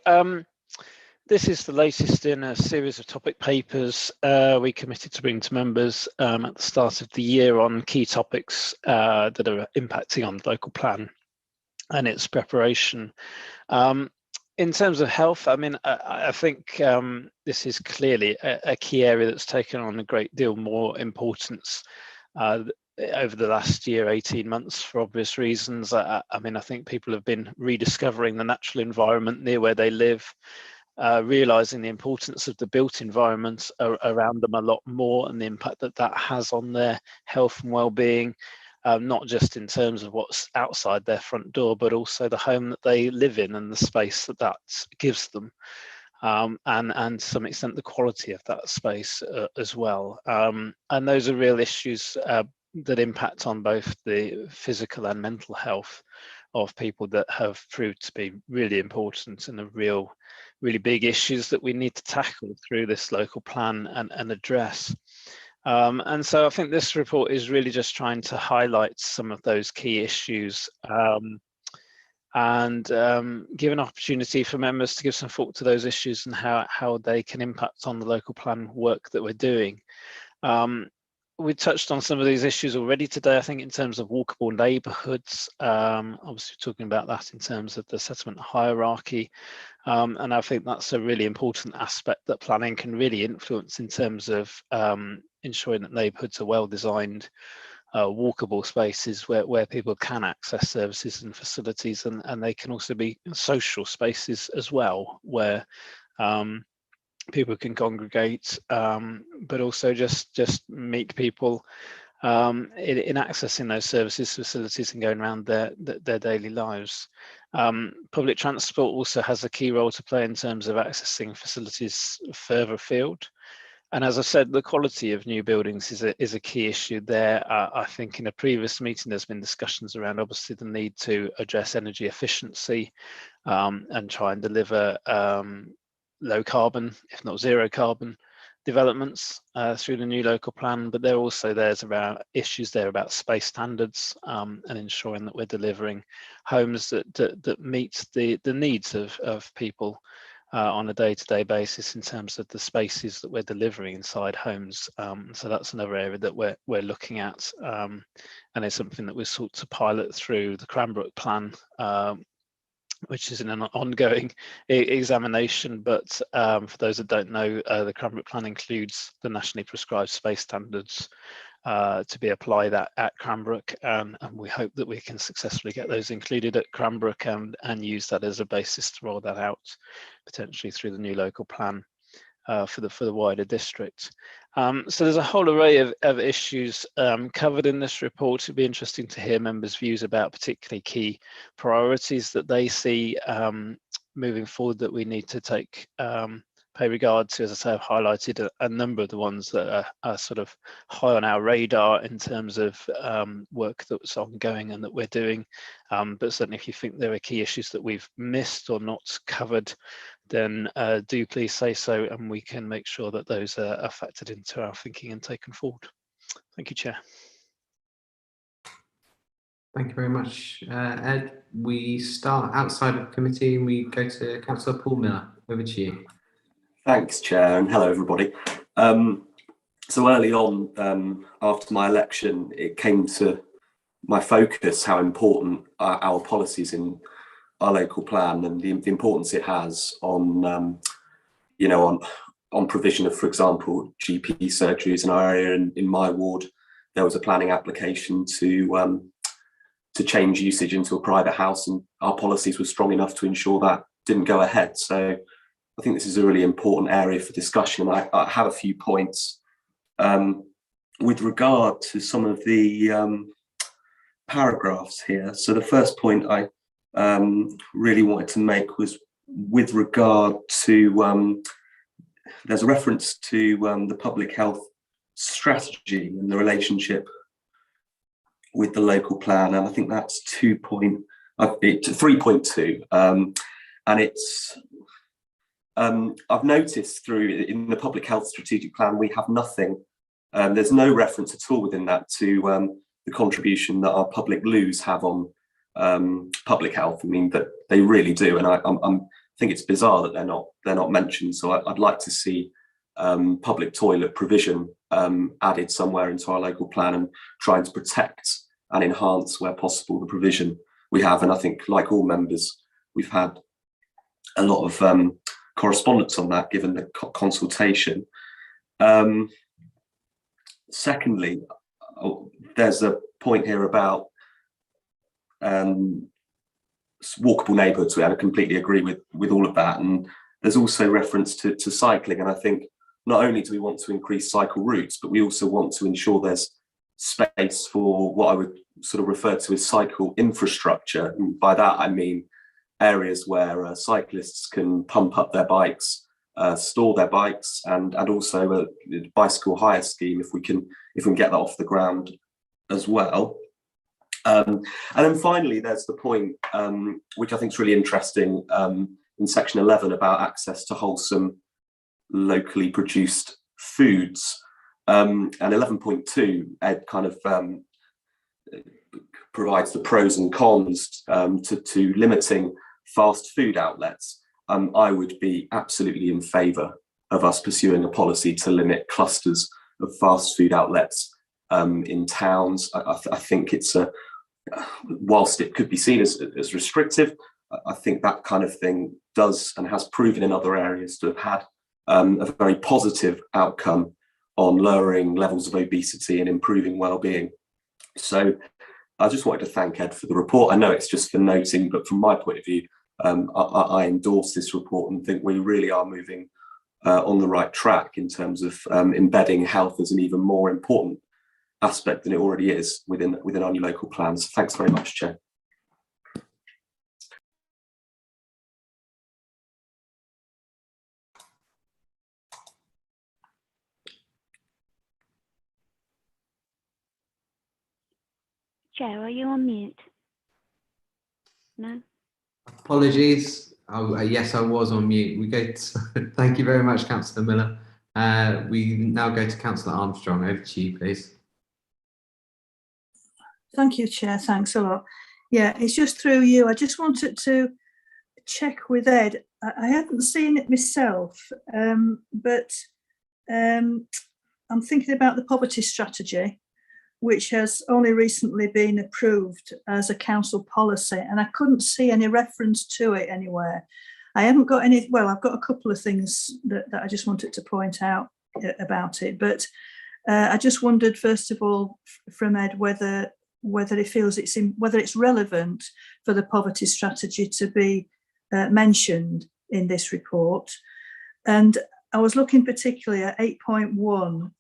this is the latest in a series of topic papers we committed to bring to members at the start of the year on key topics that are impacting on the local plan and its preparation. In terms of health, I mean, I think this is clearly a key area that's taken on a great deal more importance over the last year, 18 months, for obvious reasons. I mean, I think people have been rediscovering the natural environment near where they live, realising the importance of the built environment around them a lot more, and the impact that that has on their health and well-being, not just in terms of what's outside their front door, but also the home that they live in and the space that that gives them. And to some extent the quality of that space as well. And those are real issues that impact on both the physical and mental health of people that have proved to be really important and the really big issues that we need to tackle through this local plan and address. And so I think this report is really just trying to highlight some of those key issues and give an opportunity for members to give some thought to those issues and how they can impact on the local plan work that we're doing. We touched on some of these issues already today, I think, in terms of walkable neighbourhoods, obviously talking about that in terms of the settlement hierarchy. And I think that's a really important aspect that planning can really influence in terms of ensuring that neighbourhoods are well designed, walkable spaces where people can access services and facilities, and they can also be social spaces as well, where people can congregate, but also just meet people in accessing those services, facilities, and going around their daily lives. Public transport also has a key role to play in terms of accessing facilities further afield. And as I said, the quality of new buildings is a key issue there. I think in a previous meeting, there's been discussions around obviously the need to address energy efficiency and try and deliver low carbon, if not zero carbon, developments through the new local plan. But there's about issues there about space standards and ensuring that we're delivering homes that meet the needs of people on a day-to-day basis in terms of the spaces that we're delivering inside homes. So that's another area that we're looking at, and it's something that we're sought to pilot through the Cranbrook plan, which is in an ongoing examination. But for those that don't know, the Cranbrook plan includes the nationally prescribed space standards to be applied at Cranbrook, and we hope that we can successfully get those included at Cranbrook and use that as a basis to roll that out potentially through the new local plan for the wider district. So there's a whole array of issues covered in this report. It'd be interesting to hear members' views about particularly key priorities that they see moving forward that we need to pay regard to. As I say, I've highlighted a number of the ones that are sort of high on our radar in terms of work that's ongoing and that we're doing. But certainly if you think there are key issues that we've missed or not covered, then do please say so, and we can make sure that those are factored into our thinking and taken forward. Thank you, Chair. Thank you very much, Ed. We start outside of committee and we go to Councillor Paul Miller. Over to you. Thanks, Chair, and hello, everybody. So early on, after my election, it came to my focus how important our policies in our local plan and the importance it has on, on provision of, for example, GP surgeries in our area. In my ward, there was a planning application to change usage into a private house, and our policies were strong enough to ensure that didn't go ahead. So I think this is a really important area for discussion, and I have a few points with regard to some of the paragraphs here. So the first point I really wanted to make was with regard to, there's a reference to the public health strategy and the relationship with the local plan, and I think that's 3.2, and it's I've noticed through in the public health strategic plan we have nothing. There's no reference at all within that to the contribution that our public loos have on public health. I mean that they really do, and I think it's bizarre that they're not mentioned. So I'd like to see public toilet provision added somewhere into our local plan, and trying to protect and enhance where possible the provision we have. And I think, like all members, we've had a lot of correspondence on that, given the consultation. Secondly, there's a point here about walkable neighbourhoods, and I completely agree with all of that. And there's also reference to cycling, and I think not only do we want to increase cycle routes, but we also want to ensure there's space for what I would sort of refer to as cycle infrastructure. And by that I mean areas where cyclists can pump up their bikes, store their bikes, and also a bicycle hire scheme if we can get that off the ground as well. And then finally, there's the point which I think is really interesting in section 11 about access to wholesome, locally produced foods. And 11.2, Ed kind of provides the pros and cons to limiting fast food outlets. I would be absolutely in favour of us pursuing a policy to limit clusters of fast food outlets in towns. I think it's whilst it could be seen as restrictive, I think that kind of thing does and has proven in other areas to have had a very positive outcome on lowering levels of obesity and improving well-being. So I just wanted to thank Ed for the report. I know it's just for noting, but from my point of view, I endorse this report and think we really are moving on the right track in terms of embedding health as an even more important aspect than it already is within our new local plans. Thanks very much, Chair. Chair, are you on mute? No? Apologies. Oh, yes, I was on mute. We go to, thank you very much, Councillor Miller. We now go to Councillor Armstrong. Over to you, please. Thank you, Chair. Thanks a lot. Yeah, it's just through you. I just wanted to check with Ed. I hadn't seen it myself, but I'm thinking about the poverty strategy, which has only recently been approved as a council policy, and I couldn't see any reference to it anywhere. I haven't got any, well, I've got a couple of things that I just wanted to point out about it, but I just wondered, first of all, from Ed, whether he feels whether it's relevant for the poverty strategy to be mentioned in this report. And I was looking particularly at 8.1,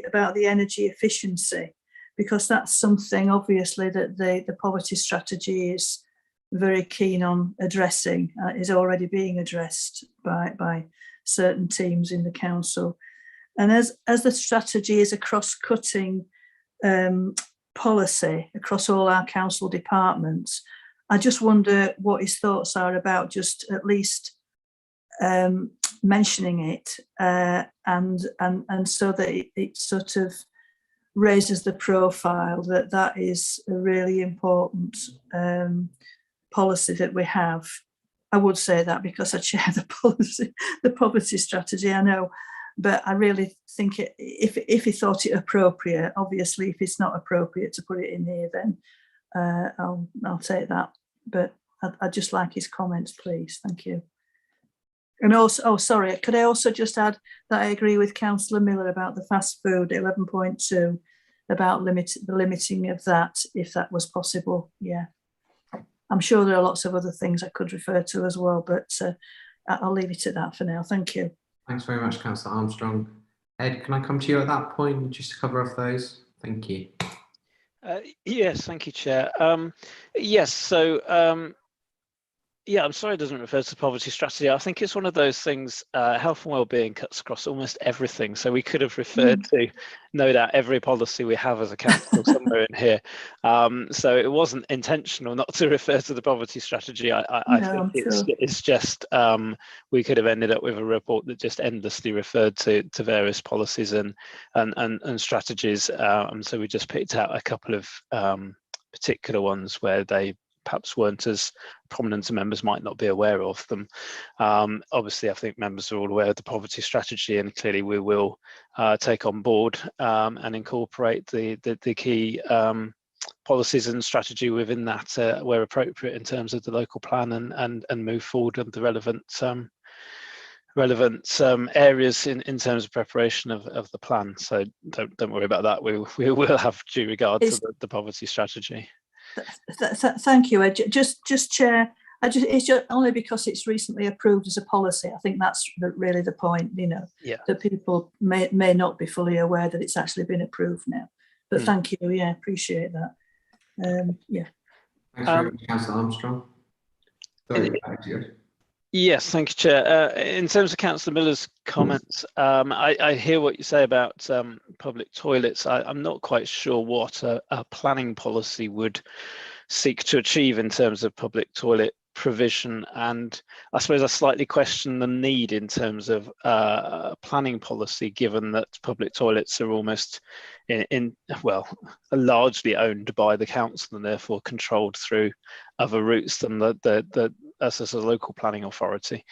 about the energy efficiency, because that's something obviously that the poverty strategy is very keen on addressing, is already being addressed by certain teams in the council. And as the strategy is a cross-cutting policy across all our council departments, I just wonder what his thoughts are about just at least mentioning it, and so that it sort of raises the profile that is a really important policy that we have. I would say that because I chair the poverty strategy, I know, but I really think if he thought it appropriate, obviously if it's not appropriate to put it in here, then I'll take that. But I'd just like his comments, please. Thank you. And also, oh, sorry, could I also just add that I agree with Councillor Miller about the fast food 11.2, about the limiting of that, if that was possible. Yeah, I'm sure there are lots of other things I could refer to as well, but I'll leave it at that for now. Thank you. Thanks very much, Councillor Armstrong. Ed, can I come to you at that point just to cover off those? Thank you. Yes, thank you, Chair. Yes, so Yeah, I'm sorry it doesn't refer to the poverty strategy. I think it's one of those things, health and wellbeing cuts across almost everything. So we could have referred to, no doubt, every policy we have as a council somewhere in here. So it wasn't intentional not to refer to the poverty strategy. I think it's just, we could have ended up with a report that just endlessly referred to various policies and strategies. And so we just picked out a couple of particular ones where they perhaps weren't as prominent to members might not be aware of them. Obviously, I think members are all aware of the poverty strategy, and clearly we will take on board and incorporate the key policies and strategy within that where appropriate in terms of the local plan and move forward with the relevant areas in terms of preparation of the plan. So don't worry about that. We will have due regard to the poverty strategy. Thank you, Ed. Just Chair, it's just only because it's recently approved as a policy. I think that's really the point, that people may not be fully aware that it's actually been approved now. But thank you, yeah, appreciate that. Yeah. Thanks very much, Councillor Armstrong. Sorry, back to you. Yes, thank you, Chair. In terms of Councillor Miller's comments, I hear what you say about public toilets. I'm not quite sure what a planning policy would seek to achieve in terms of public toilet provision, and I suppose I slightly question the need in terms of planning policy, given that public toilets are almost are largely owned by the council and therefore controlled through other routes than us as a local planning authority.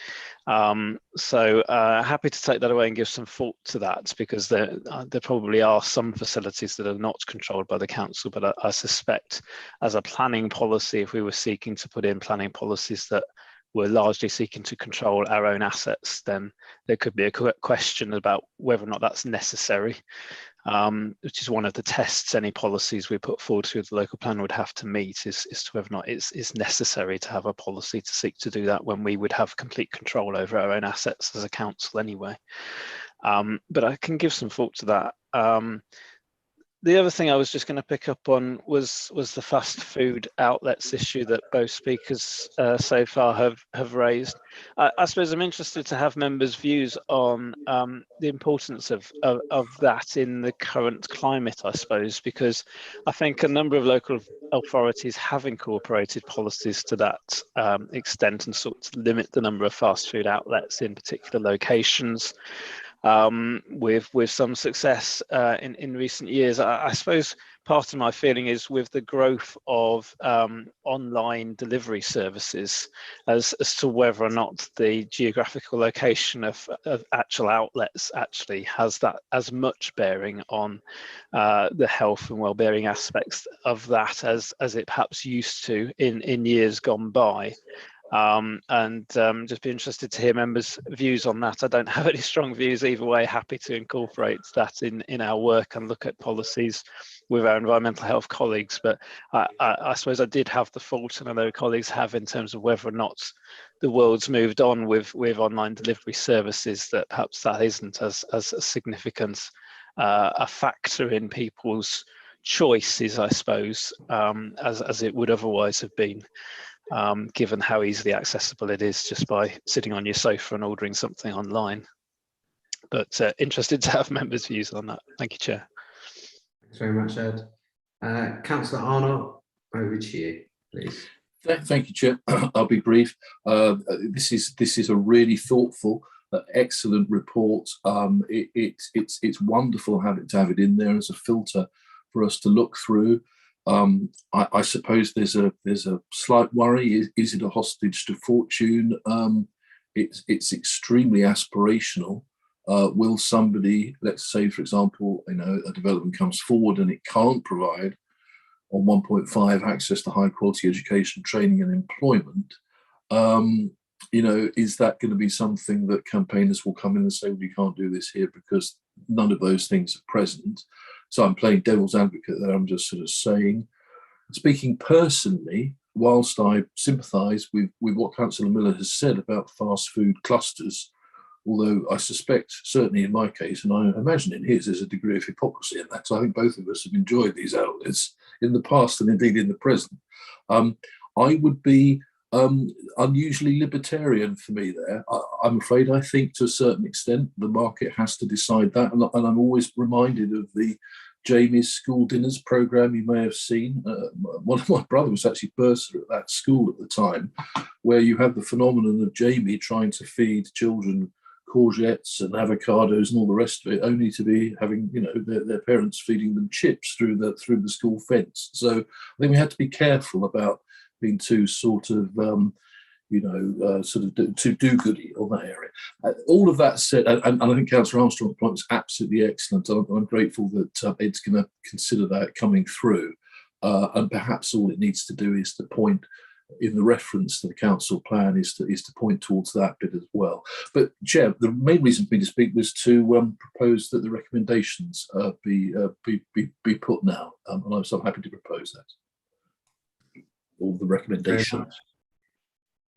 So happy to take that away and give some thought to that, because there probably are some facilities that are not controlled by the council, but I suspect as a planning policy, if we were seeking to put in planning policies that were largely seeking to control our own assets, then there could be a question about whether or not that's necessary, which is one of the tests any policies we put forward through the local plan would have to meet, is to whether or not it's necessary to have a policy to seek to do that when we would have complete control over our own assets as a council anyway. But I can give some thought to that. The other thing I was just going to pick up on was the fast food outlets issue that both speakers so far have raised. I suppose I'm interested to have members' views on the importance of that in the current climate, I suppose, because I think a number of local authorities have incorporated policies to that extent and sought to limit the number of fast food outlets in particular locations. With some success in recent years. I suppose part of my feeling is with the growth of online delivery services as to whether or not the geographical location of actual outlets actually has that as much bearing on the health and well-being aspects of that as it perhaps used to in years gone by. Just be interested to hear members' views on that. I don't have any strong views either way. Happy to incorporate that in our work and look at policies with our environmental health colleagues. But I suppose I did have the fault, and I know colleagues have, in terms of whether or not the world's moved on with online delivery services, that perhaps that isn't as significant a factor in people's choices, I suppose, as it would otherwise have been. Given how easily accessible it is just by sitting on your sofa and ordering something online. But interested to have members' views on that. Thank you, Chair. Thanks very much, Ed. Councillor Arnott, over to you, please. Thank you, Chair. I'll be brief. This is a really thoughtful, excellent report. It's wonderful to have it in there as a filter for us to look through. I suppose there's a slight worry. Is it a hostage to fortune? It's extremely aspirational. Will somebody, let's say, for example, a development comes forward and it can't provide on 1.5 access to high quality education, training and employment? Is that going to be something that campaigners will come in and say, we can't do this here because none of those things are present? So I'm playing devil's advocate there. I'm just sort of saying, speaking personally, whilst I sympathise with what Councillor Miller has said about fast food clusters, although I suspect, certainly in my case, and I imagine in his, there's a degree of hypocrisy in that. So I think both of us have enjoyed these outlets in the past and indeed in the present. I would be unusually libertarian for me there. I'm afraid I think to a certain extent the market has to decide that. And I'm always reminded of the Jamie's School Dinners programme you may have seen. One of my brothers was actually bursar at that school at the time, where you have the phenomenon of Jamie trying to feed children courgettes and avocados and all the rest of it, only to be having, you know, their parents feeding them chips through the school fence. So I think we have to be careful about being too sort of too do-goody on that area. All of that said, and I think Councillor Armstrong's point was absolutely excellent. I'm grateful that Ed's going to consider that coming through. And perhaps all it needs to do is to point in the reference to the council plan is to point towards that bit as well. But Chair, the main reason for me to speak was to propose that the recommendations be put now, and I'm happy to propose that. All the recommendations.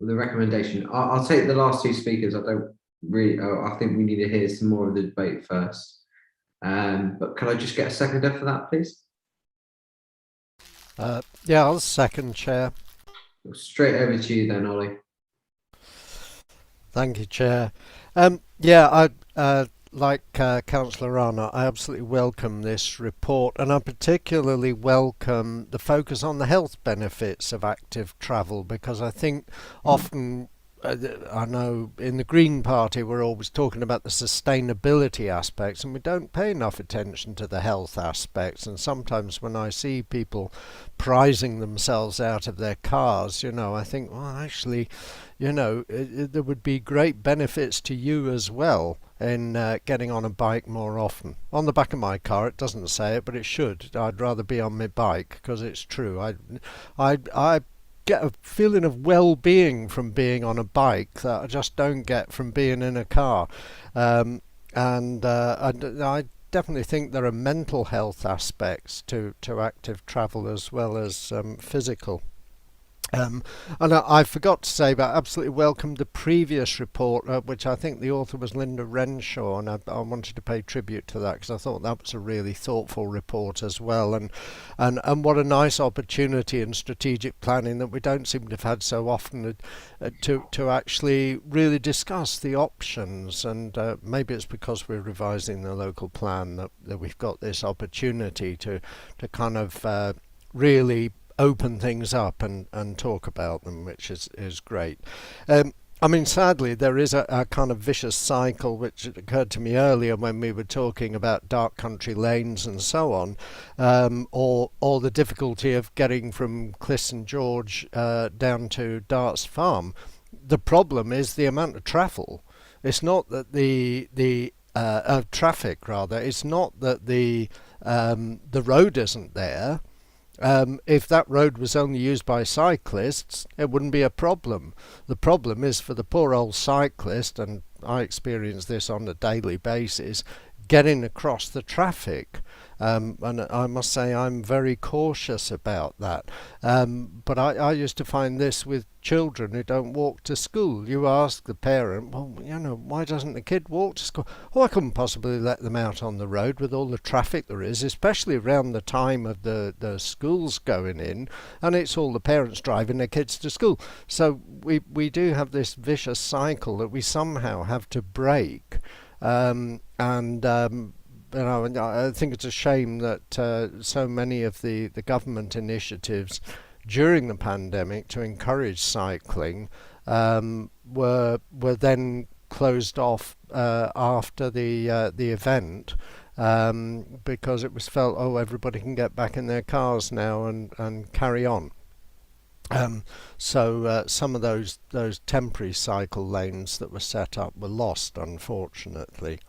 The recommendation. I'll take the last two speakers. I think we need to hear some more of the debate first. But can I just get a seconder for that, please? Yeah, I'll second, Chair. Straight over to you then, Ollie. Thank you, Chair. Yeah, I like Councillor Rana, I absolutely welcome this report, and I particularly welcome the focus on the health benefits of active travel, because I think often, I know in the Green Party we're always talking about the sustainability aspects and we don't pay enough attention to the health aspects, and sometimes when I see people prizing themselves out of their cars, you know, I think, well, actually, you know, there would be great benefits to you as well in getting on a bike more often. On the back of my car, it doesn't say it, but it should. I'd rather be on my bike, because it's true. I get a feeling of well-being from being on a bike that I just don't get from being in a car. I definitely think there are mental health aspects to active travel as well as physical. And I forgot to say, but I absolutely welcomed the previous report, which I think the author was Linda Renshaw, and I wanted to pay tribute to that because I thought that was a really thoughtful report as well. And what a nice opportunity in strategic planning that we don't seem to have had so often to actually really discuss the options. And maybe it's because we're revising the local plan that we've got this opportunity to kind of really open things up and talk about them, which is great. I mean, sadly, there is a kind of vicious cycle which occurred to me earlier when we were talking about dark country lanes and so on, or the difficulty of getting from Clis and George down to Darts Farm. The problem is the amount of travel. It's not that the traffic rather. It's not that the road isn't there. If that road was only used by cyclists, it wouldn't be a problem. The problem is for the poor old cyclist, and I experience this on a daily basis, getting across the traffic. And I must say I'm very cautious about that. But I used to find this with children who don't walk to school. You ask the parent, well, you know, why doesn't the kid walk to school? Oh, I couldn't possibly let them out on the road with all the traffic there is, especially around the time of the schools going in, and it's all the parents driving their kids to school. So we do have this vicious cycle that we somehow have to break. You know, I think it's a shame that so many of the government initiatives during the pandemic to encourage cycling were then closed off after the event because it was felt, oh, everybody can get back in their cars now and carry on. So some of those temporary cycle lanes that were set up were lost, unfortunately.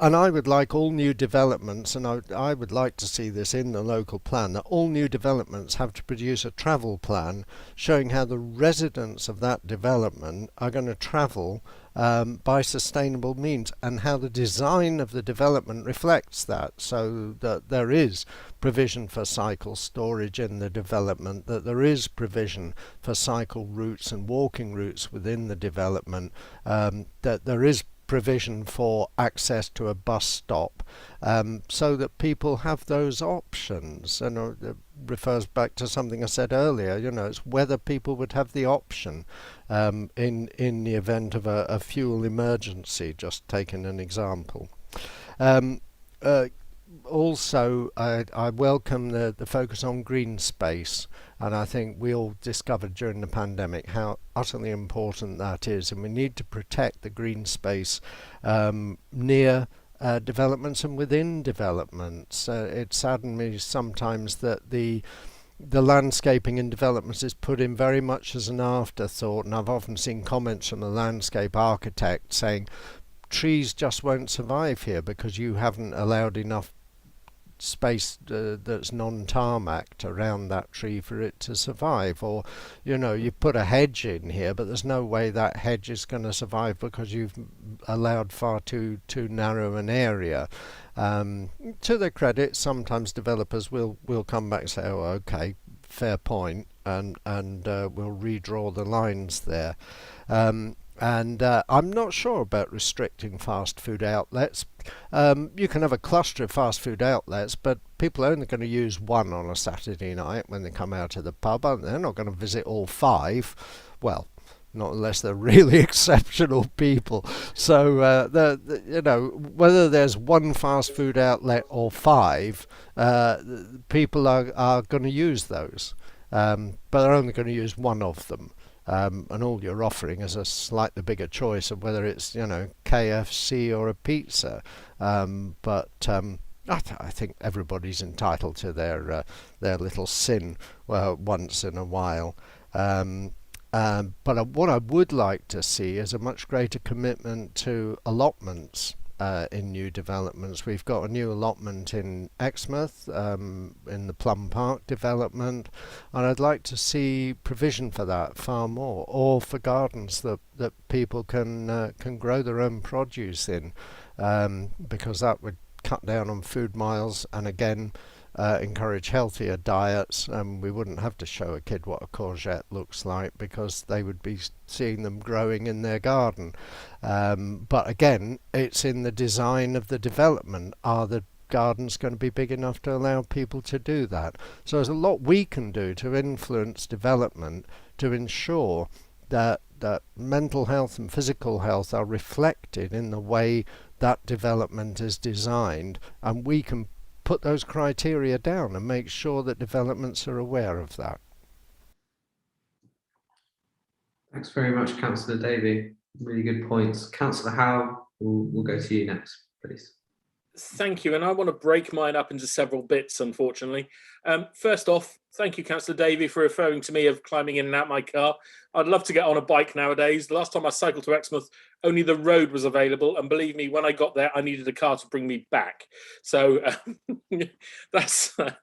And I would like all new developments, and I would like to see this in the local plan, that all new developments have to produce a travel plan showing how the residents of that development are going to travel by sustainable means, and how the design of the development reflects that, so that there is provision for cycle storage in the development, that there is provision for cycle routes and walking routes within the development, that there is provision for access to a bus stop, so that people have those options. And refers back to something I said earlier. You know, it's whether people would have the option in the event of a fuel emergency, just taking an example. Also, I welcome the focus on green space, and I think we all discovered during the pandemic how utterly important that is, and we need to protect the green space near developments and within developments. It saddened me sometimes that the landscaping in developments is put in very much as an afterthought, and I've often seen comments from a landscape architect saying trees just won't survive here because you haven't allowed enough space that's non-tarmacked around that tree for it to survive. Or, you know, you put a hedge in here, but there's no way that hedge is going to survive because you've allowed far too narrow an area. To their credit, sometimes developers will come back and say, oh, okay, fair point, and we'll redraw the lines there. And I'm not sure about restricting fast food outlets. You can have a cluster of fast food outlets, but people are only going to use one on a Saturday night when they come out of the pub, and they're not going to visit all five. Well, not unless they're really exceptional people. So, you know, whether there's one fast food outlet or five, people are going to use those, but they're only going to use one of them. And all you're offering is a slightly bigger choice of whether it's, you know, KFC or a pizza. But I think everybody's entitled to their little sin once in a while. But what I would like to see is a much greater commitment to allotments in new developments. We've got a new allotment in Exmouth, in the Plum Park development, and I'd like to see provision for that far more, or for gardens that people can grow their own produce in, because that would cut down on food miles and again encourage healthier diets, and we wouldn't have to show a kid what a courgette looks like because they would be seeing them growing in their garden. But again, it's in the design of the development. Are the gardens going to be big enough to allow people to do that? So there's a lot we can do to influence development to ensure that mental health and physical health are reflected in the way that development is designed, and we can put those criteria down and make sure that developments are aware of that. Thanks very much, Councillor Davey. Really good points. Councillor Howe, we'll go to you next, please. Thank you, and I want to break mine up into several bits, unfortunately. First off, thank you, Councillor Davey, for referring to me of climbing in and out my car. I'd love to get on a bike nowadays. The last time I cycled to Exmouth, only the road was available, and believe me, when I got there, I needed a car to bring me back. So that's that.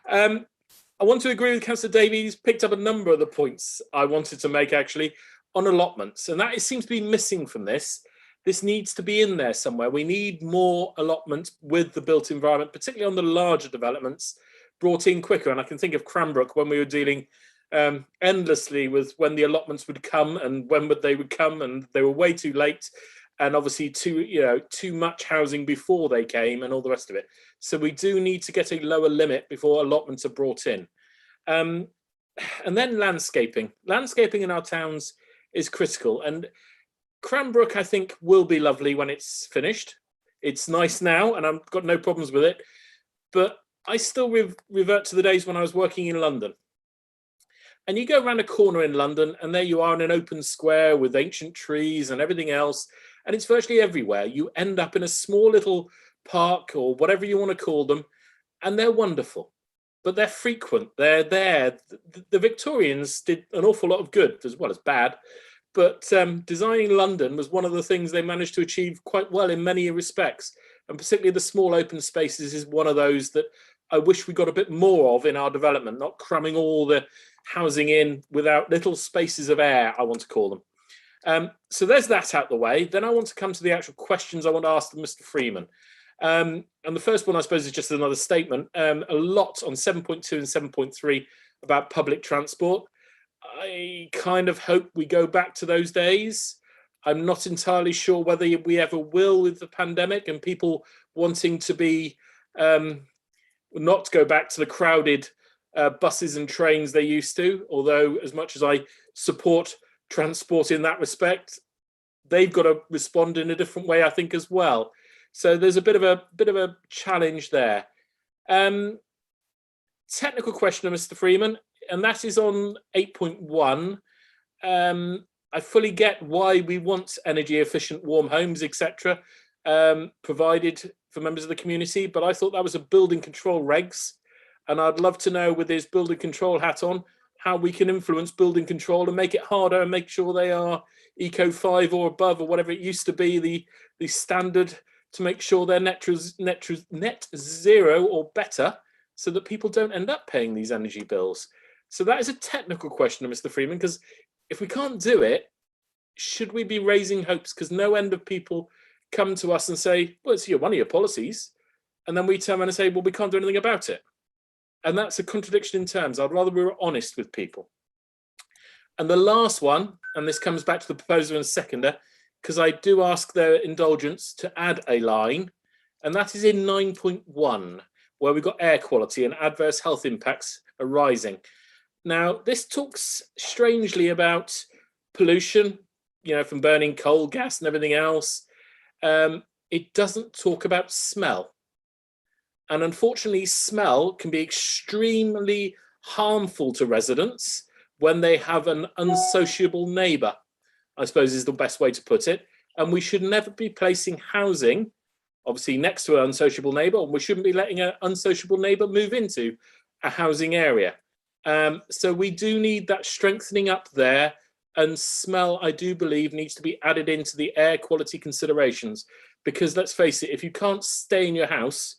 I want to agree with Councillor Davey. He's picked up a number of the points I wanted to make, actually, on allotments, and that seems to be missing from this. This needs to be in there somewhere. We need more allotments with the built environment, particularly on the larger developments, brought in quicker. And I can think of Cranbrook when we were dealing endlessly with when the allotments would come and when they would come, and they were way too late, and obviously too much housing before they came and all the rest of it. So we do need to get a lower limit before allotments are brought in. And then landscaping. Landscaping in our towns is critical, and Cranbrook, I think, will be lovely when it's finished. It's nice now, and I've got no problems with it. But I still revert to the days when I was working in London. And you go around a corner in London, and there you are in an open square with ancient trees and everything else. And it's virtually everywhere. You end up in a small little park or whatever you want to call them, and they're wonderful. But they're frequent. They're there. The Victorians did an awful lot of good as well as bad. But designing London was one of the things they managed to achieve quite well in many respects. And particularly the small open spaces is one of those that I wish we got a bit more of in our development, not cramming all the housing in without little spaces of air, I want to call them. So there's that out the way. Then I want to come to the actual questions I want to ask Mr. Freeman. And the first one, I suppose, is just another statement. A lot on 7.2 and 7.3 about public transport. I kind of hope we go back to those days. I'm not entirely sure whether we ever will with the pandemic and people wanting to be not go back to the crowded buses and trains they used to, although as much as I support transport in that respect, they've got to respond in a different way, I think, as well. So there's a bit of a challenge there. Technical question, Mr. Freeman, and that is on 8.1. I fully get why we want energy efficient warm homes, etc., provided for members of the community, but I thought that was a building control regs, and I'd love to know, with his building control hat on, how we can influence building control and make it harder and make sure they are Eco 5 or above, or whatever it used to be, the standard, to make sure they're net zero or better, so that people don't end up paying these energy bills. So that is a technical question, Mr. Freeman, because if we can't do it, should we be raising hopes? Because no end of people come to us and say, well, it's one of your policies. And then we turn around and say, well, we can't do anything about it. And that's a contradiction in terms. I'd rather we were honest with people. And the last one, and this comes back to the proposer and seconder, because I do ask their indulgence to add a line, and that is in 9.1, where we've got air quality and adverse health impacts arising. Now, this talks strangely about pollution, from burning coal, gas and everything else. It doesn't talk about smell. And unfortunately, smell can be extremely harmful to residents when they have an unsociable neighbour, I suppose is the best way to put it. And we should never be placing housing, obviously, next to an unsociable neighbour, and we shouldn't be letting an unsociable neighbour move into a housing area. So we do need that strengthening up there, and smell, I do believe, needs to be added into the air quality considerations, because let's face it, if you can't stay in your house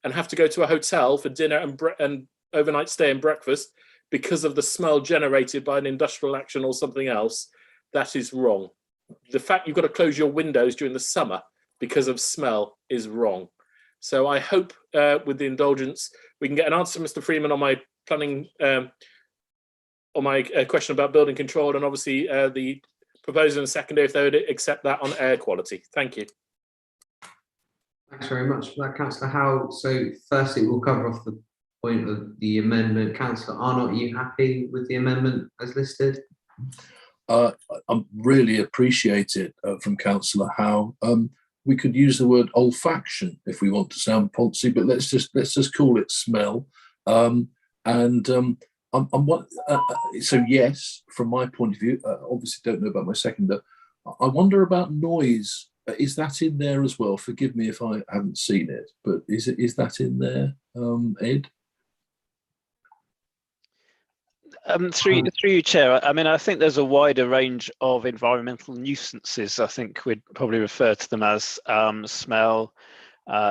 and have to go to a hotel for dinner and overnight stay and breakfast because of the smell generated by an industrial action or something else, that is wrong. The fact you've got to close your windows during the summer because of smell is wrong. So I hope, with the indulgence, we can get an answer, Mr. Freeman, on my planning, on my question about building control, and obviously the proposer and seconder, if they would accept that on air quality. Thank you. Thanks very much for that, Councillor Howell. So firstly, we'll cover off the point of the amendment. Councillor Arnott, are you happy with the amendment as listed? I really appreciate it from Councillor Howell. We could use the word olfaction if we want to sound poncy, but let's just call it smell. So yes, from my point of view, obviously don't know about my seconder. I wonder about noise. Is that in there as well? Forgive me if I haven't seen it, but is that in there, Ed? Through you, Chair. I mean, I think there's a wider range of environmental nuisances. I think we'd probably refer to them as smell,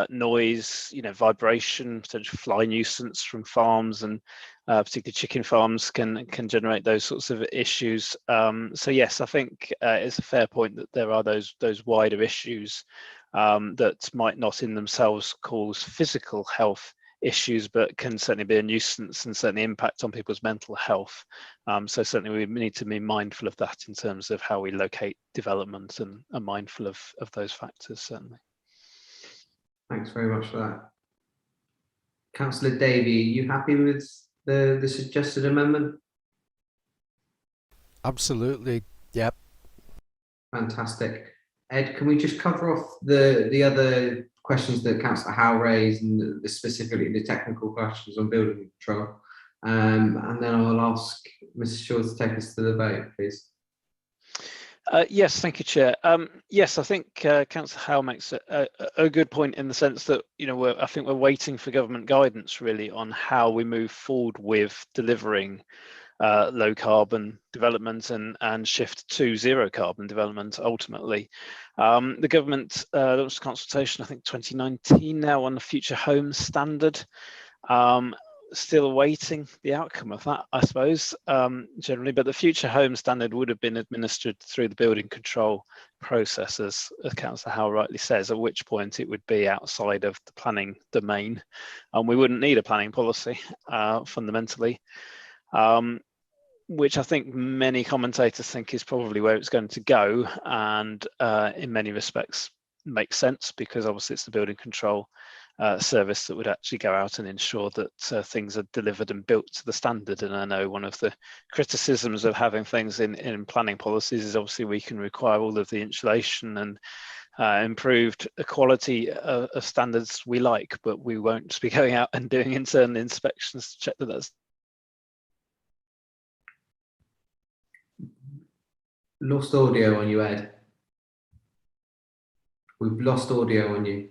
noise, vibration, potential fly nuisance from farms, and particularly chicken farms can generate those sorts of issues. So yes, I think it's a fair point that there are those wider issues that might not in themselves cause physical health issues, but can certainly be a nuisance and certainly impact on people's mental health. So certainly we need to be mindful of that in terms of how we locate development, and are mindful of those factors, certainly. Thanks very much for that. Councillor Davey, are you happy with the suggested amendment? Absolutely. Yep. Fantastic. Ed, can we just cover off the other questions that Councillor Howell raised, and specifically the technical questions on building control, and then I'll ask Mrs. Shaw to take us to the vote, please. Yes, thank you, Chair. Yes, I think Councillor Howell makes a good point in the sense that I think we're waiting for government guidance really on how we move forward with delivering low carbon development and shift to zero carbon development ultimately. The government launched a consultation, I think 2019 now, on the Future Homes Standard. Still awaiting the outcome of that, I suppose, generally, but the Future Home Standard would have been administered through the building control process, as Councillor Howell rightly says, at which point it would be outside of the planning domain, and we wouldn't need a planning policy fundamentally, which I think many commentators think is probably where it's going to go, and in many respects makes sense, because obviously it's the building control service that would actually go out and ensure that things are delivered and built to the standard. And I know one of the criticisms of having things in planning policies is obviously we can require all of the insulation and improved quality of standards we like, but we won't be going out and doing internal inspections to check that that's. Lost audio on you, Ed. We've lost audio on you.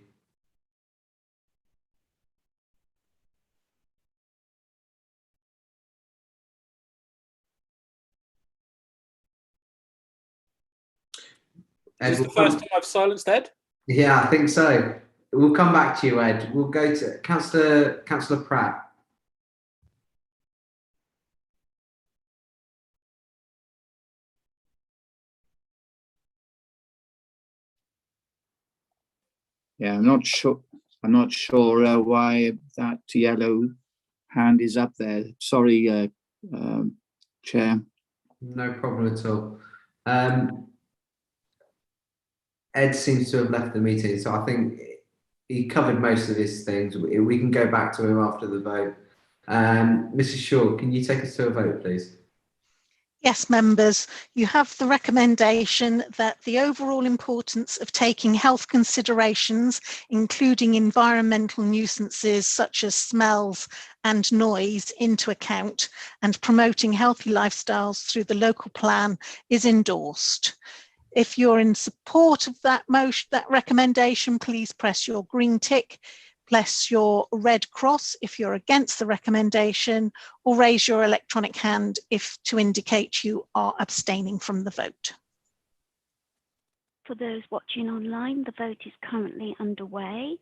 Is this the first time I've silenced Ed? Yeah, I think so. We'll come back to you, Ed. We'll go to Councillor Pratt. Yeah, I'm not sure. I'm not sure why that yellow hand is up there. Sorry, Chair. No problem at all. Ed seems to have left the meeting, so I think he covered most of his things. We can go back to him after the vote. Mrs. Shaw, can you take us to a vote, please? Yes, members, you have the recommendation that the overall importance of taking health considerations, including environmental nuisances such as smells and noise, into account, and promoting healthy lifestyles through the local plan is endorsed. If you're in support of that motion, that recommendation, please press your green tick. Press your red cross if you're against the recommendation, or raise your electronic hand if to indicate you are abstaining from the vote. For those watching online, the vote is currently underway.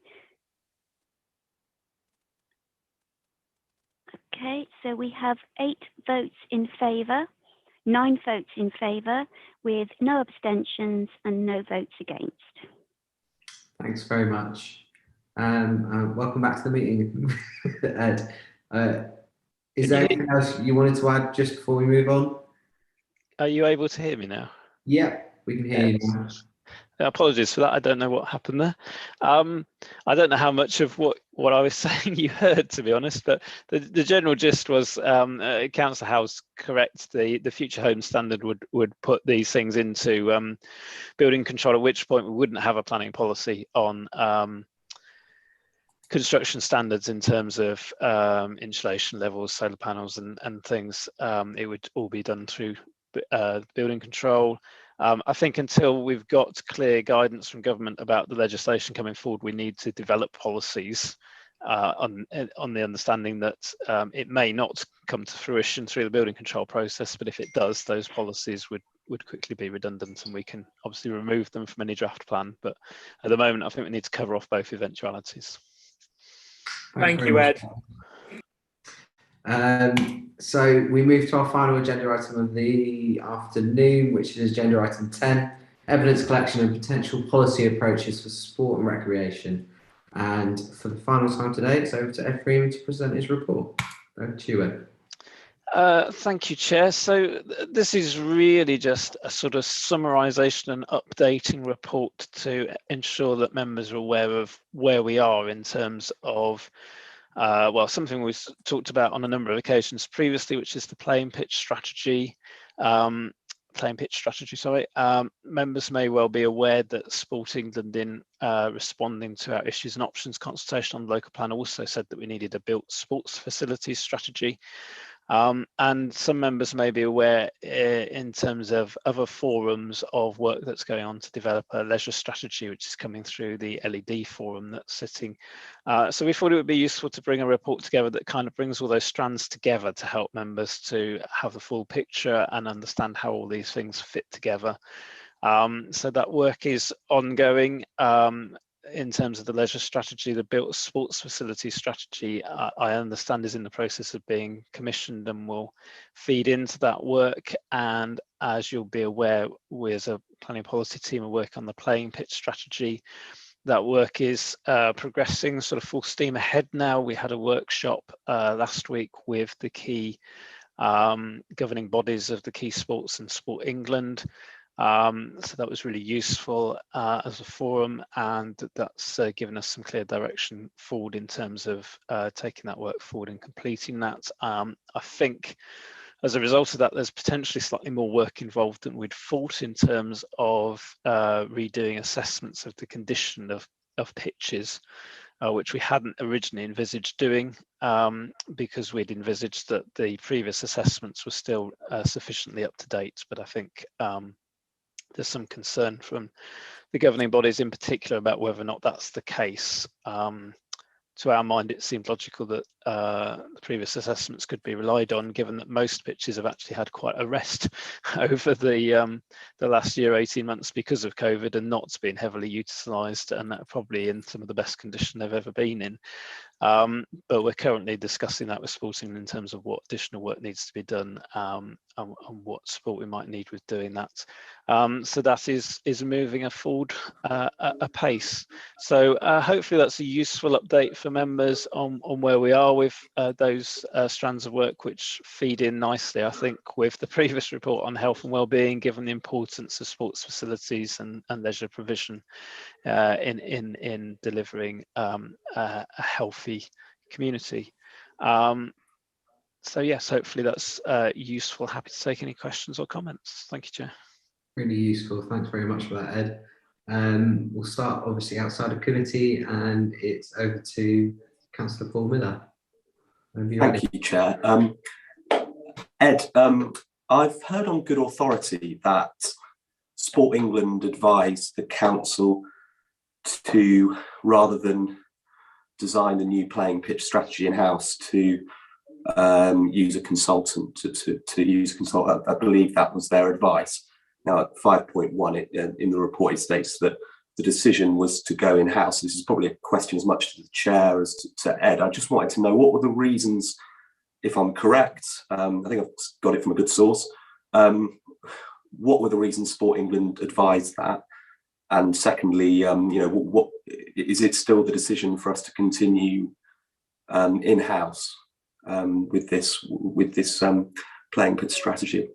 Okay, so we have 8 votes in favour, 9 votes in favour, with no abstentions and no votes against. Thanks very much. Welcome back to the meeting, Ed. Is there anything else you wanted to add just before we move on? Are you able to hear me now? Yeah, we can hear you now. Apologies for that. I don't know what happened there. I don't know how much of what I was saying you heard, to be honest, but the general gist was Councillor Howe's correct. The future home standard would put these things into building control, at which point we wouldn't have a planning policy on construction standards in terms of insulation levels, solar panels and things. It would all be done through building control. I think until we've got clear guidance from government about the legislation coming forward, we need to develop policies on the understanding that it may not come to fruition through the building control process, but if it does, those policies would quickly be redundant, and we can obviously remove them from any draft plan. But at the moment, I think we need to cover off both eventualities. Thank you, Ed. So we move to our final agenda item of the afternoon, which is agenda item 10, evidence collection and potential policy approaches for sport and recreation. And for the final time today, it's over to Ed Freeman to present his report. Over to you, Ed. Thank you, Chair. So this is really just a sort of summarisation and updating report to ensure that members are aware of where we are in terms of well, something we've talked about on a number of occasions previously, which is the playing pitch strategy. Members may well be aware that Sport England, in responding to our issues and options consultation on the local plan, also said that we needed a built sports facilities strategy. And some members may be aware in terms of other forums of work that's going on to develop a leisure strategy, which is coming through the LED forum that's sitting. So we thought it would be useful to bring a report together that kind of brings all those strands together to help members to have the full picture and understand how all these things fit together. So that work is ongoing. In terms of the leisure strategy, the built sports facility strategy, I understand is in the process of being commissioned and will feed into that work. And as you'll be aware, we as a planning policy team are working on the playing pitch strategy. That work is progressing sort of full steam ahead now. We had a workshop last week with the key governing bodies of the key sports and Sport England. So that was really useful as a forum, and that's given us some clear direction forward in terms of taking that work forward and completing that. I think as a result of that, there's potentially slightly more work involved than we'd thought in terms of redoing assessments of the condition of pitches, which we hadn't originally envisaged doing, because we'd envisaged that the previous assessments were still sufficiently up to date. But I think there's some concern from the governing bodies in particular about whether or not that's the case. To our mind, it seemed logical that the previous assessments could be relied on, given that most pitches have actually had quite a rest over the last year, 18 months because of COVID, and not been heavily utilised, and that are probably in some of the best condition they've ever been in. But we're currently discussing that with Sporting in terms of what additional work needs to be done, and what support we might need with doing that. So that is moving forward a pace. So hopefully that's a useful update for members on where we are with those strands of work, which feed in nicely, I think, with the previous report on health and wellbeing, given the importance of sports facilities and leisure provision in delivering a healthy community. So yes, hopefully that's useful. Happy to take any questions or comments. Thank you, Chair. Really useful. Thanks very much for that, Ed. We'll start obviously outside of committee, and it's over to Councillor Paul Miller. Thank you, Chair. Ed, I've heard on good authority that Sport England advised the council to, rather than design a new playing pitch strategy in-house, to use a consultant, to use a consultant. I believe that was their advice. Now at 5.1 in the report it states that the decision was to go in-house. This is probably a question as much to the chair as to Ed. I just wanted to know what were the reasons, if I'm correct, I think I've got it from a good source, what were the reasons Sport England advised that? And secondly, you know, what is it still the decision for us to continue in-house with this playing pitch strategy?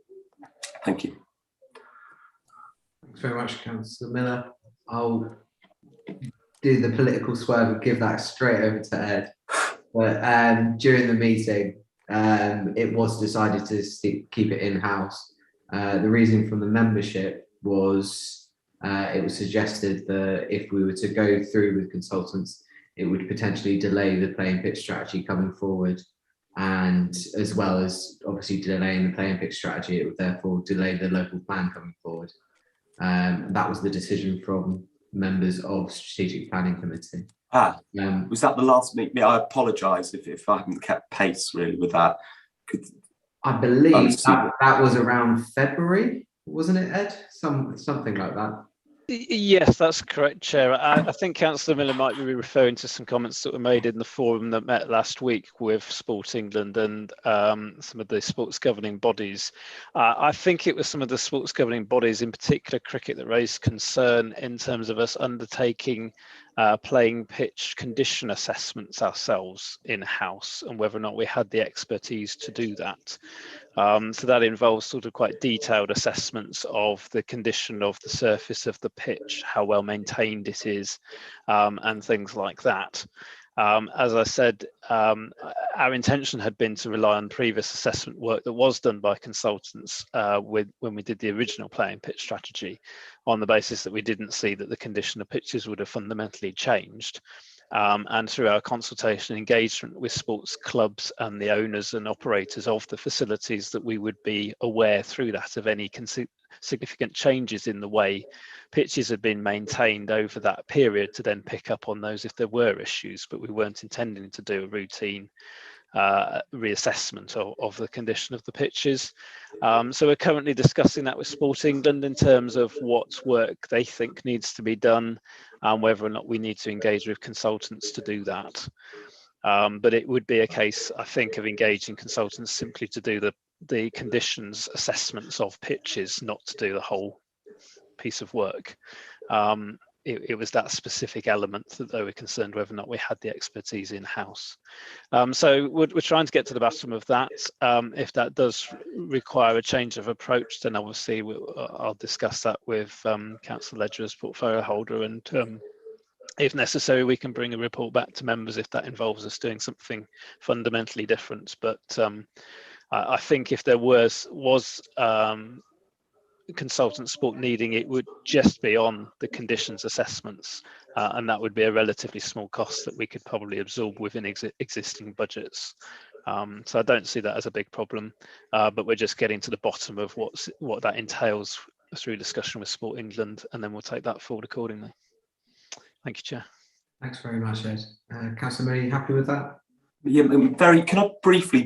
Thank you. Thanks very much, Councillor Miller. I'll do the political swerve and give that straight over to Ed. But during the meeting, it was decided to keep it in-house. The reason from the membership was it was suggested that if we were to go through with consultants, it would potentially delay the playing pitch strategy coming forward, and as well as obviously delaying the playing pitch strategy, it would therefore delay the local plan coming forward. That was the decision from members of Strategic Planning Committee. Was that the last meeting? I apologise if I haven't kept pace really with that. I believe that was around February, wasn't it, Ed? Something like that. Yes, that's correct, Chair. I think Councillor Miller might be referring to some comments that were made in the forum that met last week with Sport England and some of the sports governing bodies. I think it was some of the sports governing bodies, in particular cricket, that raised concern in terms of us undertaking playing pitch condition assessments ourselves in-house, and whether or not we had the expertise to do that. So that involves sort of quite detailed assessments of the condition of the surface of the pitch, how well maintained it is, and things like that. As I said, our intention had been to rely on previous assessment work that was done by consultants when we did the original playing pitch strategy, on the basis that we didn't see that the condition of pitches would have fundamentally changed. And through our consultation engagement with sports clubs and the owners and operators of the facilities, that we would be aware through that of any significant changes in the way pitches had been maintained over that period, to then pick up on those if there were issues. But we weren't intending to do a routine reassessment of the condition of the pitches. So we're currently discussing that with Sport England in terms of what work they think needs to be done, and whether or not we need to engage with consultants to do that. But it would be a case, I think, of engaging consultants simply to do the conditions assessments of pitches, not to do the whole piece of work. it was that specific element that they were concerned whether or not we had the expertise in-house. So we're trying to get to the bottom of that. If that does require a change of approach, then obviously I'll discuss that with Councillor Ledger as portfolio holder, and if necessary, we can bring a report back to members if that involves us doing something fundamentally different. But I think if there was consultant support needing, it would just be on the conditions assessments, and that would be a relatively small cost that we could probably absorb within existing budgets. So I don't see that as a big problem, but we're just getting to the bottom of what that entails through discussion with Sport England, and then we'll take that forward accordingly. Thank you, Chair. Thanks very much, Ed. Councillor May, are you happy with that? Yeah, can I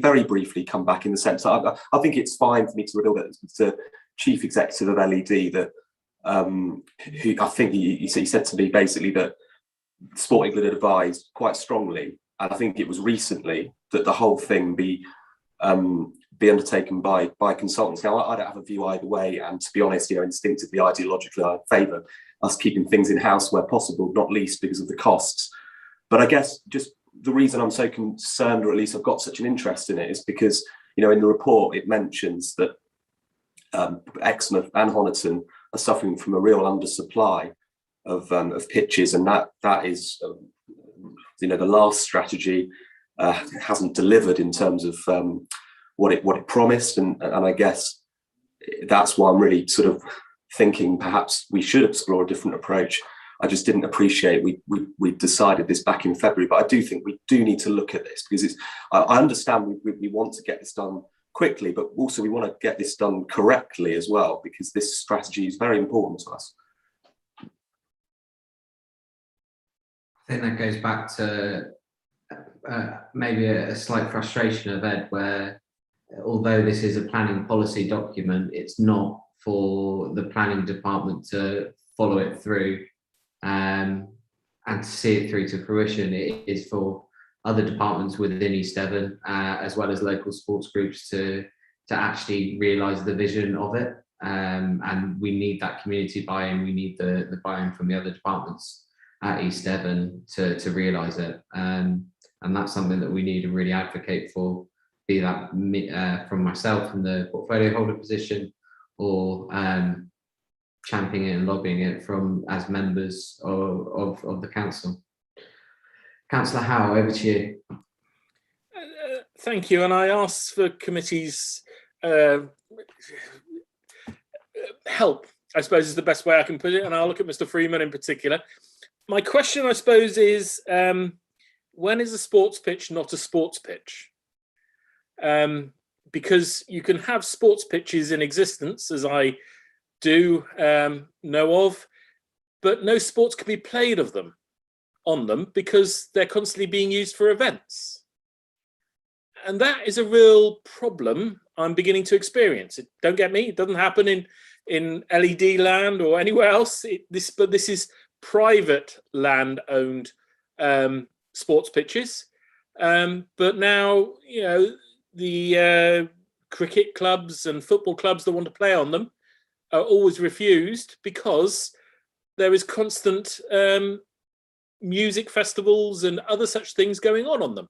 very briefly come back in the sense that I think it's fine for me to reveal that the Chief Executive of LED, that who I think he said to me basically that Sport England had advised quite strongly, and I think it was recently, that the whole thing be undertaken by consultants. Now, I don't have a view either way, and to be honest, instinctively, ideologically, I favour us keeping things in-house where possible, not least because of the costs. But I guess just the reason I'm so concerned, or at least I've got such an interest in it, is because, in the report it mentions that Exmouth and Honiton are suffering from a real undersupply of pitches, and that is, the last strategy hasn't delivered in terms of what it promised, and I guess that's why I'm really sort of thinking perhaps we should explore a different approach. I just didn't appreciate we decided this back in February, but I do think we do need to look at this, because I understand we want to get this done quickly, but also we want to get this done correctly as well, because this strategy is very important to us. I think that goes back to maybe a slight frustration of Ed, where although this is a planning policy document, it's not for the planning department to follow it through and to see it through to fruition. It is for other departments within East Devon, as well as local sports groups, to actually realise the vision of it. And we need that community buy-in. We need the buy-in from the other departments at East Devon to realise it. And that's something that we need to really advocate for, be that from myself in the portfolio holder position, or championing it and lobbying it from as members of the council. Councillor Howe, over to you. Thank you, and I ask for committee's help, I suppose is the best way I can put it, and I'll look at Mr. Freeman in particular. My question, I suppose, is when is a sports pitch not a sports pitch? Because you can have sports pitches in existence, as I do know of, but no sports can be played on them because they're constantly being used for events. And that is a real problem I'm beginning to experience. Don't get me, it doesn't happen in LED land or anywhere else. But this is private land owned sports pitches. But now, the cricket clubs and football clubs that want to play on them are always refused because there is constant music festivals and other such things going on them.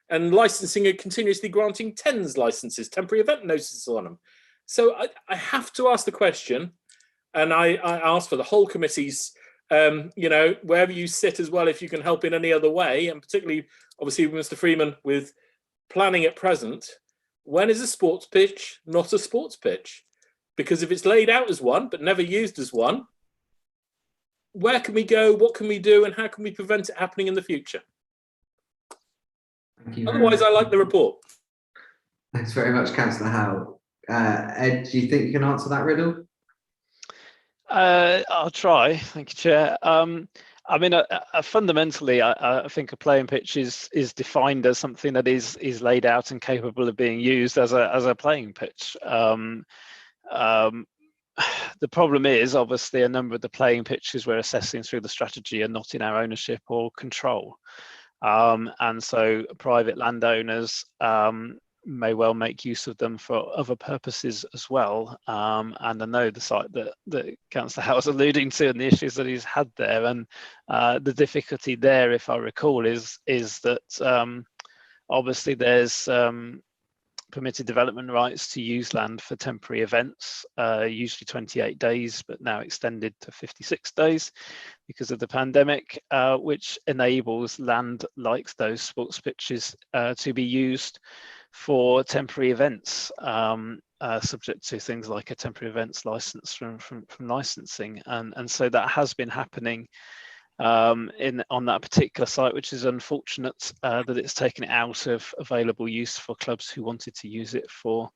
And licensing are continuously granting TENS licenses, temporary event notices on them. So I have to ask the question, and I ask for the whole committees, wherever you sit as well, if you can help in any other way, and particularly, obviously, Mr. Freeman, with planning at present, when is a sports pitch not a sports pitch? Because if it's laid out as one, but never used as one, where can we go, what can we do, and how can we prevent it happening in the future? Otherwise, I like the report. Thanks very much, Councillor Howe. Ed, do you think you can answer that riddle? I'll try. Thank you, Chair. Fundamentally, I think a playing pitch is defined as something that is laid out and capable of being used as a playing pitch. The problem is, obviously, a number of the playing pitches we're assessing through the strategy are not in our ownership or control. And so private landowners may well make use of them for other purposes as well. And I know the site that Councillor Howe was alluding to and the issues that he's had there, and the difficulty there, if I recall, is that obviously there's permitted development rights to use land for temporary events, usually 28 days, but now extended to 56 days because of the pandemic, which enables land like those sports pitches to be used for temporary events, subject to things like a temporary events license from licensing. And so that has been happening on that particular site, which is unfortunate that it's taken it out of available use for clubs who wanted to use it for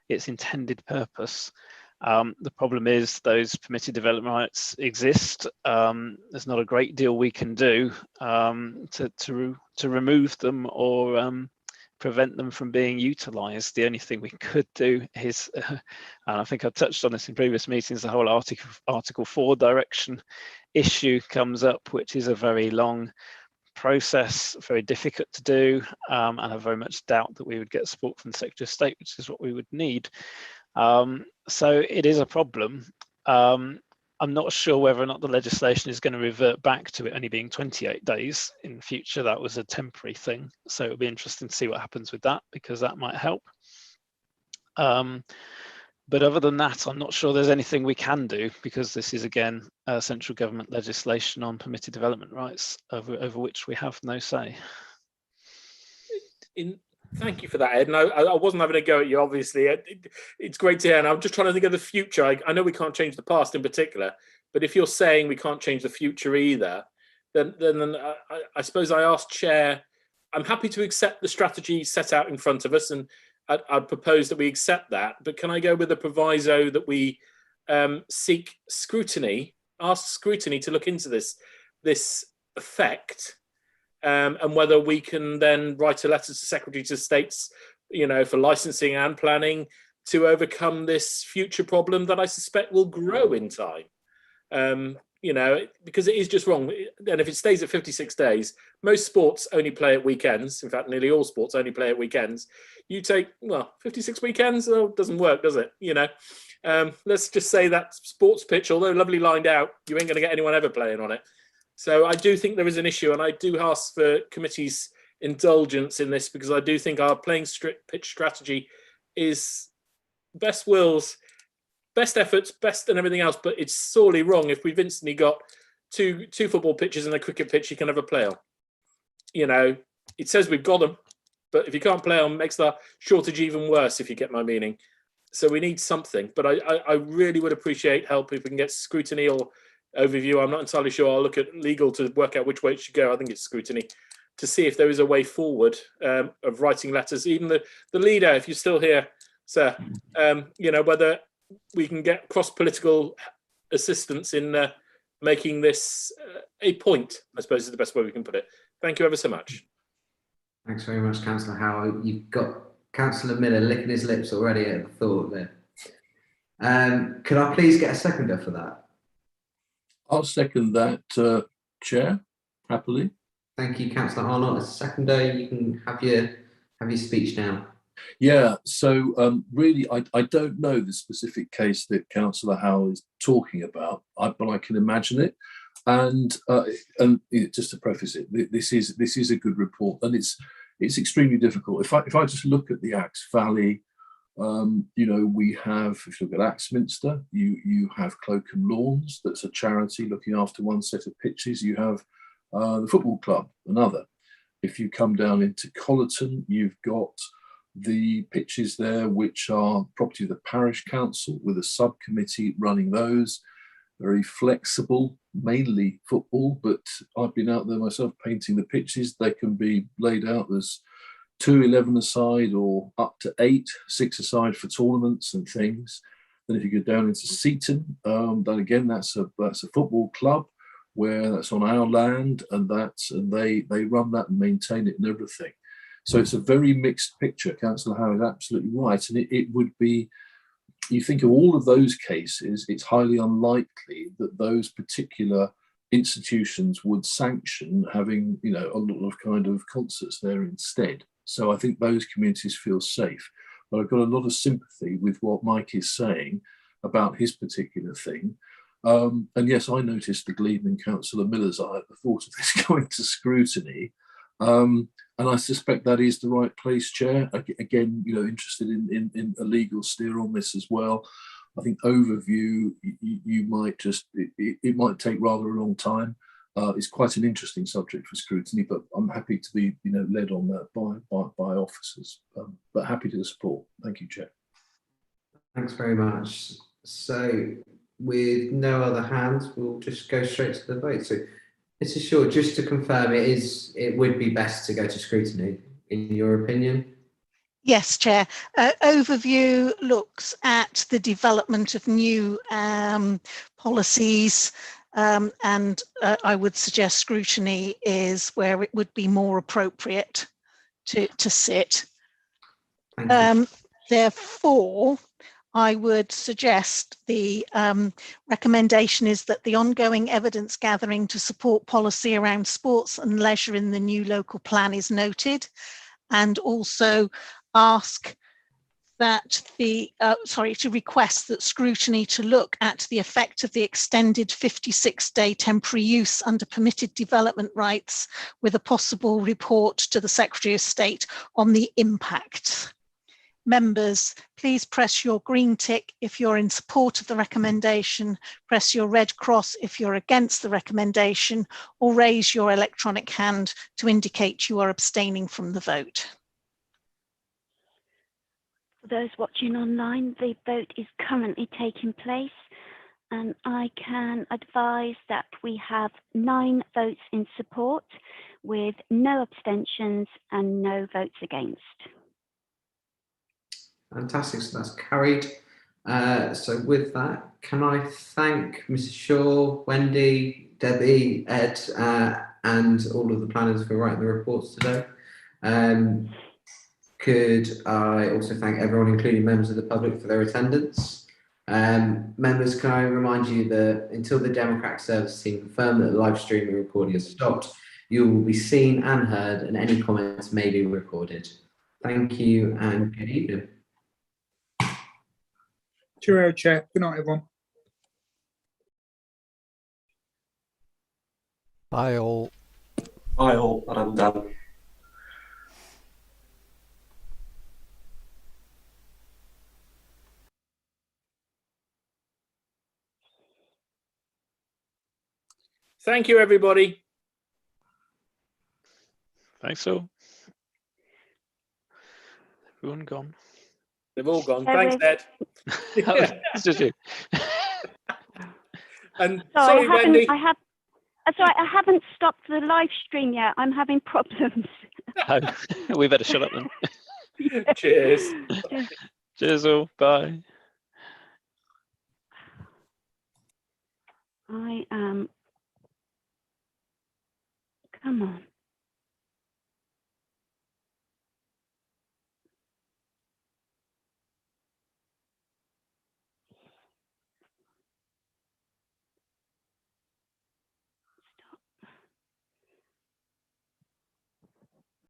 its intended purpose. The problem is those permitted development rights exist. There's not a great deal we can do to remove them or prevent them from being utilised. The only thing we could do is, and I think I touched on this in previous meetings, the whole Article 4 direction issue comes up, which is a very long process, very difficult to do, and I very much doubt that we would get support from the Secretary of State, which is what we would need. So it is a problem. I'm not sure whether or not the legislation is going to revert back to it only being 28 days in future. That was a temporary thing. So it'll be interesting to see what happens with that, because that might help. But other than that, I'm not sure there's anything we can do, because this is, again, central government legislation on permitted development rights over which we have no say. Thank you for that, Ed. And I wasn't having a go at you, obviously. It's great to hear. And I'm just trying to think of the future. I know we can't change the past in particular, but if you're saying we can't change the future either, then I suppose I asked Chair, I'm happy to accept the strategy set out in front of us, and I'd propose that we accept that. But can I go with a proviso that we seek scrutiny, ask scrutiny to look into this effect? And whether we can then write a letter to Secretaries of States, for licensing and planning to overcome this future problem that I suspect will grow in time. Because it is just wrong. And if it stays at 56 days, most sports only play at weekends. In fact, nearly all sports only play at weekends. You take, 56 weekends, it doesn't work, does it? Let's just say that sports pitch, although lovely lined out, you ain't going to get anyone ever playing on it. So I do think there is an issue, and I do ask for committee's indulgence in this, because I do think our playing pitch strategy is best wills, best efforts, best and everything else, but it's sorely wrong if we've instantly got two football pitches and a cricket pitch you can never play on. It says we've got them, but if you can't play on, it makes the shortage even worse, if you get my meaning. So we need something, but I really would appreciate help if we can get scrutiny or overview. I'm not entirely sure. I'll look at legal to work out which way it should go. I think it's scrutiny, to see if there is a way forward of writing letters. Even the leader, if you're still here, sir, whether we can get cross-political assistance in making this a point, I suppose is the best way we can put it. Thank you ever so much. Thanks very much, Councillor Howe. You've got Councillor Miller licking his lips already at the thought there. Could I please get a seconder for that? I'll second that, Chair, happily. Thank you, Councillor Arnott. As a seconder, you can have your speech now. Yeah, so really, I don't know the specific case that Councillor Howe is talking about, but I can imagine it. And just to preface it, this is a good report, and it's extremely difficult. If I just look at the Axe Valley, we have, if you look at Axminster, you have Cloakham Lawns, that's a charity looking after one set of pitches. You have the football club, another. If you come down into Collerton, you've got the pitches there, which are property of the parish council, with a subcommittee running those. Very flexible, mainly football, but I've been out there myself painting the pitches. They can be laid out as 2 11-a-side or up to 8, 6-a-side for tournaments and things. Then if you go down into Seaton, then again that's a football club where that's on our land, and they run that and maintain it and everything. So it's a very mixed picture. Councillor Howe is absolutely right, and it would be. You think of all of those cases, it's highly unlikely that those particular institutions would sanction having, a lot of kind of concerts there instead. So I think those communities feel safe. But I've got a lot of sympathy with what Mike is saying about his particular thing. And yes, I noticed the gleam in Councillor Miller's eye at the thought of this going to scrutiny. And I suspect that is the right place, Chair. Again, interested in a legal steer on this as well. I think overview, you might it might take rather a long time. It's quite an interesting subject for scrutiny, but I'm happy to be, led on that by officers. But happy to support. Thank you, Chair. Thanks very much. So, with no other hands, we'll just go straight to the vote. So, Mrs. Shaw, just to confirm, it would be best to go to scrutiny, in your opinion? Yes, Chair. Overview looks at the development of new policies, and I would suggest scrutiny is where it would be more appropriate to sit. Therefore, I would suggest the recommendation is that the ongoing evidence gathering to support policy around sports and leisure in the new local plan is noted, and also ask that to request that scrutiny to look at the effect of the extended 56-day temporary use under permitted development rights, with a possible report to the Secretary of State on the impact. Members, please press your green tick if you're in support of the recommendation, press your red cross if you're against the recommendation, or raise your electronic hand to indicate you are abstaining from the vote. For those watching online, the vote is currently taking place, and I can advise that we have 9 votes in support with no abstentions and no votes against. Fantastic, so that's carried. So with that, can I thank Mrs. Shaw, Wendy, Debbie, Ed, and all of the planners for writing the reports today. Could I also thank everyone, including members of the public, for their attendance? Members, can I remind you that until the Democratic Service team confirm that the live streaming recording has stopped, you will be seen and heard, and any comments may be recorded. Thank you and good evening. Cheerio, Chair. Good night, everyone. Bye all. Bye all, and I'm done. Thank you, everybody. Thanks all. Everyone gone. They've all gone. Thanks, Ed. It's just you. And sorry, Wendy. Sorry, I haven't stopped the live stream yet. I'm having problems. Oh, we better shut up then. Yeah. Cheers. Cheers all. Bye. I am. Come on.